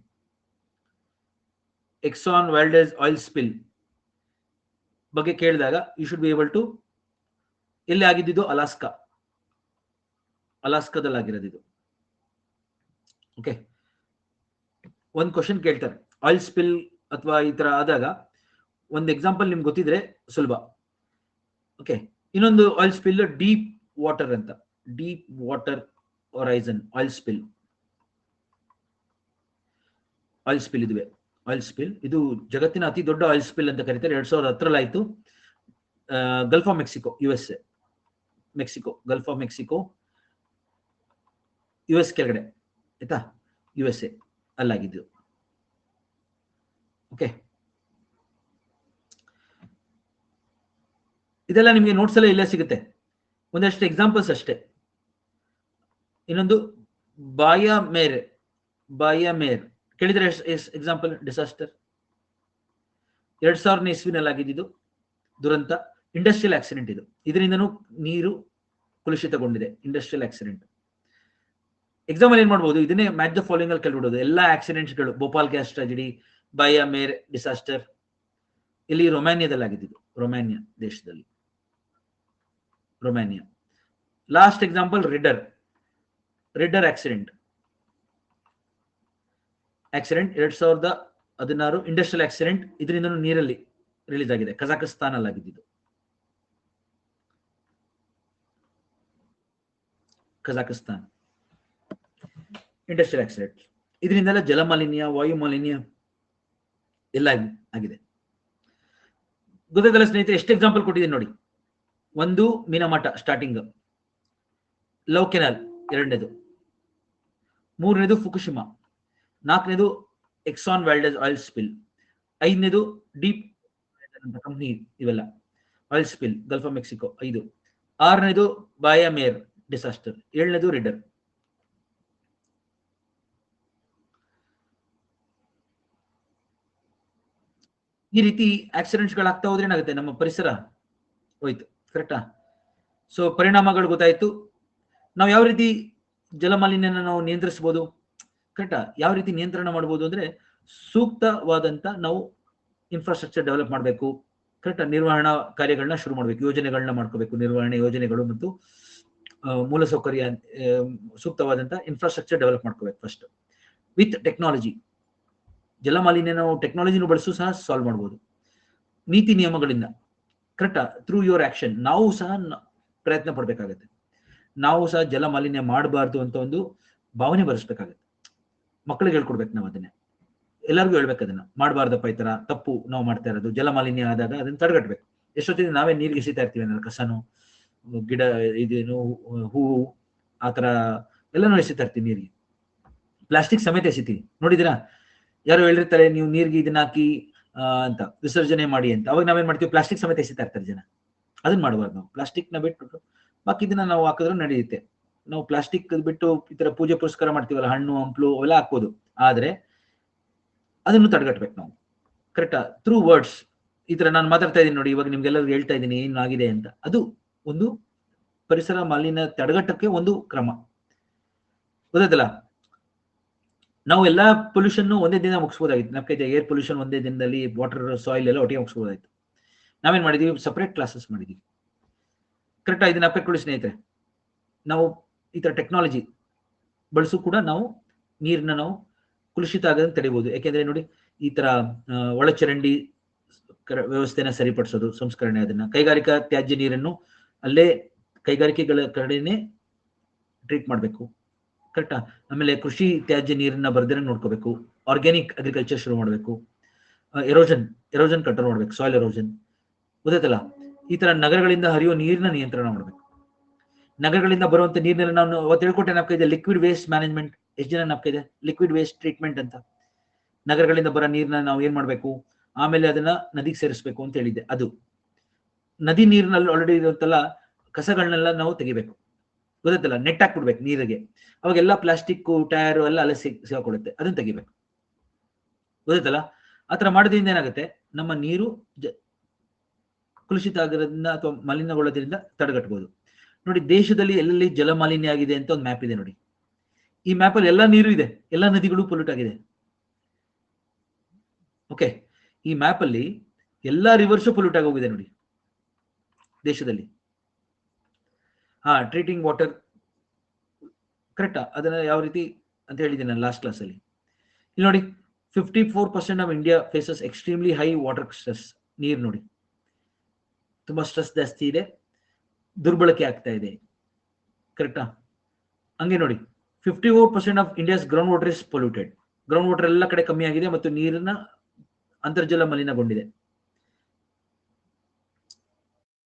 ಎಕ್ಸಾನ್ ವ್ಯಾಲ್ಡೆಸ್ ಆಯಿಲ್ ಸ್ಪಿಲ್ ಬಗ್ಗೆ ಕೇಳಿದಾಗ you should be able to, ಎಲ್ಲಿ ಆಗಿದ್ದು? ಅಲಾಸ್ಕಾದಲ್ಲಿ ಆಗಿರೋದು ಇದು. ಓಕೆ, ಒಂದ್ ಕ್ವಶನ್ ಕೇಳ್ತಾರೆ ಆಯಿಲ್ ಸ್ಪಿಲ್ ಅಥವಾ ಈ ತರ ಆದಾಗ, ಒಂದು ಎಕ್ಸಾಂಪಲ್ ನಿಮ್ಗೆ ಗೊತ್ತಿದ್ರೆ ಸುಲಭ. ಓಕೆ, ಇನ್ನೊಂದು ಆಯಿಲ್ ಸ್ಪಿಲ್ ಡೀಪ್ ವಾಟರ್ ಅಂತ, deep water horizon oil spill. Oil spill ಇದುವೆ, ಆಯಿಲ್ ಸ್ಪಿಲ್ ಇದು ಜಗತ್ತಿನ ಅತಿ ದೊಡ್ಡ ಆಯಿಲ್ ಸ್ಪಿಲ್ ಅಂತ ಕರೀತಾರೆ. 2010 ಆಯ್ತು. Gulf of Mexico, USA, Mexico, Gulf of Mexico, US ಕೆಳಗಡೆ ಆಯ್ತಾ, USA ಅಲ್ಲಾಗಿದ್ದು. ಓಕೆ, ಇದೆಲ್ಲ ನಿಮ್ಗೆ ನೋಟ್ಸ್ ಎಲ್ಲ ಇಲ್ಲೇ ಸಿಗುತ್ತೆ, ಒಂದಷ್ಟು ಎಕ್ಸಾಂಪಲ್ಸ್ ಅಷ್ಟೇ. ಇನ್ನೊಂದು ಬಾಯಾಮೇರ್ ಕೇಳಿದ್ರೆ ಎಕ್ಸಾಂಪಲ್ ಡಿಸಾಸ್ಟರ್ 2000 ಇಸ್ವಿನಲ್ಲಿ ಆಗಿದ್ದು ದುರಂತ, ಇಂಡಸ್ಟ್ರಿಯಲ್ ಆಕ್ಸಿಡೆಂಟ್ ಇದು. ಇದರಿಂದನೂ ನೀರು ಕಲುಷಿತಗೊಂಡಿದೆ, ಇಂಡಸ್ಟ್ರಿಯಲ್ ಆಕ್ಸಿಡೆಂಟ್. ಎಕ್ಸಾಂಪಲ್ ಏನ್ ಮಾಡ್ಬೋದು, ಇದನ್ನೇ ಮ್ಯಾಚ್ ದ ಫಾಲೋಯಿಂಗ್ ಅಲ್ಲಿ ಕೇಳ್ಬಿಡೋದು. ಎಲ್ಲಾ ಆಕ್ಸಿಡೆಂಟ್ಸ್ಗಳು, Bhopal gas tragedy, Baia Mare disaster, ಇಲ್ಲಿ ರೊಮ್ಯಾನಿಯಾದಲ್ಲಿ ಆಗಿದ್ದು, ರೊಮ್ಯಾನಿಯಾ ದೇಶದಲ್ಲಿ, Romania. Last example Ridder accident 2016 industrial accident, ಇದರಿಂದ ನೀರಲ್ಲಿ ರಿಲೀಸ್ ಆಗಿದೆ, ಕಜಾಕಿಸ್ತಾನ್ ಅಲ್ಲಿ ಆಗಿದ್ದು. ಕಜಾಕಿಸ್ತಾನ್ ಇಂಡಸ್ಟ್ರಿಯಲ್ ಆಕ್ಸಿಡೆಂಟ್, ಇದರಿಂದೆಲ್ಲ ಜಲ ಮಾಲಿನ್ಯ, ವಾಯು ಮಾಲಿನ್ಯ ಎಲ್ಲ ಆಗಿದೆ. ಗೊತ್ತಾಗಲ್ಲ ಸ್ನೇಹಿತರೆ, ಎಷ್ಟು ಎಕ್ಸಾಂಪಲ್ ಕೊಟ್ಟಿದ್ದೀನಿ ನೋಡಿ. ಒಂದು ಮೀನಮಾಟ ಸ್ಟಾರ್ಟಿಂಗ್, ಲವ್ ಕೆನಾಲ್ ಎರಡನೇದು, ಮೂರನೇದು ಫುಕುಶಿಮಾ, ನಾಲ್ಕನೇದು ಎಕ್ಸಾನ್ ವ್ಯಾಲ್ಡೆಸ್ ಆಯಿಲ್ ಸ್ಪಿಲ್, ಐದನೇದು ಡೀಪ್ ಕಂಪ್ನಿ ಇವೆಲ್ಲ oil spill Gulf of Mexico 5, ಆರನೇದು ಬಾಯಾಮೇರ್ ಡಿಸಾಸ್ಟರ್, ಏಳನೇದು ರಿಡರ್. ಈ ರೀತಿ ಆಕ್ಸಿಡೆಂಟ್ಸ್ ಗಳಾಗ್ತಾ ಹೋದ್ರೆ ಏನಾಗುತ್ತೆ, ನಮ್ಮ ಪರಿಸರ ಹೋಯ್ತು. ಕರೆಕ್ಟಾ? ಸೊ ಪರಿಣಾಮಗಳು ಗೊತ್ತಾಯ್ತು. ನಾವು ಯಾವ ರೀತಿ ಜಲಮಾಲಿನ್ಯನ ನಾವು ನಿಯಂತ್ರಿಸಬಹುದು, ಕರೆಕ್ಟಾ? ಯಾವ ರೀತಿ ನಿಯಂತ್ರಣ ಮಾಡಬಹುದು ಅಂದ್ರೆ ಸೂಕ್ತವಾದಂತ ನಾವು ಇನ್ಫ್ರಾಸ್ಟ್ರಕ್ಚರ್ ಡೆವಲಪ್ ಮಾಡಬೇಕು. ಕರೆಕ್ಟಾ? ನಿರ್ವಹಣಾ ಕಾರ್ಯಗಳನ್ನ ಶುರು ಮಾಡಬೇಕು, ಯೋಜನೆಗಳನ್ನ ಮಾಡ್ಕೋಬೇಕು, ನಿರ್ವಹಣೆ ಯೋಜನೆಗಳು ಮತ್ತು ಮೂಲಸೌಕರ್ಯ ಸೂಕ್ತವಾದಂತ ಇನ್ಫ್ರಾಸ್ಟ್ರಕ್ಚರ್ ಡೆವಲಪ್ ಮಾಡ್ಕೋಬೇಕು ಫಸ್ಟ್. ವಿತ್ ಟೆಕ್ನಾಲಜಿ, ಜಲಮಾಲಿನ್ಯ ನಾವು ಟೆಕ್ನಾಲಜಿನ ಬಳಸು ಸಹ ಸಾಲ್ವ್ ಮಾಡಬಹುದು. ನೀತಿ ನಿಯಮಗಳಿಂದ, ಕರೆಕ್ಟಾ? ಥ್ರೂ ಯುವರ್ ಆಕ್ಷನ್ ನಾವು ಸಹ ಪ್ರಯತ್ನ ಪಡ್ಬೇಕಾಗತ್ತೆ. ನಾವು ಸಹ ಜಲಮಾಲಿನ್ಯ ಮಾಡಬಾರ್ದು ಅಂತ ಒಂದು ಭಾವನೆ ಬರೆಸ್ಬೇಕಾಗತ್ತೆ. ಮಕ್ಕಳಿಗೆ ಹೇಳ್ಕೊಡ್ಬೇಕು ನಾವು ಅದನ್ನೇ, ಎಲ್ಲರಿಗೂ ಹೇಳ್ಬೇಕು ಅದನ್ನ, ಮಾಡಬಾರ್ದಪ್ಪ ಈ ತರ ತಪ್ಪು ನಾವು ಮಾಡ್ತಾ ಇರೋದು. ಜಲಮಾಲಿನ್ಯ ಆದಾಗ ಅದನ್ನ ತಡೆಗಟ್ಟಬೇಕು. ಎಷ್ಟೊತ್ತಿಗೆ ನಾವೇ ನೀರಿಗೆ ಎಸಿತಾ ಇರ್ತೀವಿ, ನನ್ನ ಕಸನು, ಗಿಡ ಇದೇನು ಹೂವು ಆತರ ಎಲ್ಲನೂ ಎಸಿತಾ ಇರ್ತೀವಿ ನೀರಿಗೆ. ಪ್ಲಾಸ್ಟಿಕ್ ಸಮೇತ ಎಸಿತೀವಿ, ನೋಡಿದಿರಾ? ಯಾರು ಹೇಳಿರ್ತಾರೆ ನೀವು ನೀರಿಗೆ ಇದನ್ನ ಹಾಕಿ ಅಂತ ವಿಸರ್ಜನೆ ಮಾಡಿ ಅಂತ, ಅವಾಗ ನಾವೇನ್ ಮಾಡ್ತೀವಿ, ಪ್ಲಾಸ್ಟಿಕ್ ಸಮೇತ ಎಸಿತಾ ಇರ್ತಾರೆ ಜನ. ಅದನ್ನ ಮಾಡಬಾರ್ದು. ನಾವು ಪ್ಲಾಸ್ಟಿಕ್ ನ ಬಿಟ್ಟು ಬಾಕಿ ಇದನ್ನ ನಾವು ಹಾಕಿದ್ರು ನಡೆಯುತ್ತೆ. ನಾವು ಪ್ಲಾಸ್ಟಿಕ್ ಬಿಟ್ಟು ಈ ತರ ಪೂಜೆ ಪುರಸ್ಕಾರ ಮಾಡ್ತೀವಲ್ಲ, ಹಣ್ಣು ಹಂಪ್ಲು ಅವೆಲ್ಲ ಹಾಕ್ಬೋದು, ಆದ್ರೆ ಅದನ್ನು ತಡೆಗಟ್ಟಬೇಕು ನಾವು. ಕರೆಕ್ಟಾ? Through words. ಈ ತರ ನಾನು ಮಾತಾಡ್ತಾ ಇದ್ದೀನಿ ನೋಡಿ, ಇವಾಗ ನಿಮ್ಗೆಲ್ಲರಿಗೂ ಹೇಳ್ತಾ ಇದ್ದೀನಿ ಏನಾಗಿದೆ ಅಂತ. ಅದು ಒಂದು ಪರಿಸರ ಮಾಲಿನ್ಯ ತಡೆಗಟ್ಟಕ್ಕೆ ಒಂದು ಕ್ರಮ. ಗೊತ್ತಾಯ್ತಲ್ಲ? ನಾವು ಎಲ್ಲಾ ಪೊಲ್ಯೂಷನ್ ಒಂದೇ ದಿನ ಮುಗಿಸ್ಬೋದಾಗಿತ್ತು. ನಮ್ಗೆ ಏರ್ ಪೊಲ್ಯೂಷನ್ ಒಂದೇ ದಿನದಲ್ಲಿ, ವಾಟರ್ ಸಾಯಿಲ್ ಎಲ್ಲ ಒಟ್ಟಿಗೆ ಮುಗಿಸ್ಬೋದಾಯ್ತು. ನಾವೇನ್ ಮಾಡಿದೀವಿ, ಸಪರೇಟ್ ಕ್ಲಾಸಸ್ ಮಾಡಿದೀವಿ. ಕರೆಕ್ಟಾ? ಇದನ್ನ ಅಪ್ಪಿಕೊಳ್ಳಿ ಸ್ನೇಹಿತರೆ. ನಾವು ಈ ತರ ಟೆಕ್ನಾಲಜಿ ಬಳಸು ಕೂಡ ನಾವು ನೀರನ್ನ ನಾವು ಕಲುಷಿತ ಆಗೋದನ್ನ ತಡಿಬಹುದು. ಯಾಕೆಂದ್ರೆ ನೋಡಿ, ಈ ತರ ಒಳಚರಂಡಿ ವ್ಯವಸ್ಥೆನ ಸರಿಪಡಿಸೋದು, ಸಂಸ್ಕರಣೆ, ಅದನ್ನ ಕೈಗಾರಿಕಾ ತ್ಯಾಜ್ಯ ನೀರನ್ನು ಅಲ್ಲೇ ಕೈಗಾರಿಕೆಗಳ ಕಡೆನೆ ಟ್ರೀಟ್ ಮಾಡಬೇಕು. ಕರೆಕ್ಟಾ? ಆಮೇಲೆ ಕೃಷಿ ತ್ಯಾಜ್ಯ ನೀರನ್ನ ಬರ್ದಿರಂಗ್ ನೋಡ್ಕೋಬೇಕು. ಆರ್ಗ್ಯಾನಿಕ್ ಅಗ್ರಿಕಲ್ಚರ್ ಶುರು ಮಾಡಬೇಕು. ಎರೋಜನ್ ಕಂಟ್ರೋಲ್ ಮಾಡ್ಬೇಕು, ಸಾಯಿಲ್ ಎರೋಜನ್. ಗೊತ್ತಾಯ್ತಲ್ಲ? ಈ ತರ ನಗರಗಳಿಂದ ಹರಿಯುವ ನೀರಿನ ನಿಯಂತ್ರಣ ಮಾಡಬೇಕು. ನಗರಗಳಿಂದ ಬರುವಂತ ನೀರಿನಲ್ಲಿ ನಾವು ಅವತ್ತು ಹೇಳ್ಕೊಟ್ಟೆ ನಮ್ಗೆ ಇದೆ ಲಿಕ್ವಿಡ್ ವೇಸ್ಟ್ ಮ್ಯಾನೇಜ್ಮೆಂಟ್. ಎಷ್ಟು ಜನ ನಮ್ಗೆ ಇದೆ ಲಿಕ್ವಿಡ್ ವೇಸ್ಟ್ ಟ್ರೀಟ್ಮೆಂಟ್ ಅಂತ. ನಗರಗಳಿಂದ ಬರೋ ನೀರನ್ನ ನಾವು ಏನ್ ಮಾಡ್ಬೇಕು, ಆಮೇಲೆ ಅದನ್ನ ನದಿಗೆ ಸೇರಿಸ್ಬೇಕು ಅಂತ ಹೇಳಿದ್ದೆ. ಅದು ನದಿ ನೀರಿನಲ್ಲಿ ಆಲ್ರೆಡಿ ಇರುತ್ತಲ್ಲ ಕಸಗಳನ್ನೆಲ್ಲ ನಾವು ತೆಗಿಬೇಕು. ಗೊತ್ತಲ್ಲ? ನೆಟ್ ಹಾಕ್ಬಿಡ್ಬೇಕು ನೀರಿಗೆ. ಅವಾಗೆಲ್ಲ ಪ್ಲಾಸ್ಟಿಕ್ ಟೈರ್ ಎಲ್ಲ ಅಲ್ಲೇ ಸಿಗಾಕೊಳ್ಳುತ್ತೆ, ಅದನ್ನ ತೆಗಿಬೇಕು. ಗೊತ್ತಲ್ಲ? ಆತರ ಮಾಡೋದ್ರಿಂದ ಏನಾಗುತ್ತೆ, ನಮ್ಮ ನೀರು ಕಲುಷಿತ ಆಗೋದ್ರಿಂದ ಅಥವಾ ಮಲಿನಗೊಳ್ಳೋದ್ರಿಂದ ತಡೆಗಟ್ಟಬಹುದು. ನೋಡಿ, ದೇಶದಲ್ಲಿ ಎಲ್ಲೆಲ್ಲಿ ಜಲ ಮಾಲಿನ್ಯ ಆಗಿದೆ ಅಂತ ಒಂದು ಮ್ಯಾಪ್ ಇದೆ ನೋಡಿ. ಈ ಮ್ಯಾಪ್ ಅಲ್ಲಿ ಎಲ್ಲಾ ನೀರು ಇದೆ, ಎಲ್ಲಾ ನದಿಗಳು ಪೊಲ್ಯೂಟ್ ಆಗಿದೆ. ಓಕೆ, ಈ ಮ್ಯಾಪ್ ಅಲ್ಲಿ ಎಲ್ಲಾ ರಿವರ್ಸ್ ಪೊಲ್ಯೂಟ್ ಆಗಿ ಹೋಗಿದೆ ನೋಡಿ ದೇಶದಲ್ಲಿ. ಟ್ರೀಟಿಂಗ್ ವಾಟರ್, ಕರೆಕ್ಟಾ? ಅದನ್ನ ಯಾವ ರೀತಿ ಅಂತ ಹೇಳಿದ್ದೀನಿ ನಾನು ಲಾಸ್ಟ್ ಕ್ಲಾಸ್ ಅಲ್ಲಿ. ಇಲ್ಲಿ ನೋಡಿ, 54% of India faces extremely high water stress. ನೀರು ನೋಡಿ, ತುಂಬಾ ಸ್ಟ್ರೆಸ್ ಜಾಸ್ತಿ ಇದೆ, ದುರ್ಬಳಕೆ ಆಗ್ತಾ ಇದೆ. ಕರೆಕ್ಟಾ? ಹಂಗೆ ನೋಡಿ, 54% of India's ground water is polluted. Ground water ಎಲ್ಲ ಕಡೆ ಕಮ್ಮಿ ಆಗಿದೆ ಮತ್ತು ನೀರನ್ನ ಅಂತರ್ಜಲ ಮಲಿನಗೊಂಡಿದೆ.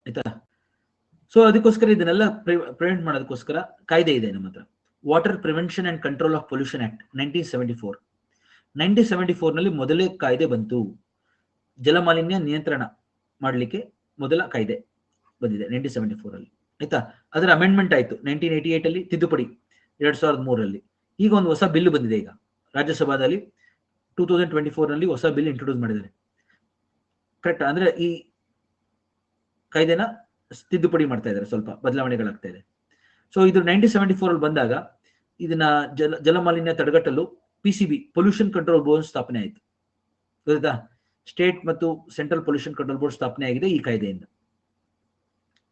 ಆಯ್ತಾ? ಸೊ ಅದಕ್ಕೋಸ್ಕರ ಇದನ್ನೆಲ್ಲ ಪ್ರಿವೆಂಟ್ ಮಾಡೋದಕ್ಕೋಸ್ಕರ ಕಾಯ್ದೆ ಇದೆ ನಮ್ಮ ಹತ್ರ. Water prevention and control of pollution act 1974. 1974 ನಲ್ಲಿ ಮೊದಲೇ ಕಾಯ್ದೆ ಬಂತು. ಜಲಮಾಲಿನ್ಯ ನಿಯಂತ್ರಣ ಮಾಡಲಿಕ್ಕೆ ಮೊದಲ ಕಾಯ್ದೆ ಬಂದಿದೆ 1974 ಅಲ್ಲಿ. ಆಯ್ತಾ? ಅದರ ಅಮೆಂಡ್ಮೆಂಟ್ ಆಯ್ತು 1988 ಅಲ್ಲಿ, ತಿದ್ದುಪಡಿ 2003 ಈಗ ಒಂದು ಹೊಸ ಬಿಲ್ ಬಂದಿದೆ. ಈಗ ರಾಜ್ಯಸಭಾದಲ್ಲಿ 2024 ನಲ್ಲಿ ಹೊಸ ಬಿಲ್ ಇಂಟ್ರೊಡ್ಯೂಸ್ ಮಾಡಿದ್ದಾರೆ. ಕರೆಕ್ಟ್? ಅಂದ್ರೆ ಈ ಕಾಯ್ದೆನ ತಿದ್ದುಪಡಿ ಮಾಡ್ತಾ ಇದ್ದಾರೆ, ಸ್ವಲ್ಪ ಬದಲಾವಣೆಗಳಾಗ್ತಾ ಇದೆ. ಸೊ ಇದು 1974 ಅಲ್ಲಿ ಬಂದಾಗ ಇದನ್ನ ಜಲಮಾಲಿನ್ಯ ತಡೆಗಟ್ಟಲು PCB ಪೊಲ್ಯೂಷನ್ ಕಂಟ್ರೋಲ್ ಬೋರ್ಡ್ ಸ್ಥಾಪನೆ ಆಯಿತು. ಗೊತ್ತಾ? ಸ್ಟೇಟ್ ಮತ್ತು ಸೆಂಟ್ರಲ್ ಪೊಲ್ಯೂಷನ್ ಕಂಟ್ರೋಲ್ ಬೋರ್ಡ್ ಸ್ಥಾಪನೆ ಆಗಿದೆ ಈ ಕಾಯ್ದೆಯಿಂದ.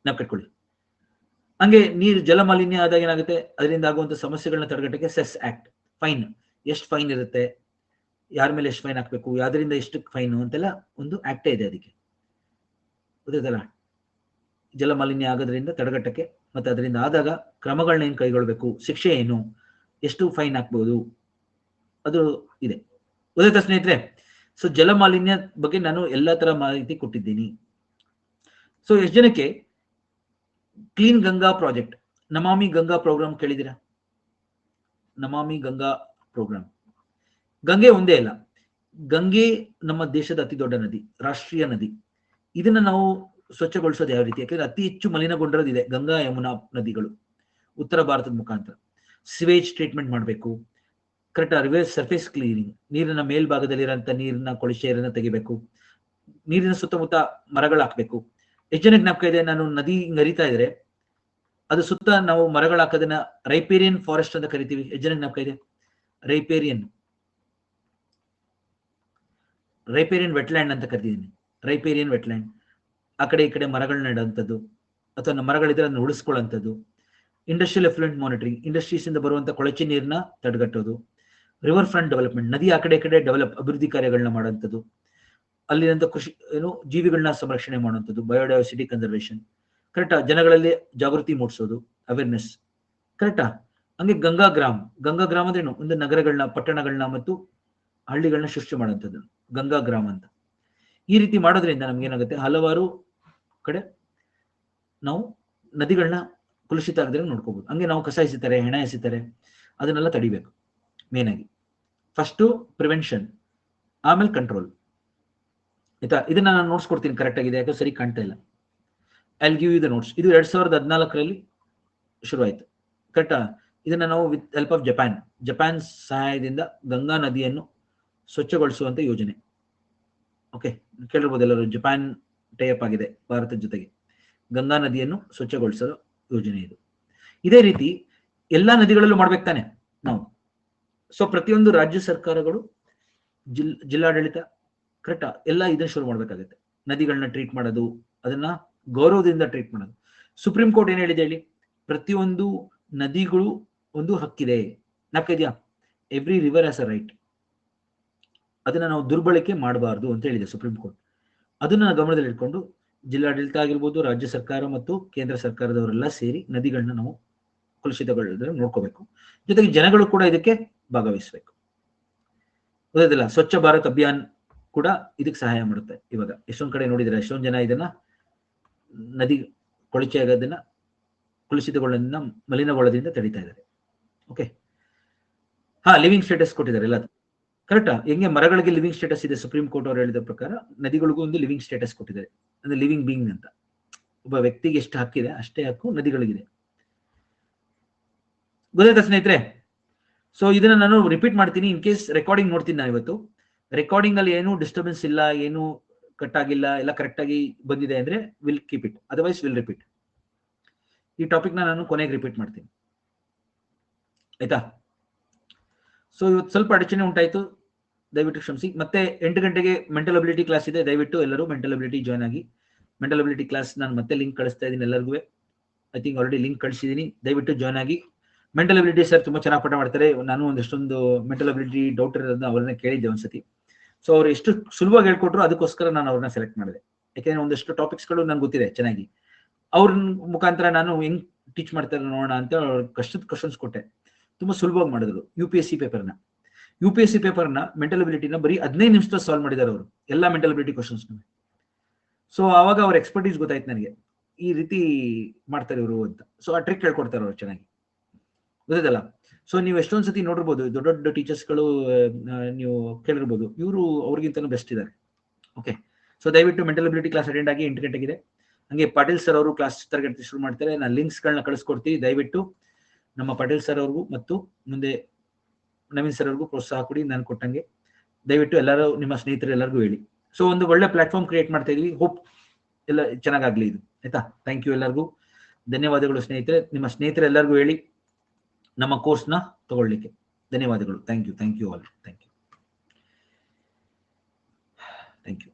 ನಾವು ಕಟ್ಕೊಳ್ಳಿ. ಹಂಗೆ ನೀರು ಜಲಮಾಲಿನ್ಯ ಆದಾಗ ಏನಾಗುತ್ತೆ, ಅದರಿಂದ ಆಗುವಂತ ಸಮಸ್ಯೆಗಳನ್ನ ತಡೆಗಟ್ಟಕ್ಕೆ ಸೆಸ್ ಆಕ್ಟ್. ಫೈನ್, ಎಷ್ಟು ಫೈನ್ ಇರುತ್ತೆ, ಯಾರ ಮೇಲೆ ಎಷ್ಟು ಫೈನ್ ಹಾಕ್ಬೇಕು, ಯಾವ್ದರಿಂದ ಎಷ್ಟು ಫೈನ್ ಅಂತೆಲ್ಲ ಒಂದು ಆಕ್ಟೇ ಇದೆ ಅದಕ್ಕೆ. ಗೊತ್ತಲ್ಲ? ಜಲಮಾಲಿನ್ಯ ಆಗೋದ್ರಿಂದ ತಡೆಗಟ್ಟಕ್ಕೆ ಮತ್ತೆ ಅದರಿಂದ ಆದಾಗ ಕ್ರಮಗಳನ್ನ ಏನ್ ಕೈಗೊಳ್ಬೇಕು, ಶಿಕ್ಷೆ ಏನು, ಎಷ್ಟು ಫೈನ್ ಹಾಕ್ಬಹುದು, ಅದು ಇದೆ. ಗೊತ್ತಾಯ್ತಾ ಸ್ನೇಹಿತರೆ? ಸೊ ಜಲಮಾಲಿನ್ಯ ಬಗ್ಗೆ ನಾನು ಎಲ್ಲಾ ತರ ಮಾಹಿತಿ ಕೊಟ್ಟಿದ್ದೀನಿ. ಸೊ ಎಷ್ಟು ಜನಕ್ಕೆ clean Ganga project Namami Ganga program ಕೇಳಿದಿರಾ? Namami Ganga program. ಗಂಗೆ ಒಂದೇ ಅಲ್ಲ, ಗಂಗೆ ನಮ್ಮ ದೇಶದ ಅತಿ ದೊಡ್ಡ ನದಿ, ರಾಷ್ಟ್ರೀಯ ನದಿ. ಇದನ್ನ ನಾವು ಸ್ವಚ್ಛಗೊಳಿಸೋದು ಯಾವ ರೀತಿ? ಯಾಕಂದ್ರೆ ಅತಿ ಹೆಚ್ಚು ಮಲಿನಗೊಂಡಿರೋದಿದೆ ಗಂಗಾ ಯಮುನಾ ನದಿಗಳು ಉತ್ತರ ಭಾರತದ ಮುಖಾಂತರ. ಸಿವೇಜ್ ಟ್ರೀಟ್ಮೆಂಟ್ ಮಾಡಬೇಕು, ಕರೆಕ್ಟ್ ರಿವರ್ಸ್ ಸರ್ಫೇಸ್ ಕ್ಲೀನಿಂಗ್, ನೀರಿನ ಮೇಲ್ಭಾಗದಲ್ಲಿರೋಂಥ ನೀರಿನ ಕೊಳಚೆಯರನ್ನ ತೆಗಿಬೇಕು, ನೀರಿನ ಸುತ್ತಮುತ್ತ ಮರಗಳು ಹಾಕ್ಬೇಕು. ಎಷ್ಟು ಜನ ಜ್ಞಾಪಕ ಇದೆ? ನಾನು ನದಿ ಹರಿತಾ ಇದ್ರೆ ಅದು ಸುತ್ತ ನಾವು ಮರಗಳು ಹಾಕೋದನ್ನ ರೈಪೇರಿಯನ್ ಫಾರೆಸ್ಟ್ ಅಂತ ಕರಿತೀವಿ. ಎಷ್ಟು ಜನ ಜ್ಞಾಪಕ ಇದೆ? ರೈಪೇರಿಯನ್ ವೆಟ್ಲ್ಯಾಂಡ್ ಅಂತ ಕರಿತಿದ್ದೀನಿ. ರೈಪೇರಿಯನ್ ವೆಟ್ಲ್ಯಾಂಡ್, ಆ ಕಡೆ ಈ ಕಡೆ ಮರಗಳನ್ನ ನೆಡುವಂಥದ್ದು ಅಥವಾ ಮರಗಳಿದ್ರೆ ಅದನ್ನ ಉಳಿಸ್ಕೊಳ್ಳುವಂಥದ್ದು. ಇಂಡಸ್ಟ್ರಿಯಲ್ ಎಫ್ಲುಯೆಂಟ್ ಮಾನಿಟರಿಂಗ್, ಇಂಡಸ್ಟ್ರೀಸ್ ಇಂದ ಬರುವಂತ ಕೊಳಚೆ ನೀರನ್ನ ತಡೆಗಟ್ಟೋದು. ರಿವರ್ ಫ್ರಂಟ್ ಡೆವಲಪ್ಮೆಂಟ್, ನದಿ ಆ ಕಡೆ ಅಭಿವೃದ್ಧಿ ಕಾರ್ಯಗಳನ್ನ ಮಾಡುವಂಥದ್ದು. ಅಲ್ಲಿರುವಂತ ಕೃಷಿ ಜೀವಿಗಳನ್ನ ಸಂರಕ್ಷಣೆ ಮಾಡುವಂಥದ್ದು, ಬಯೋಡೈವರ್ಸಿಟಿ ಕನ್ಸರ್ವೇಷನ್. ಕರೆಕ್ಟಾ? ಜನಗಳಲ್ಲಿ ಜಾಗೃತಿ ಮೂಡಿಸೋದು, ಅವೇರ್ನೆಸ್. ಕರೆಕ್ಟಾ? ಹಂಗೆ ಗಂಗಾ ಗ್ರಾಮ ಅಂದ್ರೇನು? ಒಂದು ನಗರಗಳನ್ನ, ಪಟ್ಟಣಗಳನ್ನ ಮತ್ತು ಹಳ್ಳಿಗಳನ್ನ ಸೃಷ್ಟಿ ಮಾಡುವಂಥದ್ದು ಗಂಗಾ ಗ್ರಾಮ ಅಂತ. ಈ ರೀತಿ ಮಾಡೋದ್ರಿಂದ ನಮ್ಗೆ ಏನಾಗುತ್ತೆ, ಹಲವಾರು ಕಡೆ ನಾವು ನದಿಗಳನ್ನ ಕಲುಷಿತ ಆಗದ್ರೆ ನೋಡ್ಕೋಬಹುದು. ಹಂಗೆ ನಾವು ಕಸ ಎಸಿತಾರೆ, ಹೆಣ ಎಸಿತಾರೆ, ಅದನ್ನೆಲ್ಲ ತಡಿಬೇಕು. ಮೇನ್ ಆಗಿ ಫಸ್ಟ್ ಪ್ರಿವೆನ್ಷನ್, ಆಮೇಲೆ ಕಂಟ್ರೋಲ್. ಆಯ್ತಾ? ಇದನ್ನ ನಾನು ನೋಟ್ಸ್ ಕೊಡ್ತೀನಿ ಕರೆಕ್ಟ್ ಆಗಿದೆ, ಯಾಕೆ ಸರಿ ಕಾಣ್ತಾ ಇಲ್ಲ. I'll give you the notes. ಇದು 2014 ಶುರುವಾಯಿತು. ಕರೆಕ್ಟಾ? ಇದನ್ನ ನಾವು ವಿತ್ ಹೆಲ್ಪ್ ಆಫ್ ಜಪಾನ್ ಸಹಾಯದಿಂದ ಗಂಗಾ ನದಿಯನ್ನು ಸ್ವಚ್ಛಗೊಳಿಸುವಂತ ಯೋಜನೆ. ಓಕೆ, ಕೇಳಿರ್ಬೋದು ಎಲ್ಲರೂ, ಜಪಾನ್ ಟೈಅಪ್ ಆಗಿದೆ ಭಾರತದ ಜೊತೆಗೆ ಗಂಗಾ ನದಿಯನ್ನು ಸ್ವಚ್ಛಗೊಳಿಸಲು ಯೋಜನೆ ಇದು. ಇದೇ ರೀತಿ ಎಲ್ಲಾ ನದಿಗಳಲ್ಲೂ ಮಾಡ್ಬೇಕು ತಾನೆ ನಾವು. ಸೊ ಪ್ರತಿಯೊಂದು ರಾಜ್ಯ ಸರ್ಕಾರಗಳು, ಜಿಲ್ಲಾಡಳಿತ, ಕರೆಕ್ಟಾ, ಎಲ್ಲ ಇದನ್ನ ಶುರು ಮಾಡ್ಬೇಕಾಗುತ್ತೆ. ನದಿಗಳನ್ನ ಟ್ರೀಟ್ ಮಾಡೋದು, ಅದನ್ನ ಗೌರವದಿಂದ ಟ್ರೀಟ್ ಮಾಡೋದು. ಸುಪ್ರೀಂ ಕೋರ್ಟ್ ಏನ್ ಹೇಳಿದೆ ಹೇಳಿ? ಪ್ರತಿಯೊಂದು ನದಿಗಳು ಒಂದು ಹಕ್ಕಿದೆ. ನಾಲ್ಕಿದ್ಯಾ? Every river has a right. ಅದನ್ನ ನಾವು ದುರ್ಬಳಕೆ ಮಾಡಬಾರ್ದು ಅಂತ ಹೇಳಿದೆ ಸುಪ್ರೀಂ ಕೋರ್ಟ್. ಅದನ್ನ ಗಮನದಲ್ಲಿ ಇಟ್ಕೊಂಡು ಜಿಲ್ಲಾಡಳಿತ ಆಗಿರ್ಬೋದು, ರಾಜ್ಯ ಸರ್ಕಾರ ಮತ್ತು ಕೇಂದ್ರ ಸರ್ಕಾರದವರೆಲ್ಲ ಸೇರಿ ನದಿಗಳನ್ನ ನಾವು ಕಲುಷಿತಗೊಳ್ಳದೆ ನೋಡ್ಕೋಬೇಕು. ಜೊತೆಗೆ ಜನಗಳು ಕೂಡ ಇದಕ್ಕೆ ಭಾಗವಹಿಸಬೇಕು. ಗೊತ್ತಿಲ್ಲ, ಸ್ವಚ್ಛ ಭಾರತ್ ಅಭಿಯಾನ್ ಕೂಡ ಇದಕ್ಕೆ ಸಹಾಯ ಮಾಡುತ್ತೆ. ಇವಾಗ ಎಷ್ಟೊಂದ್ ಕಡೆ ನೋಡಿದ್ರೆ ಎಷ್ಟೊಂದ್ ಜನ ಇದನ್ನ ನದಿ ಕೊಳಚೆ ಆಗೋದನ್ನ, ಕಲುಷಿತಗೊಳ್ಳೋದನ್ನ, ಮಲಿನಗೊಳ್ಳೋದ್ರಿಂದ ತಡೀತಾ ಇದ್ದಾರೆ. ಓಕೆ, ಲಿವಿಂಗ್ ಸ್ಟೇಟಸ್ ಕೊಟ್ಟಿದ್ದಾರೆ ಎಲ್ಲ. ಕರೆಕ್ಟಾ? ಹೆಂಗೆ ಮರಗಳಿಗೆ ಲಿವಿಂಗ್ ಸ್ಟೇಟಸ್ ಇದೆ, ಸುಪ್ರೀಂ ಕೋರ್ಟ್ ಅವರು ಹೇಳಿದ ಪ್ರಕಾರ ನದಿಗಳಿಗೂ ಒಂದು ಲಿವಿಂಗ್ ಸ್ಟೇಟಸ್ ಕೊಟ್ಟಿದ್ದಾರೆ. ಅಂದ್ರೆ ಲಿವಿಂಗ್ ಬೀಯಿಂಗ್ ಅಂತ. ಒಬ್ಬ ವ್ಯಕ್ತಿಗೆ ಎಷ್ಟು ಹಕ್ಕಿದೆ ಅಷ್ಟೇ ಹಕ್ಕು ನದಿಗಳಿಗಿದೆ. ಗೊತ್ತಾಯ್ತಾ ಸ್ನೇಹಿತರೆ? ಸೊ ಇದನ್ನ ನಾನು ರಿಪೀಟ್ ಮಾಡ್ತೀನಿ, ಇನ್ ಕೇಸ್ ರೆಕಾರ್ಡಿಂಗ್ ನೋಡ್ತೀನಿ ನಾನು ಇವತ್ತು. ರೆಕಾರ್ಡಿಂಗ್ ಅಲ್ಲಿ ಏನು ಡಿಸ್ಟರ್ಬೆನ್ಸ್ ಇಲ್ಲ, ಏನು ಕಟ್ ಆಗಿಲ್ಲ, ಎಲ್ಲ ಕರೆಕ್ಟ್ ಆಗಿ ಬಂದಿದೆ ಅಂದ್ರೆ will keep it, otherwise will repeat. ಈ ಟಾಪಿಕ್ ನಾನು ಕೊನೆಗೆ ರಿಪೀಟ್ ಮಾಡ್ತೀನಿ, ಆಯ್ತಾ? ಸೊ ಇವತ್ತು ಸ್ವಲ್ಪ ಅಡಚಣೆ ಉಂಟಾಯ್ತು, ದಯವಿಟ್ಟು ಕ್ಷಮಿಸಿ. ಮತ್ತೆ 8 ಗಂಟೆಗೆ ಮೆಂಟಲ್ ಅಬಿಲಿಟಿ ಕ್ಲಾಸ್ ಇದೆ, ದಯವಿಟ್ಟು ಎಲ್ಲರೂ ಮೆಂಟಲ್ ಅಬಿಲಿಟಿ ಜಾಯ್ನ್ ಆಗಿ. ಮೆಂಟಲ್ ಅಬಿಲಿಟಿ ಕ್ಲಾಸ್ ನಾನು ಮತ್ತೆ ಲಿಂಕ್ ಕಳಿಸ್ತಾ ಇದ್ದೀನಿ ಎಲ್ಲರಿಗೂ. ಐ ಥಿಂಕ್ ಆಲ್ರೆಡಿ ಲಿಂಕ್ ಕಳಿಸಿದ್ದೀನಿ, ದಯವಿಟ್ಟು ಜಾಯ್ನ್ ಆಗಿ. ಮೆಂಟಲ್ ಅಬಿಲಿಟಿ ಸರ್ ತುಂಬಾ ಚೆನ್ನಾಗಿ ಪಾಠ ಮಾಡ್ತಾರೆ. ನಾನು ಒಂದಷ್ಟೊಂದು ಮೆಂಟಲ್ ಅಬಿಲಿಟಿ ಡೌಟ್ ಇರೋದನ್ನ ಅವ್ರನ್ನ ಕೇಳಿದ್ದೆ ಒಂದ್ಸತಿ. ಸೊ ಅವ್ರು ಎಷ್ಟು ಸುಲಭವಾಗಿ ಹೇಳ್ಕೊಟ್ರು, ಅದಕ್ಕೋಸ್ಕರ ನಾನು ಅವ್ರನ್ನ ಸೆಲೆಕ್ಟ್ ಮಾಡಿದೆ. ಯಾಕೆಂದ್ರೆ ಒಂದಷ್ಟು ಟಾಪಿಕ್ಸ್ಗಳು ನನ್ಗೆ ಗೊತ್ತಿದೆ ಚೆನ್ನಾಗಿ. ಅವ್ರ ಮುಖಾಂತರ ನಾನು ಹೆಂಗ್ ಟೀಚ್ ಮಾಡ್ತಾರೆ ನೋಡೋಣ ಅಂತ ಕಷ್ಟದ ಕ್ವಶನ್ಸ್ ಕೊಟ್ಟೆ. ತುಂಬಾ ಸುಲಭವಾಗಿ ಮಾಡಿದ್ರು. UPSC ಪೇಪರ್ನ ಮೆಂಟಲ್ ಅಬಿಲಿಟಿನ ಬರೀ 15 ನಿಮಿಷದಲ್ಲಿ ಸಾಲ್ವ್ ಮಾಡಿದ್ದಾರೆ ಅವರು, ಎಲ್ಲ ಮೆಂಟಲ್ ಅಬಿಲಿಟಿ ಕ್ವಶನ್ಸ್. ಸೊ ಅವಾಗ ಅವ್ರ ಎಕ್ಸ್ಪರ್ಟೀಸ್ ಗೊತ್ತಾಯ್ತು ನನಗೆ, ಈ ರೀತಿ ಮಾಡ್ತಾರೆ ಇವರು ಅಂತ. ಸೊ ಆ ಟ್ರಿಕ್ ಹೇಳ್ಕೊಡ್ತಾರೆ ಅವ್ರು ಚೆನ್ನಾಗಿ, ಗೊತ್ತಲ್ಲ? ಸೊ ನೀವು ಎಷ್ಟೊಂದ್ ಸತಿ ನೋಡಿರ್ಬೋದು, ದೊಡ್ಡ ದೊಡ್ಡ ಟೀಚರ್ಸ್ಗಳು ನೀವು ಕೇಳಿರ್ಬೋದು, ಇವರು ಅವ್ರಿಗಿಂತನೂ ಬೆಸ್ಟ್ ಇದ್ದಾರೆ. ಓಕೆ, ಸೊ ದಯವಿಟ್ಟು ಮೆಂಟಲ್ ಅಬಿಲಿಟಿ ಕ್ಲಾಸ್ ಅಟೆಂಡ್ ಆಗಿ. 8 ಗಂಟೆಗಿದೆ. ಹಂಗೆ ಪಾಟೀಲ್ ಸರ್ ಅವರು ಕ್ಲಾಸ್ ತರಗತಿ ಶುರು ಮಾಡ್ತಾರೆ. ನಾನು ಲಿಂಕ್ಸ್ಗಳನ್ನ ಕಳಿಸ್ಕೊಡ್ತೀನಿ. ದಯವಿಟ್ಟು ನಮ್ಮ ಪಾಟೀಲ್ ಸರ್ ಅವ್ರಿಗೂ ಮತ್ತು ಮುಂದೆ ನವೀನ್ ಸರ್ ಅವ್ರಿಗೂ ಪ್ರೋತ್ಸಾಹ ಕೊಡಿ, ನಾನು ಕೊಟ್ಟಂಗೆ. ದಯವಿಟ್ಟು ಎಲ್ಲರೂ ನಿಮ್ಮ ಸ್ನೇಹಿತರು ಎಲ್ಲರಿಗೂ ಹೇಳಿ. ಸೊ ಒಂದು ಒಳ್ಳೆ ಪ್ಲಾಟ್ಫಾರ್ಮ್ ಕ್ರಿಯೇಟ್ ಮಾಡ್ತಾ ಇದೀವಿ. ಹೋಪ್ ಎಲ್ಲ ಚೆನ್ನಾಗಾಗ್ಲಿ ಇದು, ಆಯ್ತಾ? ಥ್ಯಾಂಕ್ ಯು ಎಲ್ಲರಿಗೂ, ಧನ್ಯವಾದಗಳು ಸ್ನೇಹಿತರೆ. ನಿಮ್ಮ ಸ್ನೇಹಿತರು ಎಲ್ಲರಿಗೂ ಹೇಳಿ ನಮ್ಮ ಕೋರ್ಸ್ನ ತಗೊಳ್ಳಿಕ್ಕೆ. ಧನ್ಯವಾದಗಳು. Thank you all. Thank you.